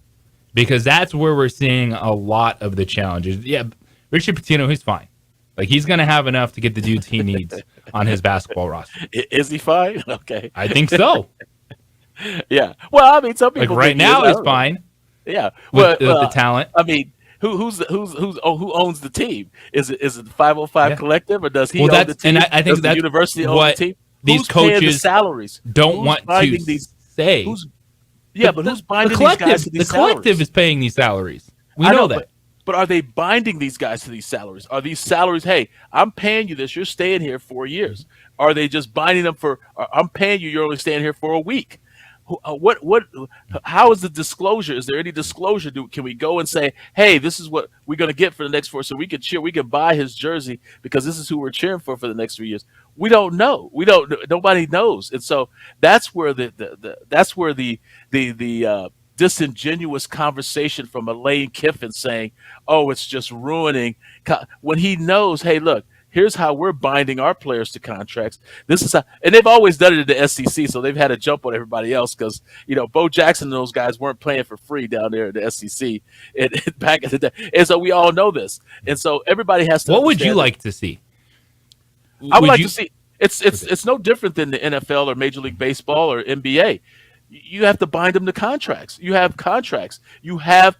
because that's where we're seeing a lot of the challenges. Yeah, Richard Pitino, he's fine. Like, he's going to have enough to get the dudes he needs on his basketball roster. Is he fine? Okay. I think so. Yeah. Well, I mean, some people like right now he's fine. Yeah. With the talent. I mean, who owns the team? Is it the 505 collective, or does he own the team? And I think does that's the university own what the team? These Who's paying the coaches salaries? don't Who's want to binding these, say. Who's who's binding the these guys to these the collective salaries? is paying these salaries. We I know that. But are they binding these guys to these salaries? Are these salaries, hey, I'm paying you this, you're staying here 4 years? Are they just binding them for, I'm paying you, you're only staying here for a week? How is the disclosure? Is there any disclosure? Can we go and say, hey, this is what we're going to get for the next 4, so we can cheer, we can buy his jersey because this is who we're cheering for the next 3 years? We don't know. Nobody knows. And so that's where the disingenuous conversation from a Lane Kiffin saying, oh, it's just ruining, when he knows, hey, look, here's how we're binding our players to contracts. This is how, and they've always done it in the SEC, so they've had a jump on everybody else because, Bo Jackson and those guys weren't playing for free down there in the SEC back in the day. And so we all know this. And so everybody has to. What would you like to see? I would like to see, it's no different than the NFL or Major League Baseball or NBA. You have to bind them to contracts. You have contracts. You have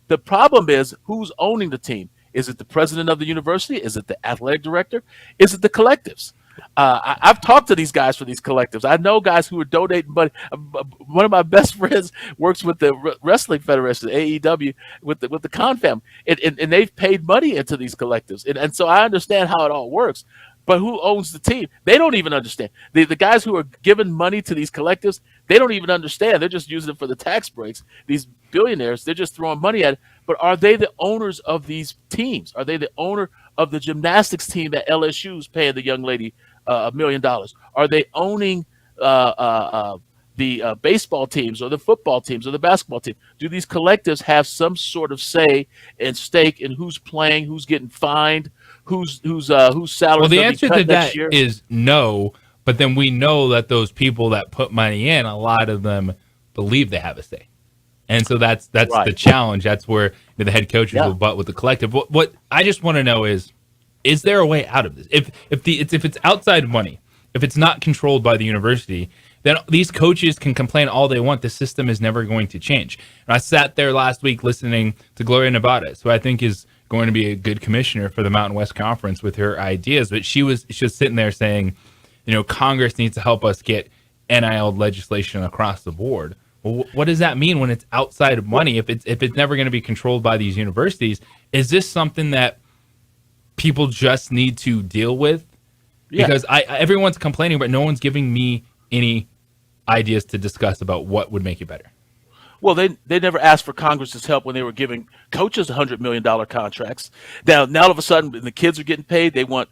the problem is who's owning the team. Is it the president of the university? Is it the athletic director? Is it the collectives? I've talked to these guys for these collectives. I know guys who are donating money. One of my best friends works with the Wrestling Federation, AEW, with the Khan family, and they've paid money into these collectives. And so I understand how it all works. But who owns the team? They don't even understand. The guys who are giving money to these collectives, they don't even understand. They're just using it for the tax breaks. These billionaires, they're just throwing money at it. But are they the owners of these teams? Are they the owner of the gymnastics team that LSU is paying the young lady $1 million? Are they owning the baseball teams or the football teams or the basketball team? Do these collectives have some sort of say and stake in who's playing, who's getting fined, whose salary? Well, the answer to that is no. But then we know that those people that put money in, a lot of them believe they have a say. And so that's right. The challenge. That's where the head coaches will butt with the collective. What I just want to know is there a way out of this? If it's outside money, if it's not controlled by the university, then these coaches can complain all they want. The system is never going to change. And I sat there last week listening to Gloria Nevarez, who I think is going to be a good commissioner for the Mountain West Conference with her ideas. But she was sitting there saying, Congress needs to help us get NIL legislation across the board. Well, what does that mean when it's outside of money? If it's never going to be controlled by these universities, is this something that people just need to deal with? Because everyone's complaining, but no one's giving me any ideas to discuss about what would make it better. Well, they never asked for Congress's help when they were giving coaches $100 million contracts. Now all of a sudden the kids are getting paid. They want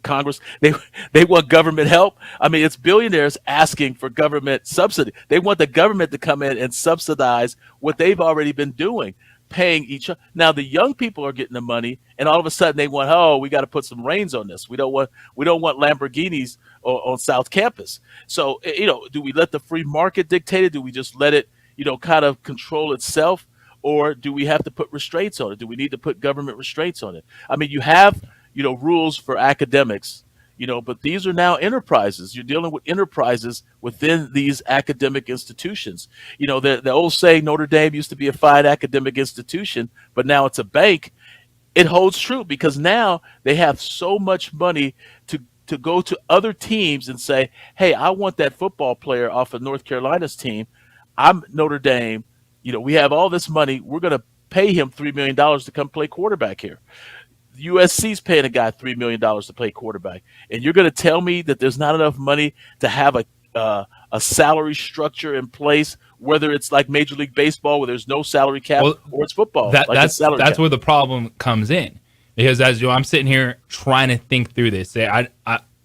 Congress. They want government help. I mean, it's billionaires asking for government subsidy. They want the government to come in and subsidize what they've already been doing, paying each other. Now the young people are getting the money, and all of a sudden they want, we got to put some reins on this. We don't want Lamborghinis on South Campus. So do we let the free market dictate it? Do we just let it kind of control itself, or do we have to put restraints on it? Do we need to put government restraints on it? I mean, you have, rules for academics, but these are now enterprises. You're dealing with enterprises within these academic institutions. The old saying, Notre Dame used to be a fine academic institution, but now it's a bank. It holds true because now they have so much money to go to other teams and say, hey, I want that football player off of North Carolina's team. I'm Notre Dame. We have all this money. We're going to pay him $3 million to come play quarterback here. USC's paying a guy $3 million to play quarterback. And you're going to tell me that there's not enough money to have a salary structure in place, whether it's like Major League Baseball where there's no salary cap, or it's football. That's where the problem comes in. Because as I'm sitting here trying to think through this. I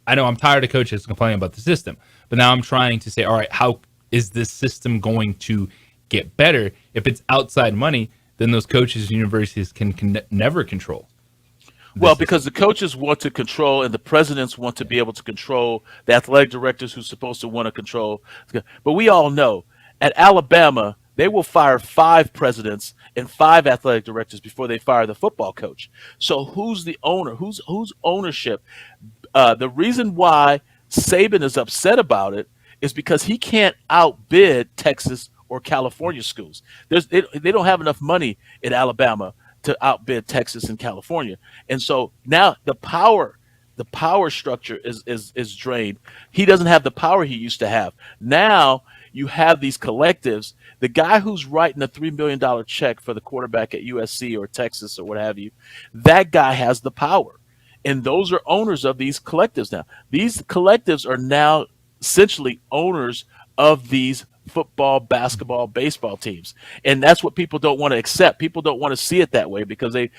know I'm tired of coaches complaining about the system, but now I'm trying to say, all right, how is this system going to get better? If it's outside money, then those coaches and universities can never control. Well, because the coaches want to control and the presidents want to be able to control the athletic directors who's supposed to want to control. But we all know at Alabama, they will fire 5 presidents and 5 athletic directors before they fire the football coach. So who's the owner? Who's ownership? The reason why Saban is upset about it is because he can't outbid Texas or California schools. They don't have enough money in Alabama to outbid Texas and California. And so now the power structure is drained. He doesn't have the power he used to have. Now you have these collectives. The guy who's writing a $3 million check for the quarterback at USC or Texas or what have you, that guy has the power. And those are owners of these collectives now. These collectives are now essentially owners of these football, basketball, baseball teams. And that's what people don't want to accept. People don't want to see it that way because they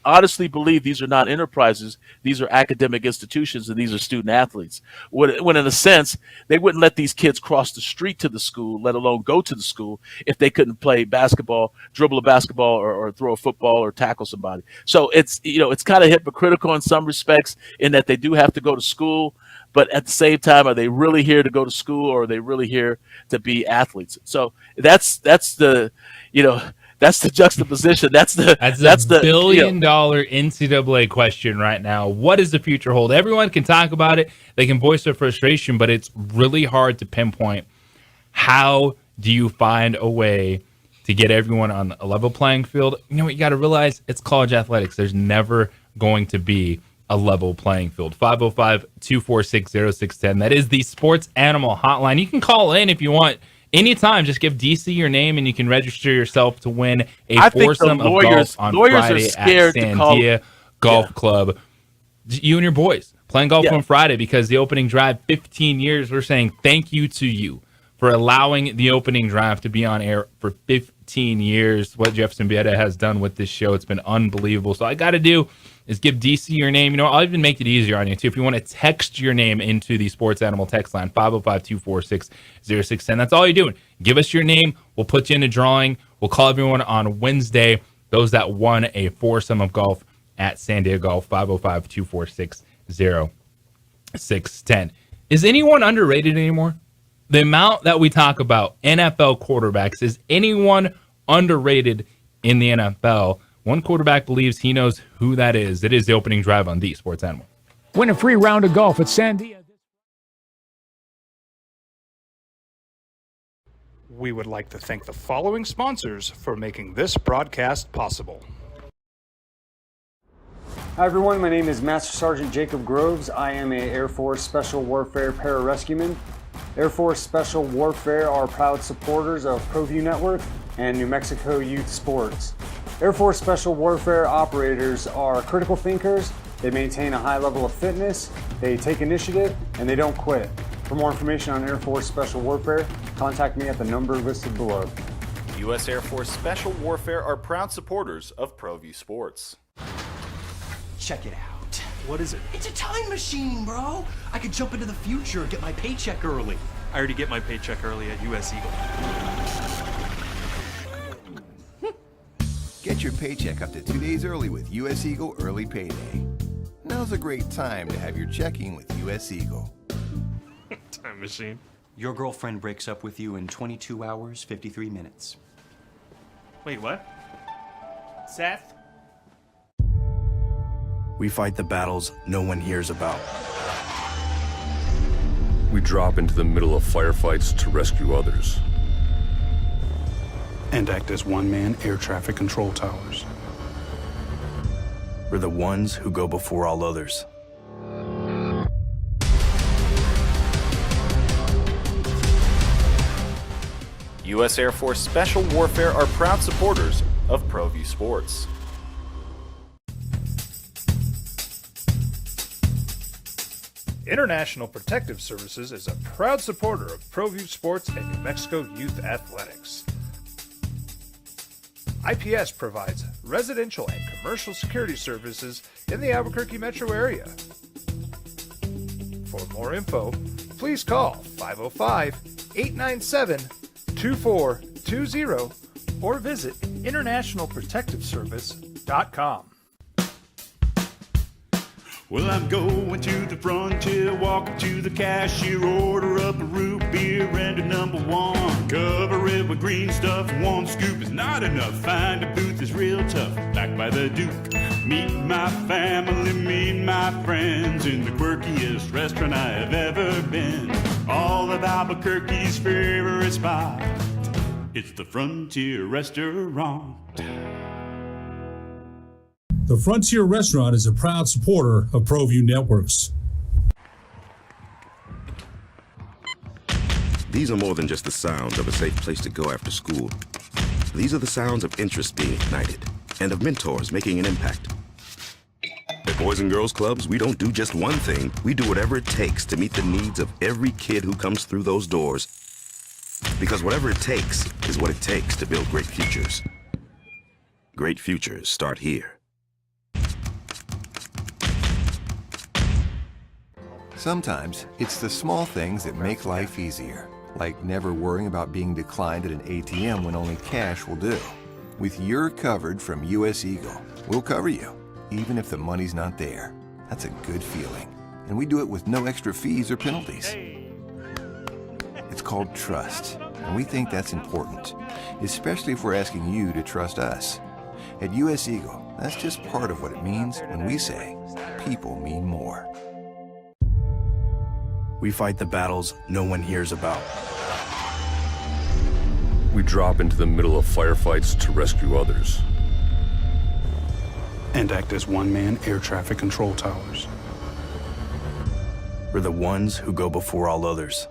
honestly believe these are not enterprises. These are academic institutions and these are student athletes. When in a sense, they wouldn't let these kids cross the street to the school, let alone go to the school, if they couldn't play basketball, dribble a basketball or throw a football or tackle somebody. So it's kind of hypocritical in some respects in that they do have to go to school. But at the same time, are they really here to go to school or are they really here to be athletes? So that's the juxtaposition. That's the $1 billion NCAA question right now. What does the future hold? Everyone can talk about it. They can voice their frustration, but it's really hard to pinpoint. How do you find a way to get everyone on a level playing field? You know what you got to realize? It's college athletics. There's never going to be a level playing field. 505-246-0610. That is the Sports Animal Hotline. You can call in if you want anytime. Just give DC your name and you can register yourself to win a foursome of golf on Friday at Sandia Golf Club. You and your boys playing golf on Friday because the opening drive, 15 years, we're saying thank you to you for allowing the opening drive to be on air for 15 years. What Jeff Symbieta has done with this show, it's been unbelievable. So all I got to do is give DC your name. You know, I'll even make it easier on you, too. If you want to text your name into the Sports Animal text line, 505-246-0610. That's all you're doing. Give us your name. We'll put you in a drawing. We'll call everyone on Wednesday, those that won a foursome of golf at Sandia Golf, 505-246-0610. Is anyone underrated anymore? The amount that we talk about NFL quarterbacks, is anyone underrated in the NFL? One quarterback believes he knows who that is. It is the opening drive on the Sports Animal. Win a free round of golf at Sandia. We would like to thank the following sponsors for making this broadcast possible. Hi everyone, my name is Master Sergeant Jacob Groves. I am a Air Force Special Warfare Pararescueman. Air Force Special Warfare are proud supporters of ProView Network and New Mexico Youth Sports. Air Force Special Warfare operators are critical thinkers. They maintain a high level of fitness, they take initiative, and they don't quit. For more information on Air Force Special Warfare, contact me at the number listed below. U.S. Air Force Special Warfare are proud supporters of ProView Sports. Check it out. What is it? It's a time machine, bro. I could jump into the future, get my paycheck early. I already get my paycheck early at US Eagle. Get your paycheck up to 2 days early with US Eagle Early Payday. Now's a great time to have your checking with US Eagle. Time machine. Your girlfriend breaks up with you in 22 hours, 53 minutes. Wait, what? Seth? We fight the battles no one hears about. We drop into the middle of firefights to rescue others. And act as one-man air traffic control towers. We're the ones who go before all others. U.S. Air Force Special Warfare are proud supporters of ProView Sports. International Protective Services is a proud supporter of ProView Sports and New Mexico Youth Athletics. IPS provides residential and commercial security services in the Albuquerque metro area. For more info, please call 505-897-2420 or visit internationalprotectiveservice.com. Well, I'm going to the frontier, walking to the cashier, order up a root beer and a number one. Cover it with green stuff, one scoop is not enough. Find a booth is real tough, back by the Duke. Meet my family, meet my friends in the quirkiest restaurant I have ever been. All of Albuquerque's favorite spot, it's the Frontier Restaurant. The Frontier Restaurant is a proud supporter of ProView Networks. These are more than just the sounds of a safe place to go after school. These are the sounds of interest being ignited and of mentors making an impact. At Boys and Girls Clubs, we don't do just one thing. We do whatever it takes to meet the needs of every kid who comes through those doors. Because whatever it takes is what it takes to build great futures. Great futures start here. Sometimes it's the small things that make life easier, like never worrying about being declined at an ATM when only cash will do. With You're Covered from US Eagle, we'll cover you, even if the money's not there. That's a good feeling. And we do it with no extra fees or penalties. It's called trust, and we think that's important, especially if we're asking you to trust us. At US Eagle, that's just part of what it means when we say people mean more. We fight the battles no one hears about. We drop into the middle of firefights to rescue others. And act as one-man air traffic control towers. We're the ones who go before all others.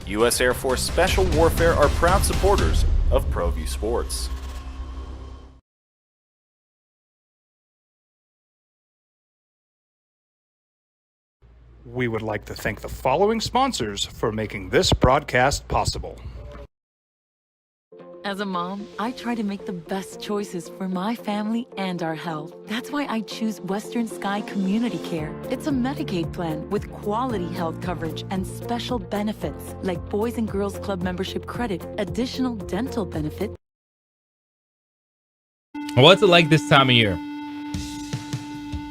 U.S. Air Force Special Warfare are proud supporters of ProView Sports. We would like to thank the following sponsors for making this broadcast possible. As a mom, I try to make the best choices for my family and our health. That's why I choose Western Sky Community Care. It's a Medicaid plan with quality health coverage and special benefits like Boys and Girls Club membership credit, additional dental benefit. What's it like this time of year?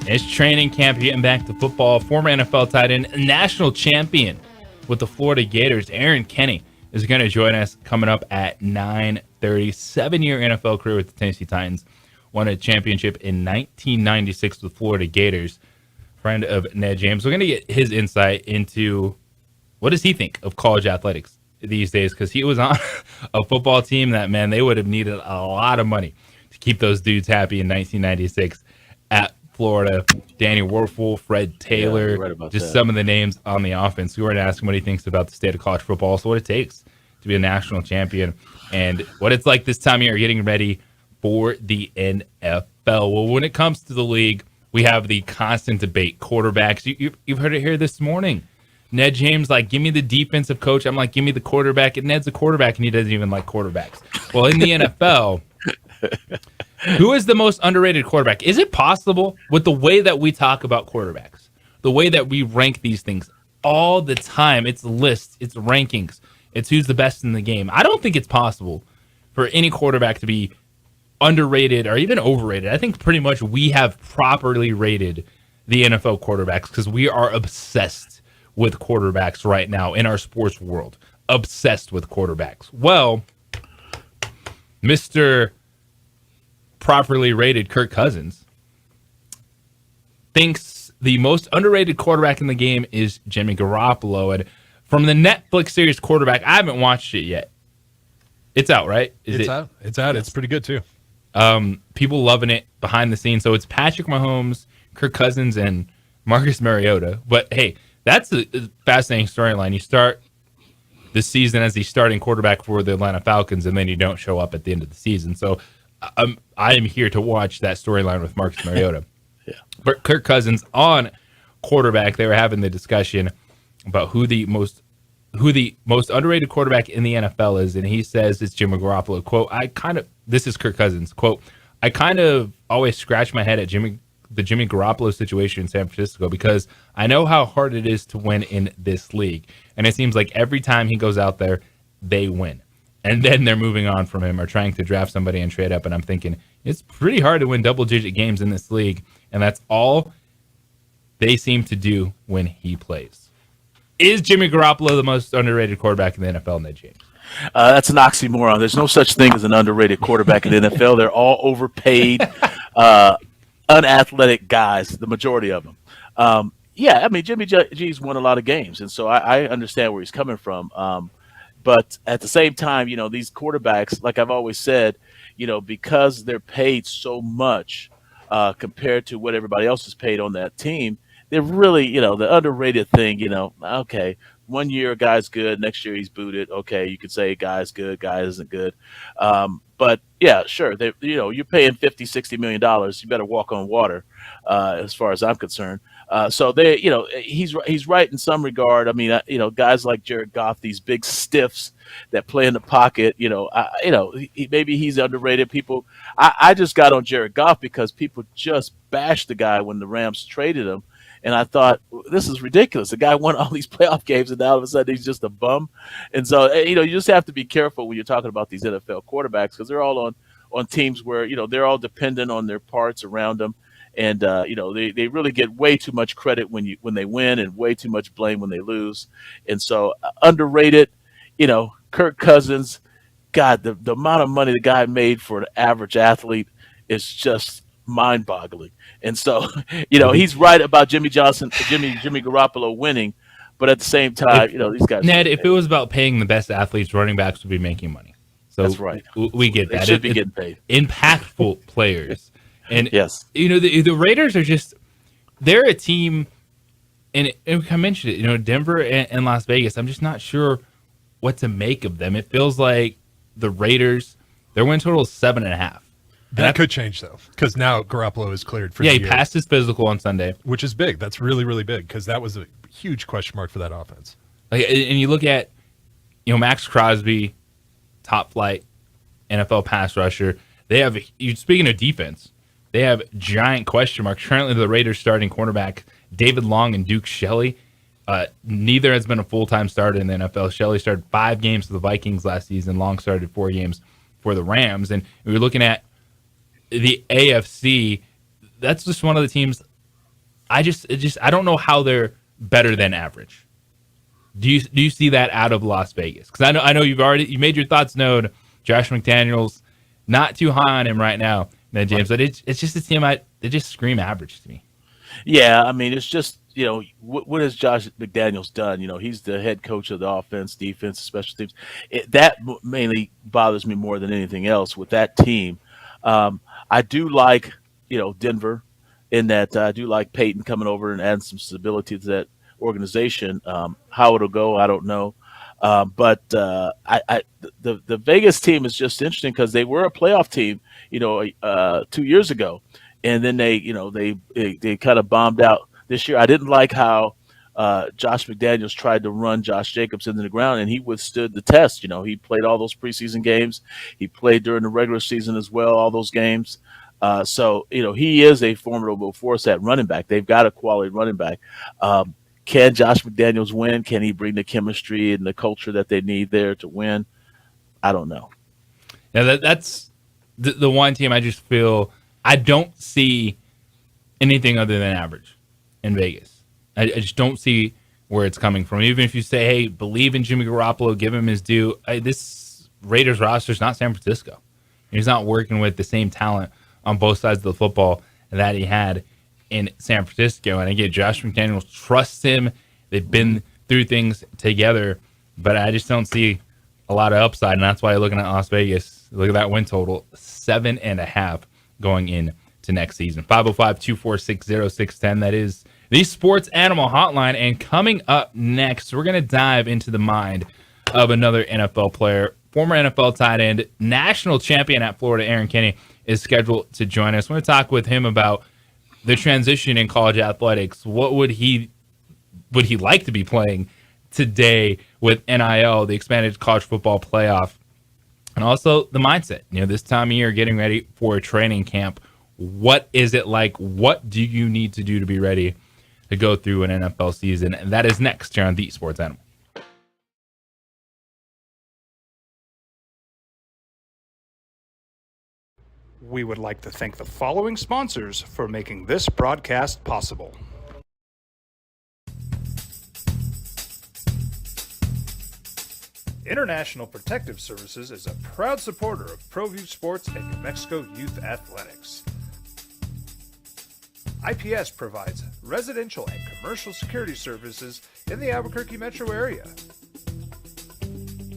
It's training camp, getting back to football. Former NFL tight end, national champion with the Florida Gators, Aaron Kenny, is going to join us coming up at 9:30. 7-year NFL career with the Tennessee Titans. Won a championship in 1996 with Florida Gators. Friend of Ned James. We're going to get his insight into what does he think of college athletics these days, because he was on a football team that, man, they would have needed a lot of money to keep those dudes happy in 1996 at Florida. Danny Werfel, Fred Taylor, just some of the names on the offense. We were asking what he thinks about the state of college football, also what it takes to be a national champion, and what it's like this time of year getting ready for the NFL. Well, when it comes to the league, we have the constant debate. Quarterbacks, you've heard it here this morning. Ned James, like, give me the defensive coach. I'm like, give me the quarterback. And Ned's a quarterback, and he doesn't even like quarterbacks. Well, in the NFL... who is the most underrated quarterback? Is it possible, with the way that we talk about quarterbacks, the way that we rank these things all the time, it's lists, it's rankings, it's who's the best in the game. I don't think it's possible for any quarterback to be underrated or even overrated. I think pretty much we have properly rated the NFL quarterbacks because we are obsessed with quarterbacks right now in our sports world. Obsessed with quarterbacks. Well, Mr. properly rated Kirk Cousins thinks the most underrated quarterback in the game is Jimmy Garoppolo. And from the Netflix series Quarterback, I haven't watched it yet. It's out, right? It's out. It's out. It's pretty good too. People loving it behind the scenes. So it's Patrick Mahomes, Kirk Cousins, and Marcus Mariota. But hey, that's a fascinating storyline. You start the season as the starting quarterback for the Atlanta Falcons, and then you don't show up at the end of the season. So I am here to watch that storyline with Marcus Mariota. Yeah. But Kirk Cousins on quarterback, they were having the discussion about who the most underrated quarterback in the NFL is, and he says it's Jimmy Garoppolo. Quote, this is Kirk Cousins. Quote, I kind of always scratch my head at the Jimmy Garoppolo situation in San Francisco because I know how hard it is to win in this league. And it seems like every time he goes out there, they win. and then they're moving on from him or trying to draft somebody and trade up. And I'm thinking it's pretty hard to win double-digit games in this league, and that's all they seem to do when he plays. Is Jimmy Garoppolo the most underrated quarterback in the NFL, Ned James? That's an oxymoron. There's no such thing as an underrated quarterback in the NFL. They're all overpaid, unathletic guys, the majority of them. Yeah, I mean, Jimmy G's won a lot of games, and so I understand where he's coming from. But at the same time, you know, these quarterbacks, like I've always said, you know, because they're paid so much compared to what everybody else is paid on that team, they're really, you know, the underrated thing, you know, okay, 1 year a guy's good, next year he's booted. Okay, you could say a guy's good, guy isn't good. But yeah, sure, you know, you're paying $50-60 million. You better walk on water, as far as I'm concerned. So they, you know, he's right in some regard. I mean, you know, guys like Jared Goff, these big stiffs that play in the pocket, you know, maybe he's underrated. People, I just got on Jared Goff because people just bashed the guy when the Rams traded him. And I thought, this is ridiculous. The guy won all these playoff games, and now all of a sudden he's just a bum. And so, you know, you just have to be careful when you're talking about these NFL quarterbacks because they're all on teams where, you know, they're all dependent on their parts around them. And, you know, they really get way too much credit when they win and way too much blame when they lose. And so underrated, you know, Kirk Cousins, God, the amount of money the guy made for an average athlete is just mind-boggling. And so, you know, he's right about Jimmy Garoppolo winning, but at the same time, you know, these guys. Ned, if it was about paying the best athletes, running backs would be making money. So that's right. We get that. They should be getting paid. Impactful players. And, yes, you know, the Raiders are just, they're a team, and I mentioned it, you know, Denver and Las Vegas, I'm just not sure what to make of them. It feels like the Raiders, their win total is 7.5. That could change, though, because now Garoppolo is cleared for the year. Yeah, he passed his physical on Sunday. Which is big. That's really, really big, because that was a huge question mark for that offense. Like, and you look at, you know, Max Crosby, top flight NFL pass rusher. They have, speaking of defense, they have giant question marks. Currently, the Raiders starting cornerback, David Long and Duke Shelley. Neither has been a full-time starter in the NFL. Shelley started 5 games for the Vikings last season. Long started 4 games for the Rams. And we're looking at the AFC, that's just one of the teams. I don't know how they're better than average. Do you see that out of Las Vegas? Because I know you made your thoughts known. Josh McDaniels, not too high on him right now, Ned James, but it's just a team they just scream average to me. Yeah, I mean, it's just, you know, what has Josh McDaniels done? You know, he's the head coach of the offense, defense, special teams. That mainly bothers me more than anything else with that team. I do like, you know, Denver in that I do like Peyton coming over and adding some stability to that organization. How it'll go, I don't know. But the Vegas team is just interesting because they were a playoff team, you know, 2 years ago. And then they kind of bombed out this year. I didn't like how Josh McDaniels tried to run Josh Jacobs into the ground, and he withstood the test. You know, he played all those preseason games. He played during the regular season as well, all those games. So, you know, he is a formidable force at running back. They've got a quality running back. Can Josh McDaniels win? Can he bring the chemistry and the culture that they need there to win? I don't know. Now, that's the one team I just feel I don't see anything other than average in Vegas. I just don't see where it's coming from. Even if you say, hey, believe in Jimmy Garoppolo, give him his due, this Raiders roster is not San Francisco. He's not working with the same talent on both sides of the football that he had in San Francisco. And again, Josh McDaniels trusts him. They've been through things together, but I just don't see a lot of upside. And that's why you're looking at Las Vegas. Look at that win total, 7.5 going into next season. 505-246-0610. That is the Sports Animal Hotline. And coming up next, we're going to dive into the mind of another NFL player, former NFL tight end, national champion at Florida, Aaron Kenny, is scheduled to join us. We're going to talk with him about the transition in college athletics. What would he like to be playing today with NIL, the expanded college football playoff, and also the mindset. You know, this time of year, getting ready for a training camp. What is it like? What do you need to do to be ready to go through an NFL season? And that is next here on The Sports Animal. We would like to thank the following sponsors for making this broadcast possible. International Protective Services is a proud supporter of ProView Sports and New Mexico Youth Athletics. IPS provides residential and commercial security services in the Albuquerque metro area.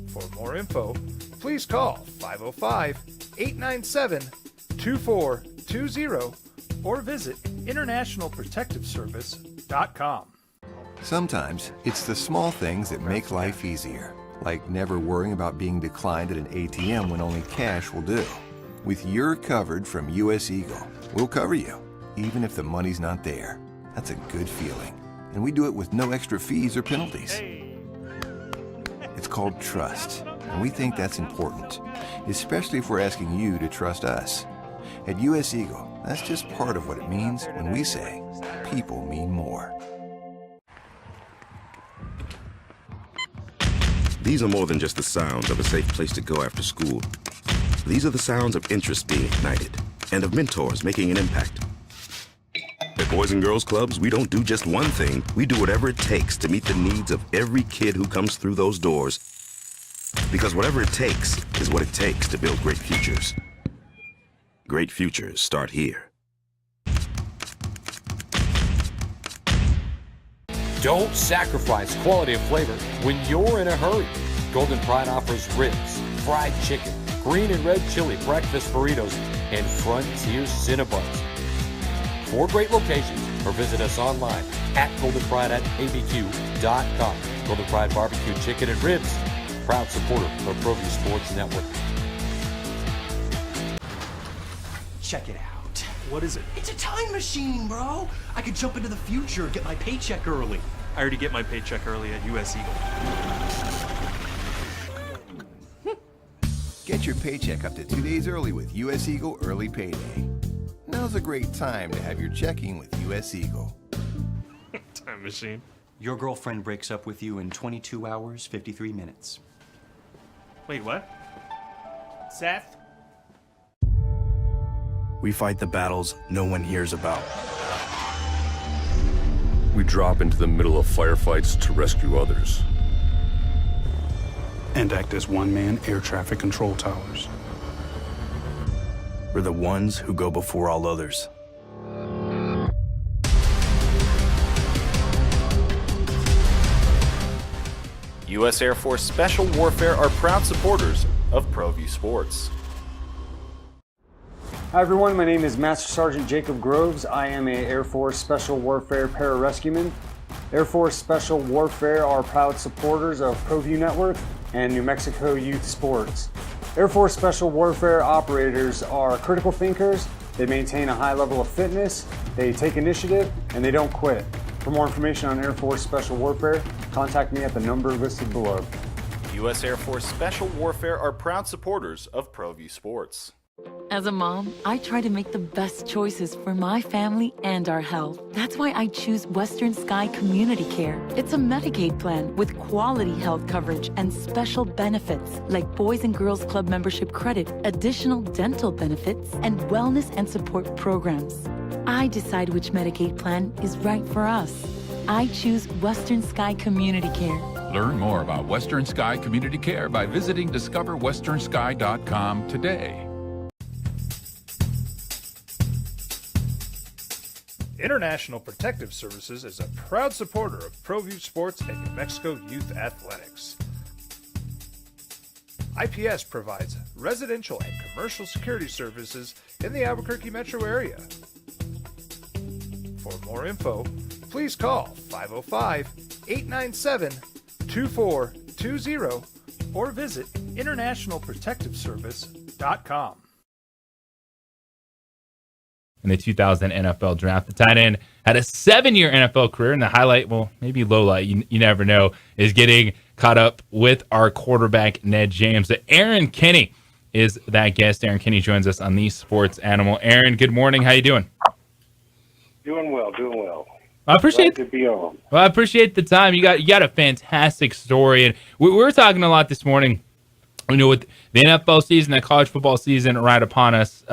For more info, please call 505-897-2420 or visit internationalprotectiveservice.com. Sometimes it's the small things that make life easier, like never worrying about being declined at an ATM when only cash will do. With You're Covered from US Eagle, we'll cover you, even if the money's not there. That's a good feeling. And we do it with no extra fees or penalties. It's called trust, and we think that's important, especially if we're asking you to trust us. At US Eagle, that's just part of what it means when we say, people mean more. These are more than just the sounds of a safe place to go after school. These are the sounds of interest being ignited and of mentors making an impact. At Boys and Girls Clubs, we don't do just one thing. We do whatever it takes to meet the needs of every kid who comes through those doors. Because whatever it takes is what it takes to build great futures. Great futures start here. Don't sacrifice quality of flavor when you're in a hurry. Golden Pride offers ribs, fried chicken, green and red chili breakfast burritos, and Frontier Cinnabons. 4 great locations, or visit us online at goldenpride@abq.com. Golden Pride Barbecue Chicken and Ribs, proud supporter of ProView Sports Network. Check it out. What is it? It's a time machine, bro. I could jump into the future, get my paycheck early. I already get my paycheck early at US Eagle. Get your paycheck up to 2 days early with US Eagle Early Payday. Now's a great time to have your checking with US Eagle. Time machine. Your girlfriend breaks up with you in 22 hours, 53 minutes. Wait, what? Seth? We fight the battles no one hears about. We drop into the middle of firefights to rescue others. And act as one-man air traffic control towers. We're the ones who go before all others. U.S. Air Force Special Warfare are proud supporters of ProView Sports. Hi everyone, my name is Master Sergeant Jacob Groves. I am a Air Force Special Warfare pararescueman. Air Force Special Warfare are proud supporters of ProView Network and New Mexico Youth Sports. Air Force Special Warfare operators are critical thinkers. They maintain a high level of fitness, they take initiative, and they don't quit. For more information on Air Force Special Warfare, contact me at the number listed below. U.S. Air Force Special Warfare are proud supporters of ProView Sports. As a mom, I try to make the best choices for my family and our health. That's why I choose Western Sky Community Care. It's a Medicaid plan with quality health coverage and special benefits like Boys and Girls Club membership credit, additional dental benefits, and wellness and support programs. I decide which Medicaid plan is right for us. I choose Western Sky Community Care. Learn more about Western Sky Community Care by visiting discoverwesternsky.com today. International Protective Services is a proud supporter of ProView Sports and New Mexico Youth Athletics. IPS provides residential and commercial security services in the Albuquerque metro area. For more info, please call 505-897-2420 or visit internationalprotectiveservice.com. In the 2000 NFL Draft, the tight end had a 7-year NFL career, and the highlight, well, maybe low light, you never know, is getting caught up with our quarterback, Ned James. So Aaron Kinney is that guest. Aaron Kinney joins us on the Sports Animal. Aaron, good morning. How you doing? Doing well. I appreciate Glad to be on. Well, I appreciate the time. You got a fantastic story, and we were talking a lot this morning. You know, with the NFL season, the college football season right upon us,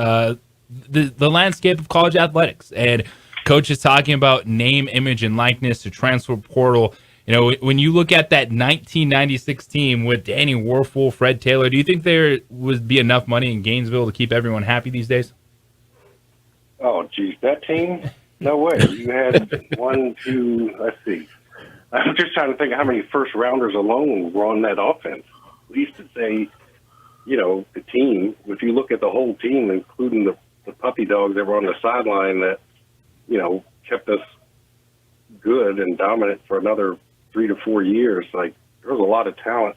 the landscape of college athletics, and coaches talking about name, image, and likeness to transfer portal. You know, when you look at that 1996 team with Danny Warfel, Fred Taylor, do you think there would be enough money in Gainesville to keep everyone happy these days? Oh, geez, that team? No way. You had let's see. I'm just trying to think of how many first rounders alone were on that offense. At least to say, you know, the team, if you look at the whole team, including the puppy dogs that were on the sideline that, you know, kept us good and dominant for another 3 to 4 years, like there was a lot of talent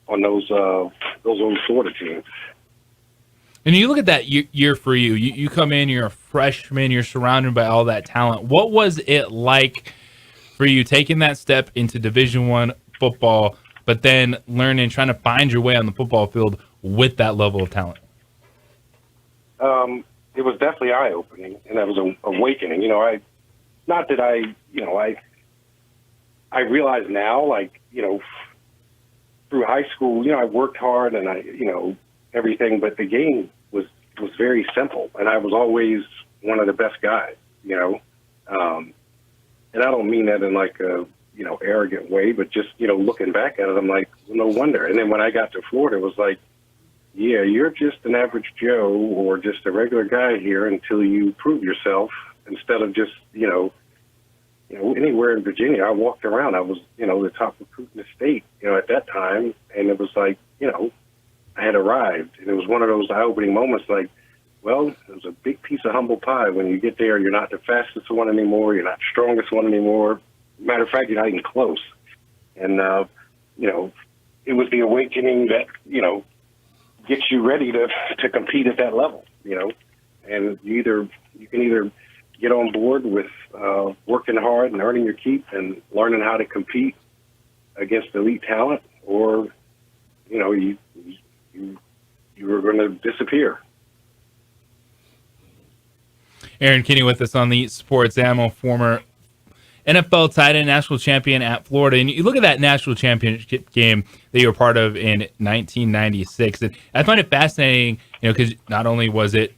on those old Florida teams. And you look at that year for you. You come in, you're a freshman, you're surrounded by all that talent. What was it like for you taking that step into Division I football, but then learning, trying to find your way on the football field with that level of talent? It was definitely eye-opening, and that was an awakening. You know, I realize now, like, you know, through high school, you know, I worked hard and everything, but the game was very simple, and I was always one of the best guys, you know. And I don't mean that in like a, you know, arrogant way, but just, you know, looking back at it, I'm like, well, no wonder. And then when I got to Florida, it was like, yeah, you're just an average Joe or just a regular guy here until you prove yourself, instead of just, you know, anywhere in Virginia. I walked around. I was, you know, the top recruit in the state, you know, at that time. And it was like, you know, I had arrived. And it was one of those eye-opening moments like, well, it was a big piece of humble pie. When you get there, you're not the fastest one anymore. You're not the strongest one anymore. Matter of fact, you're not even close. And, you know, it was the awakening that, you know, gets you ready to compete at that level, you know. And you can either get on board with working hard and earning your keep and learning how to compete against elite talent, or, you know, you were going to disappear. Aaron Kinney with us on the Sports Ammo, former NFL tight end, national champion at Florida. And you look at that national championship game that you were part of in 1996. And I find it fascinating, you know, because not only was it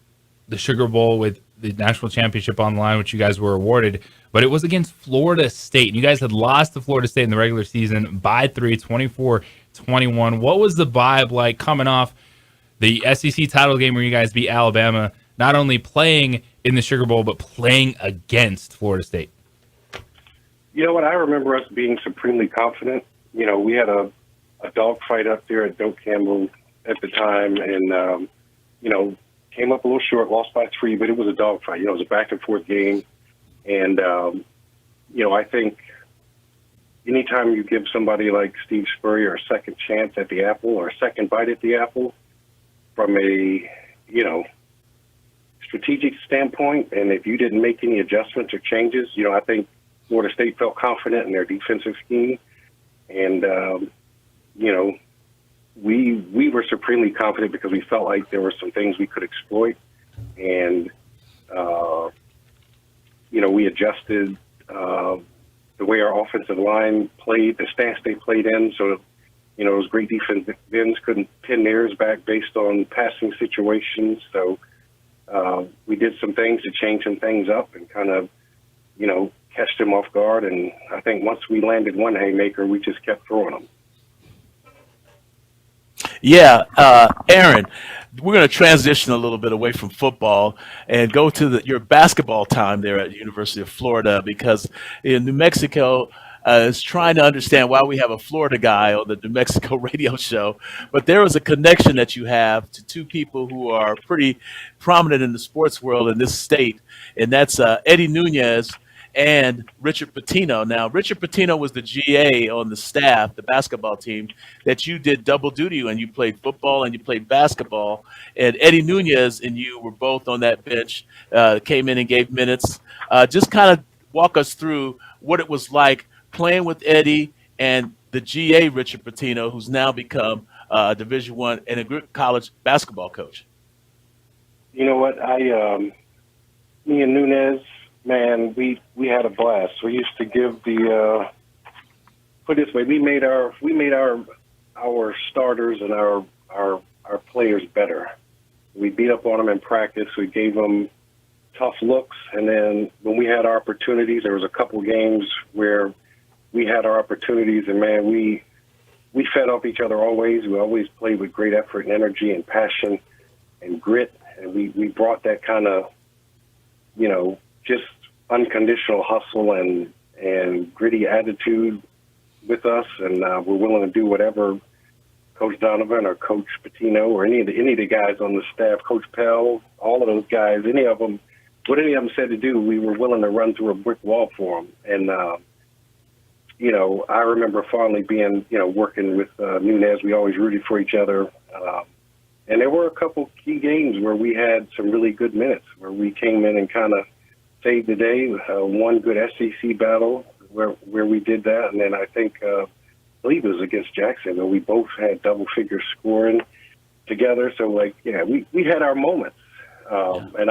the Sugar Bowl with the national championship on the line, which you guys were awarded, but it was against Florida State. And you guys had lost to Florida State in the regular season by 3, 24-21. What was the vibe like coming off the SEC title game where you guys beat Alabama, not only playing in the Sugar Bowl, but playing against Florida State? You know what? I remember us being supremely confident. You know, we had a dogfight up there at Doak Campbell at the time, and, you know, came up a little short, lost by 3, but it was a dogfight. You know, it was a back-and-forth game. And, you know, I think anytime you give somebody like Steve Spurrier a second chance at the apple or a second bite at the apple from a, you know, strategic standpoint, and if you didn't make any adjustments or changes, you know, I think Florida State felt confident in their defensive scheme. And, you know, we were supremely confident because we felt like there were some things we could exploit. And, you know, we adjusted the way our offensive line played, the stance they played in. So, you know, those great defensive ends couldn't pin theirs back based on passing situations. So we did some things to change some things up and kind of, you know, catch them off guard. And I think once we landed one haymaker, we just kept throwing them. Yeah, Aaron, we're going to transition a little bit away from football and go to your basketball time there at the University of Florida, because in New Mexico is trying to understand why we have a Florida guy on the New Mexico radio show. But there is a connection that you have to two people who are pretty prominent in the sports world in this state, and that's Eddie Nunez and Richard Pitino. Now, Richard Pitino was the GA on the staff, the basketball team, that you did double duty when you played football and you played basketball. And Eddie Nunez and you were both on that bench, came in and gave minutes. Just kind of walk us through what it was like playing with Eddie and the GA Richard Pitino, who's now become a Division I and a good college basketball coach. You know what? Me and Nunez, man, we had a blast. We used to give the put it this way, we made our starters and our players better. We beat up on them in practice. We gave them tough looks. And then when we had our opportunities, there was a couple games where we had our opportunities, and, man, we fed off each other always. We always played with great effort and energy and passion and grit. And we brought that kind of, just unconditional hustle and gritty attitude with us. And we're willing to do whatever Coach Donovan or Coach Pitino or any of the guys on the staff, Coach Pell, all of those guys, any of them, what any of them said to do, we were willing to run through a brick wall for them. And, I remember fondly being, working with Nunez. We always rooted for each other. And there were a couple key games where we had some really good minutes, where we came in and kind of saved the day. One good SEC battle where we did that. And then I think, I believe it was against Jacksonville. We both had double-figure scoring together. So, we had our moments. And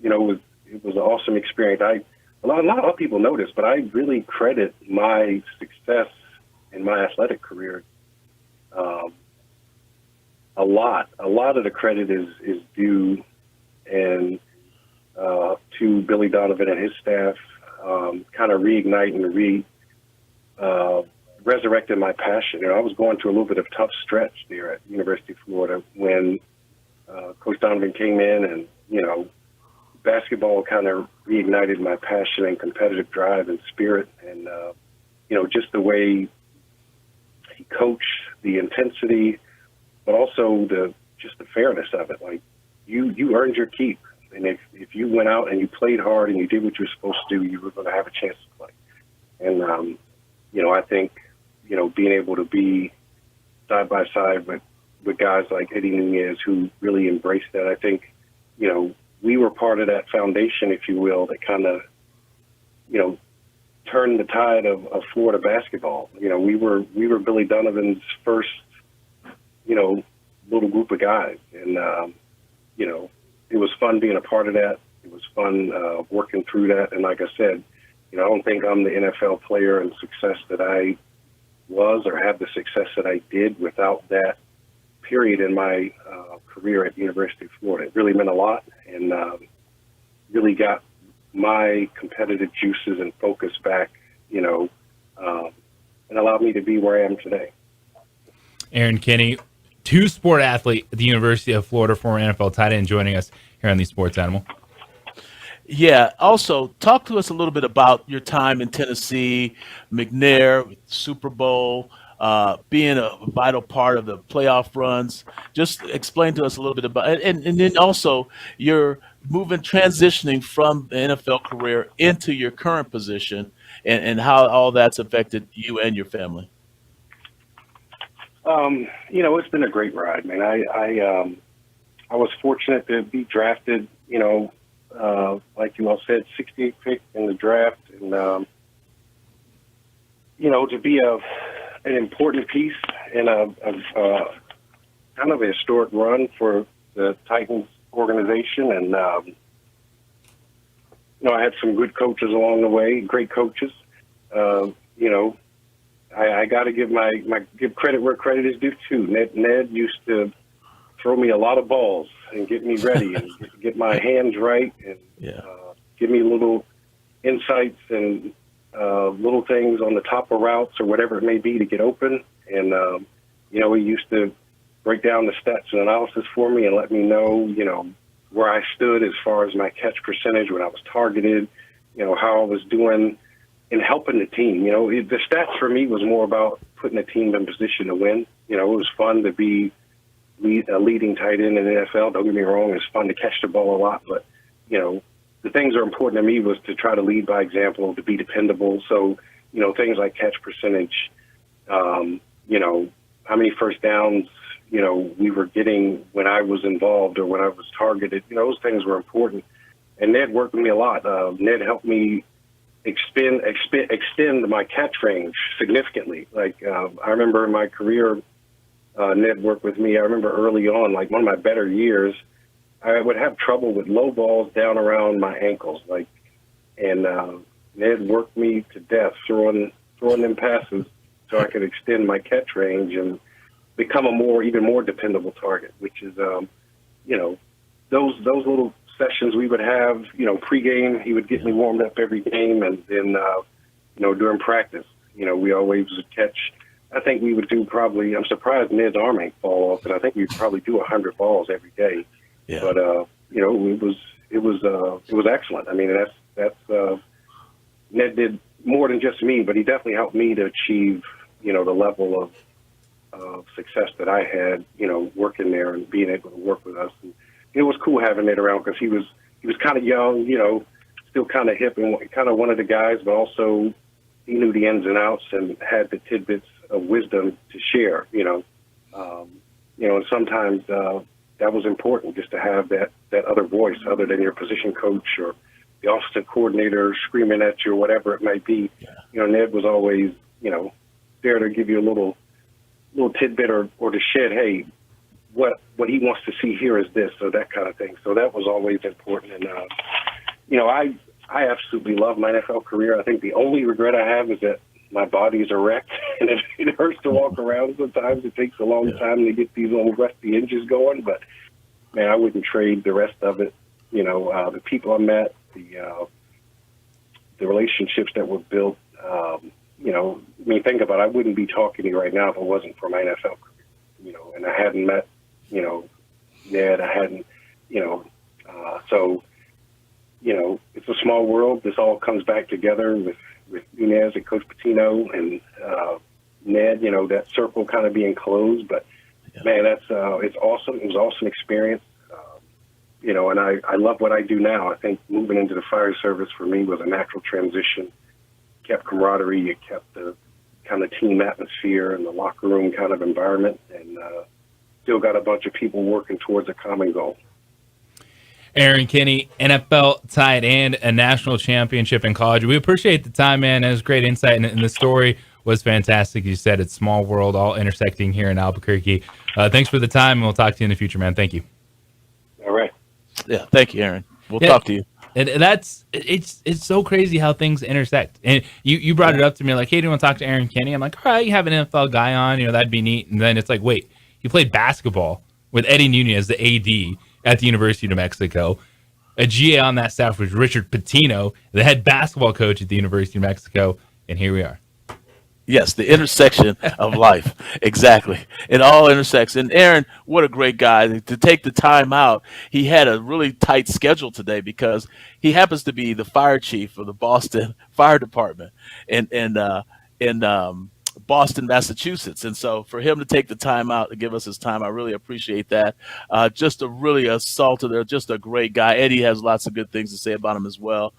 it was an awesome experience. A lot of people know this, but I really credit my success in my athletic career. A lot of the credit is due and to Billy Donovan and his staff, kind of reigniting and resurrecting my passion. I was going through a little bit of a tough stretch there at University of Florida when Coach Donovan came in, and basketball kind of reignited my passion and competitive drive and spirit, and just the way he coached, the intensity, but also the fairness of it. Like you earned your keep, and if you went out and you played hard and you did what you were supposed to do, you were going to have a chance to play. And I think being able to be side by side with guys like Eddie Nunez who really embraced that, I think we were part of that foundation, if you will, that kind of, turned the tide of Florida basketball. We were Billy Donovan's first, little group of guys. And, it was fun being a part of that. It was fun working through that. And like I said, I don't think I'm the NFL player and success that I was or have the success that I did without that period in my career at the University of Florida. It really meant a lot, and really got my competitive juices and focus back, and allowed me to be where I am today. Aaron Kinney, two-sport athlete at the University of Florida, former NFL tight end, joining us here on the Sports Animal. Yeah. Also, talk to us a little bit about your time in Tennessee, McNair, Super Bowl, being a vital part of the playoff runs. Just explain to us a little bit about it. And then also your transitioning from the NFL career into your current position and how all that's affected you and your family. It's been a great ride, man. I was fortunate to be drafted, like you all said, 68th pick in the draft. And, to be an important piece in a kind of a historic run for the Titans organization. And, I had some good coaches along the way, great coaches. I got to give credit where credit is due too. Ned used to throw me a lot of balls and get me ready and get my hands right and give me little insights and little things on the top of routes or whatever it may be to get open. And, he used to break down the stats and analysis for me and let me know, where I stood as far as my catch percentage when I was targeted, how I was doing in helping the team. The stats for me was more about putting a team in position to win. It was fun to be a leading tight end in the NFL. Don't get me wrong, it's fun to catch the ball a lot, but, the things that are important to me was to try to lead by example, to be dependable. So, things like catch percentage, how many first downs, we were getting when I was involved or when I was targeted, those things were important. And Ned worked with me a lot. Ned helped me extend my catch range significantly. Like, I remember in my career, Ned worked with me. I remember early on, like one of my better years, I would have trouble with low balls down around my ankles. And Ned worked me to death throwing them passes so I could extend my catch range and become even more dependable target, which is, those little sessions we would have, pregame, he would get me warmed up every game, and then, during practice, we always would catch. I think we would do probably. I'm surprised Ned's arm ain't fall off, and I think we'd probably do 100 balls every day. Yeah. But it was excellent. I mean, that's Ned did more than just me, but he definitely helped me to achieve the level of success that I had, working there and being able to work with us. And it was cool having Ned around because he was kind of young, still kind of hip and kind of one of the guys, but also he knew the ins and outs and had the tidbits of wisdom to share, and sometimes that was important, just to have that other voice other than your position coach or the offensive coordinator screaming at you or whatever it might be. Yeah. Ned was always, there to give you a little tidbit or to shed, hey, what he wants to see here is this, so that kind of thing. So that was always important. And, I absolutely love my NFL career. I think the only regret I have is that my body's a wreck, and it hurts to walk around sometimes. It takes a long time to get these little rusty hinges going, but, man, I wouldn't trade the rest of it. The people I met, the relationships that were built, think about it, I wouldn't be talking to you right now if it wasn't for my NFL career, and I hadn't met, Ned, I hadn't, it's a small world. This all comes back together with Nunez and Coach Pitino and Ned, that circle kind of being closed, but man, it's awesome. It was an awesome experience. And I love what I do now. I think moving into the fire service for me was a natural transition. Kept camaraderie, it kept the kind of team atmosphere and the locker room kind of environment, and still got a bunch of people working towards a common goal. Aaron Kinney, NFL tight end, a national championship in college. We appreciate the time, man. It was great insight, and the story was fantastic. You said it's small world, all intersecting here in Albuquerque. Thanks for the time, and we'll talk to you in the future, man. Thank you. All right. Yeah, thank you, Aaron. We'll talk to you. And it's so crazy how things intersect. And you brought it up to me like, hey, do you want to talk to Aaron Kinney? I'm like, all right, you have an NFL guy on, that'd be neat. And then it's like, wait, you played basketball with Eddie Nunez, the AD at the University of New Mexico. A GA on that staff was Richard Pitino, the head basketball coach at the University of New Mexico. And here we are. Yes, the intersection of life. Exactly. It all intersects. And Aaron, what a great guy to take the time out. He had a really tight schedule today because he happens to be the fire chief of the Boston Fire Department in Boston, Massachusetts. And so for him to take the time out to give us his time, I really appreciate that. Just a great guy. Eddie has lots of good things to say about him as well.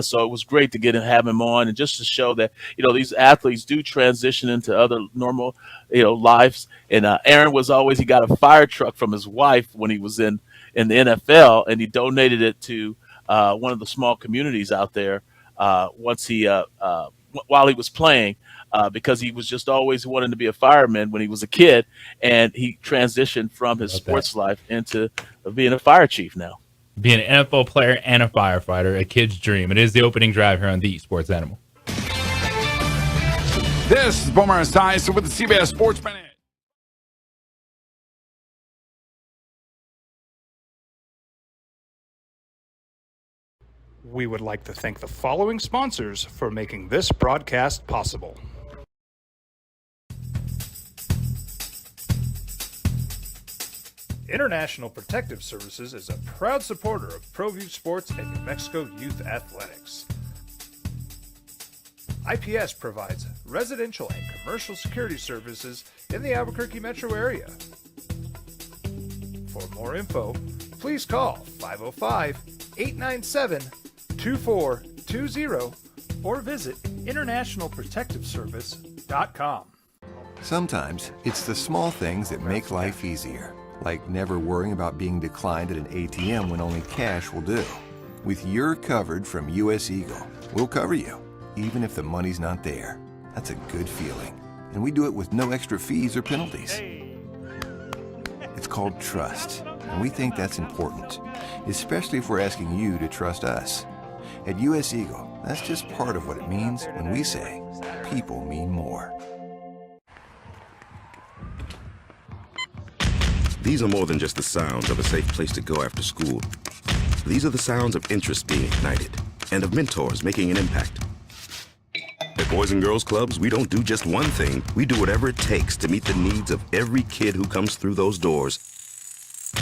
So it was great to have him on, and just to show that, these athletes do transition into other normal, lives. And Aaron he got a fire truck from his wife when he was in the NFL, and he donated it to one of the small communities out there once while he was playing. Because he was just always wanting to be a fireman when he was a kid, and he transitioned from his sports life into being a fire chief now. Being an NFL player and a firefighter, a kid's dream. It is the opening drive here on The Sports Animal. This is Boomer Esiason with the CBS Sports Minute. We would like to thank the following sponsors for making this broadcast possible. International Protective Services is a proud supporter of ProView Sports and New Mexico Youth Athletics. IPS provides residential and commercial security services in the Albuquerque metro area. For more info, please call 505-897-2420 or visit internationalprotectiveservice.com. Sometimes it's the small things that make life easier, like never worrying about being declined at an ATM when only cash will do. With You're Covered from US Eagle, we'll cover you, even if the money's not there. That's a good feeling. And we do it with no extra fees or penalties. It's called trust, and we think that's important, especially if we're asking you to trust us. At US Eagle, that's just part of what it means when we say people mean more. These are more than just the sounds of a safe place to go after school. These are the sounds of interest being ignited and of mentors making an impact. At Boys and Girls Clubs, we don't do just one thing. We do whatever it takes to meet the needs of every kid who comes through those doors.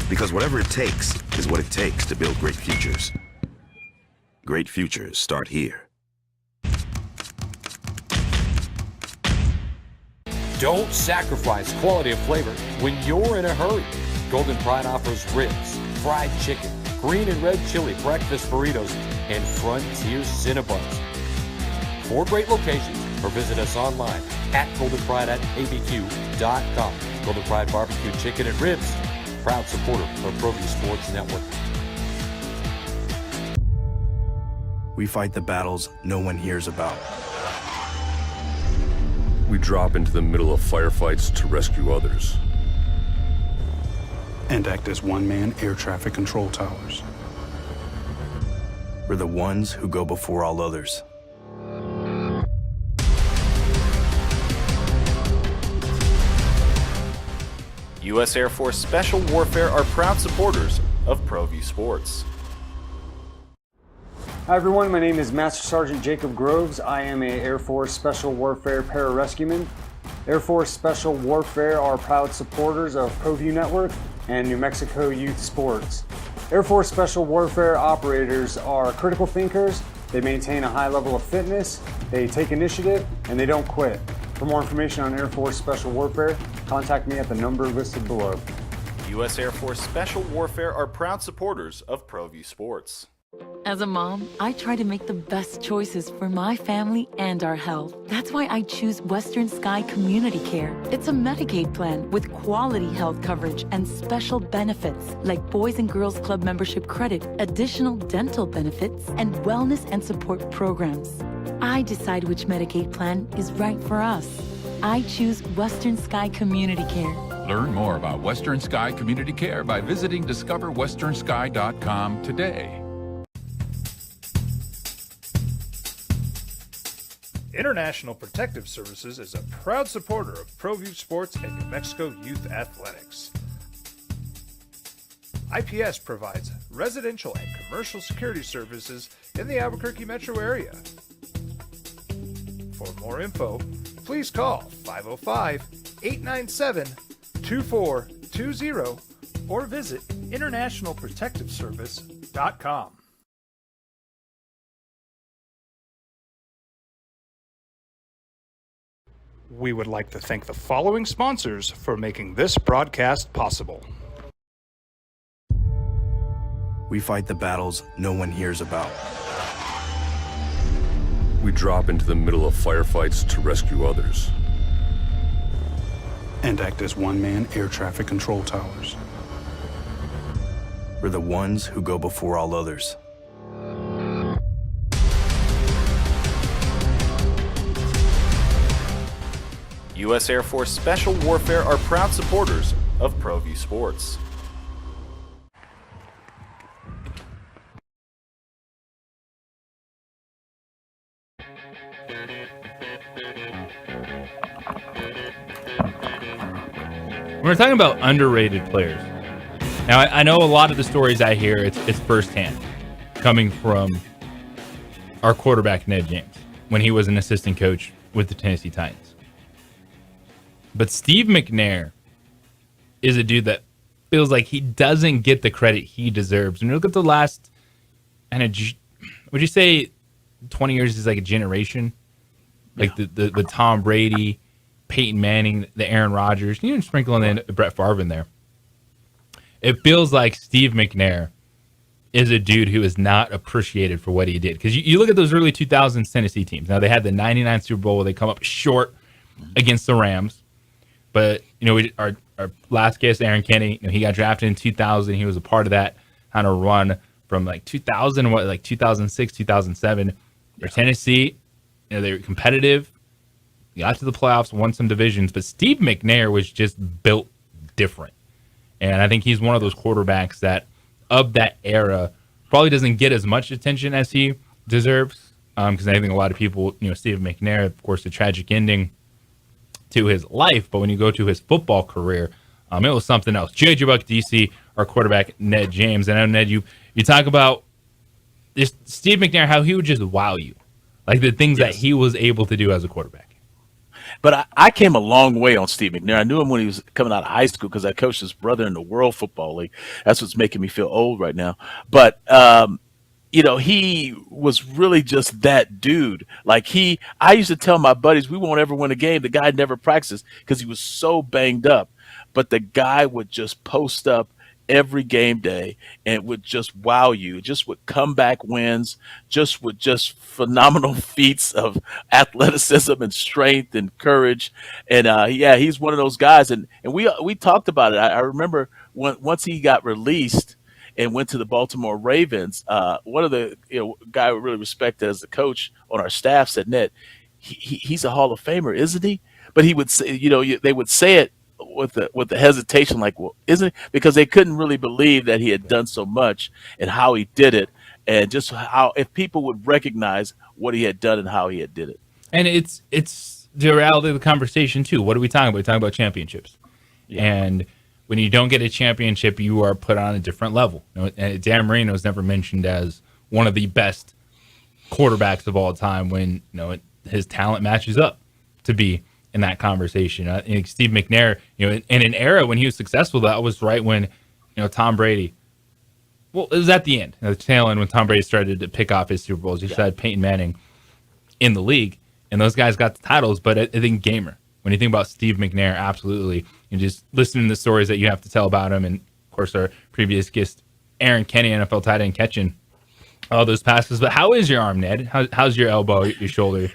Because whatever it takes is what it takes to build great futures. Great futures start here. Don't sacrifice quality of flavor when you're in a hurry. Golden Pride offers ribs, fried chicken, green and red chili breakfast burritos, and Frontier Cinnabons. 4 great locations, or visit us online at goldenpride@abq.com. Golden Pride Barbecue Chicken and Ribs, proud supporter of ProView Sports Network. We fight the battles no one hears about. We drop into the middle of firefights to rescue others. And act as one-man air traffic control towers. We're the ones who go before all others. U.S. Air Force Special Warfare are proud supporters of ProView Sports. Hi everyone, my name is Master Sergeant Jacob Groves. I am a Air Force Special Warfare pararescueman. Air Force Special Warfare are proud supporters of ProView Network and New Mexico Youth Sports. Air Force Special Warfare operators are critical thinkers. They maintain a high level of fitness, they take initiative, and they don't quit. For more information on Air Force Special Warfare, contact me at the number listed below. U.S. Air Force Special Warfare are proud supporters of ProView Sports. As a mom, I try to make the best choices for my family and our health. That's why I choose Western Sky Community Care. It's a Medicaid plan with quality health coverage and special benefits like Boys and Girls Club membership credit, additional dental benefits, and wellness and support programs. I decide which Medicaid plan is right for us. I choose Western Sky Community Care. Learn more about Western Sky Community Care by visiting discoverwesternsky.com today. International Protective Services is a proud supporter of ProView Sports and New Mexico Youth Athletics. IPS provides residential and commercial security services in the Albuquerque metro area. For more info, please call 505-897-2420 or visit internationalprotectiveservice.com. We would like to thank the following sponsors for making this broadcast possible. We fight the battles no one hears about. We drop into the middle of firefights to rescue others. And act as one-man air traffic control towers. We're the ones who go before all others. U.S. Air Force Special Warfare are proud supporters of ProView Sports. We're talking about underrated players. Now, I know a lot of the stories I hear, it's firsthand, coming from our quarterback, Ned James, when he was an assistant coach with the Tennessee Titans. But Steve McNair is a dude that feels like he doesn't get the credit he deserves. When you look at the last, would you say 20 years is like a generation? Like the Tom Brady, Peyton Manning, the Aaron Rodgers, you know, sprinkling in Brett Favre in there. It feels like Steve McNair is a dude who is not appreciated for what he did. Because you look at those early 2000s Tennessee teams. Now, they had the 99 Super Bowl where they come up short against the Rams. But, you know, our last guest, Aaron Kenny, you know, he got drafted in 2000. He was a part of that kind of run from like 2000, 2006, 2007. They're Tennessee. You know, they were competitive. Got to the playoffs, won some divisions. But Steve McNair was just built different. And I think he's one of those quarterbacks that, of that era, probably doesn't get as much attention as he deserves. Because I think a lot of people, you know, Steve McNair, of course, the tragic ending to his life, but when you go to his football career, It was something else. J.J. Buck, DC, our quarterback, Ned James. And I know, Ned, you talk about this Steve McNair, how he would just wow you. Like the things that he was able to do as a quarterback. But I came a long way on Steve McNair. I knew him when he was coming out of high school because I coached his brother in the World Football League. That's what's making me feel old right now. But, he was really just that dude. Like I used to tell my buddies, we won't ever win a game. The guy never practiced because he was so banged up. But the guy would just post up every game day and would just wow you, just with comeback wins, just with just phenomenal feats of athleticism and strength and courage. And he's one of those guys. And we talked about it. I remember once he got released and went to the Baltimore Ravens, one of the guy we really respected as a coach on our staff said, Ned, he's a Hall of Famer, isn't he? But he would say, they would say it with the hesitation, like, well, isn't it? Because they couldn't really believe that he had done so much and how he did it, and just how if people would recognize what he had done and how he had did it. And it's the reality of the conversation too. What are we talking about? We're talking about championships, and when you don't get a championship, you are put on a different level. Dan Marino is never mentioned as one of the best quarterbacks of all time when his talent matches up to be in that conversation. I think Steve McNair, in an era when he was successful, that was right when, Tom Brady. Well, it was at the end, the tail end when Tom Brady started to pick off his Super Bowls. He had Peyton Manning in the league, and those guys got the titles. But I think gamer, when you think about Steve McNair, absolutely, and just listening to the stories that you have to tell about him, and of course our previous guest, Aaron Kenny, NFL tight end, catching all those passes. But how is your arm, Ned? How's your elbow, your shoulder?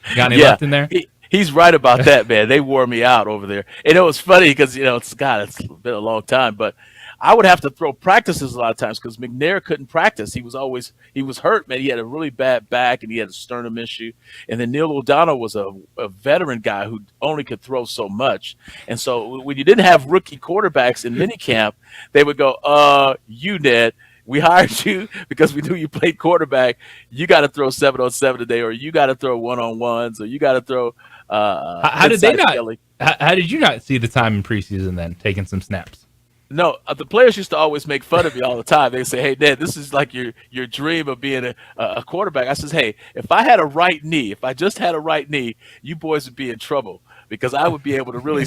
You got any left in there? He's right about that, man. They wore me out over there. And it was funny because, it's been a long time, but I would have to throw practices a lot of times because McNair couldn't practice. He was hurt, man. He had a really bad back and he had a sternum issue. And then Neil O'Donnell was a veteran guy who only could throw so much. And so when you didn't have rookie quarterbacks in minicamp, they would go, Ned, we hired you because we knew you played quarterback. You got to throw 7-on-7 today, or you got to throw 1-on-1s, or you got to throw. How did they not? How did you not see the time in preseason then, taking some snaps? No, the players used to always make fun of me all the time. They say, "Hey, Ned, this is like your dream of being a quarterback." I says, "Hey, if I had a right knee, if I just had a right knee, you boys would be in trouble because I would be able to really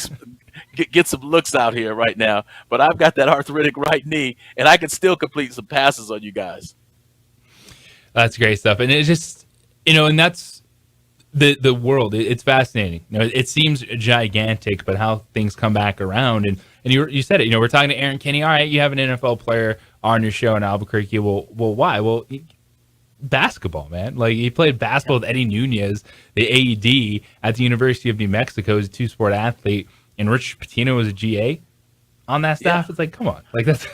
get some looks out here right now. But I've got that arthritic right knee, and I can still complete some passes on you guys." That's great stuff, and it's just and that's the world. It's fascinating. It seems gigantic, but how things come back around. And you said it. We're talking to Aaron Kenny. All right, you have an NFL player on your show in Albuquerque. Well, why? Well, basketball, man. Like, he played basketball with Eddie Nunez, the AED at the University of New Mexico. He's a two-sport athlete, and Rich Pitino was a GA on that staff. It's like, come on, like that's.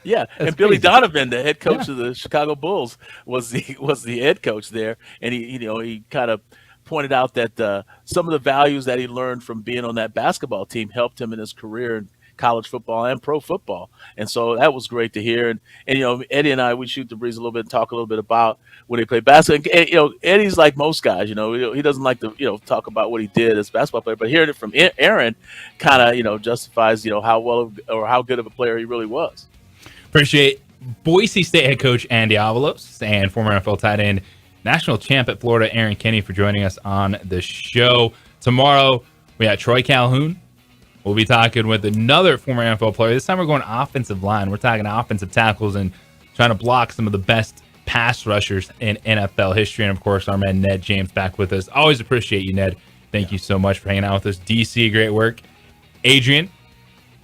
Yeah, and Billy Donovan, the head coach of the Chicago Bulls, was the head coach there, and he kind of pointed out that some of the values that he learned from being on that basketball team helped him in his career in college football and pro football, and so that was great to hear. And Eddie and I, we shoot the breeze a little bit and talk a little bit about when he played basketball. And, Eddie's like most guys, he doesn't like to talk about what he did as a basketball player, but hearing it from Aaron kind of justifies how well or how good of a player he really was. Appreciate Boise State head coach Andy Avalos and former NFL tight end, national champ at Florida, Aaron Kenny, for joining us on the show. Tomorrow, we got Troy Calhoun. We'll be talking with another former NFL player. This time we're going offensive line. We're talking offensive tackles and trying to block some of the best pass rushers in NFL history. And, of course, our man Ned James back with us. Always appreciate you, Ned. Thank you so much for hanging out with us. DC, great work. Adrian,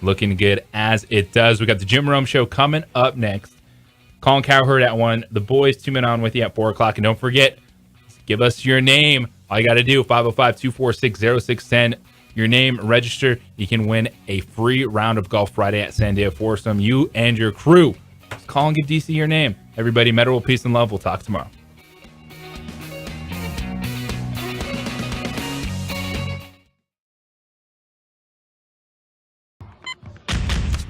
looking good as it does. We got the Jim Rome Show coming up next. Colin Cowherd at 1. The boys 2 men on with you at 4 o'clock. And don't forget, give us your name. All you got to do, 505-246-0610. Your name, register. You can win a free round of Golf Friday at Sandia Foursome. You and your crew. Just call and give DC your name. Everybody, medical peace and love. We'll talk tomorrow.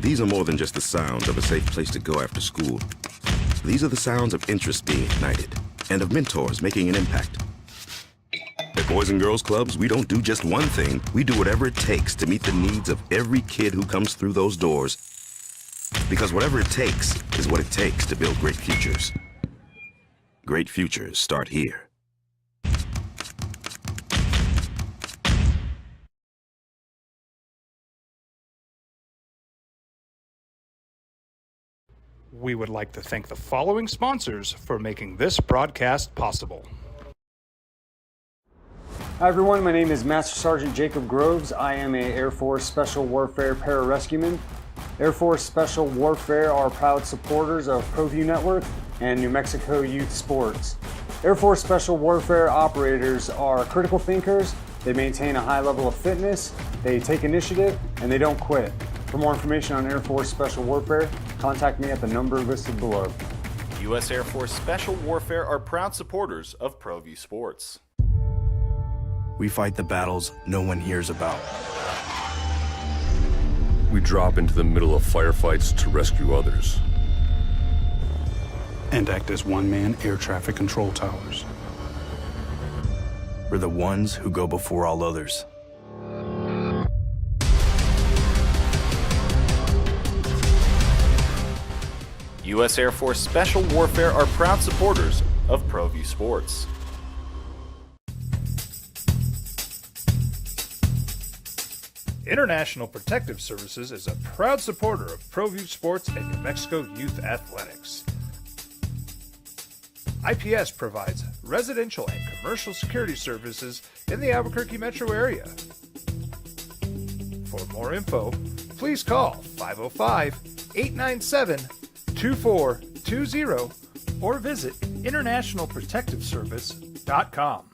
These are more than just the sounds of a safe place to go after school. These are the sounds of interest being ignited and of mentors making an impact. At Boys and Girls Clubs, we don't do just one thing. We do whatever it takes to meet the needs of every kid who comes through those doors. Because whatever it takes is what it takes to build great futures. Great futures start here. We would like to thank the following sponsors for making this broadcast possible. Hi everyone, my name is Master Sergeant Jacob Groves. I am a Air Force Special Warfare Pararescueman. Air Force Special Warfare are proud supporters of ProView Network and New Mexico Youth Sports. Air Force Special Warfare operators are critical thinkers. They maintain a high level of fitness, they take initiative, and they don't quit. For more information on Air Force Special Warfare, contact me at the number listed below. U.S. Air Force Special Warfare are proud supporters of ProView Sports. We fight the battles no one hears about. We drop into the middle of firefights to rescue others. And act as one-man air traffic control towers. We're the ones who go before all others. U.S. Air Force Special Warfare are proud supporters of ProView Sports. International Protective Services is a proud supporter of ProView Sports and New Mexico Youth Athletics. IPS provides residential and commercial security services in the Albuquerque metro area. For more info, please call 505-897-2420 or visit internationalprotectiveservice.com.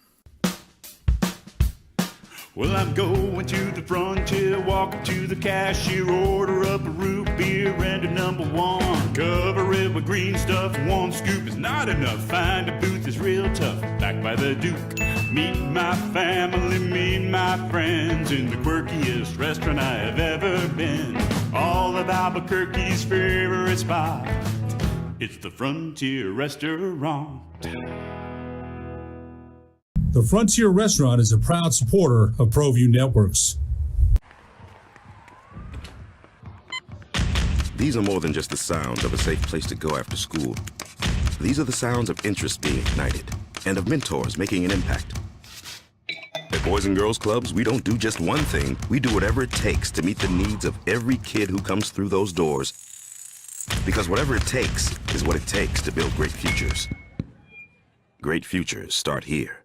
Well, I'm going to the frontier, walking to the cashier, order up a root beer and a number one. Cover it with green stuff, one scoop is not enough. Find a booth is real tough, back by the Duke. Meet my family, meet my friends in the quirkiest restaurant I have ever been. All of Albuquerque's favorite spot, it's the Frontier Restaurant. The Frontier Restaurant is a proud supporter of ProView Networks. These are more than just the sounds of a safe place to go after school. These are the sounds of interest being ignited and of mentors making an impact. At Boys and Girls Clubs, we don't do just one thing. We do whatever it takes to meet the needs of every kid who comes through those doors. Because whatever it takes is what it takes to build great futures. Great futures start here.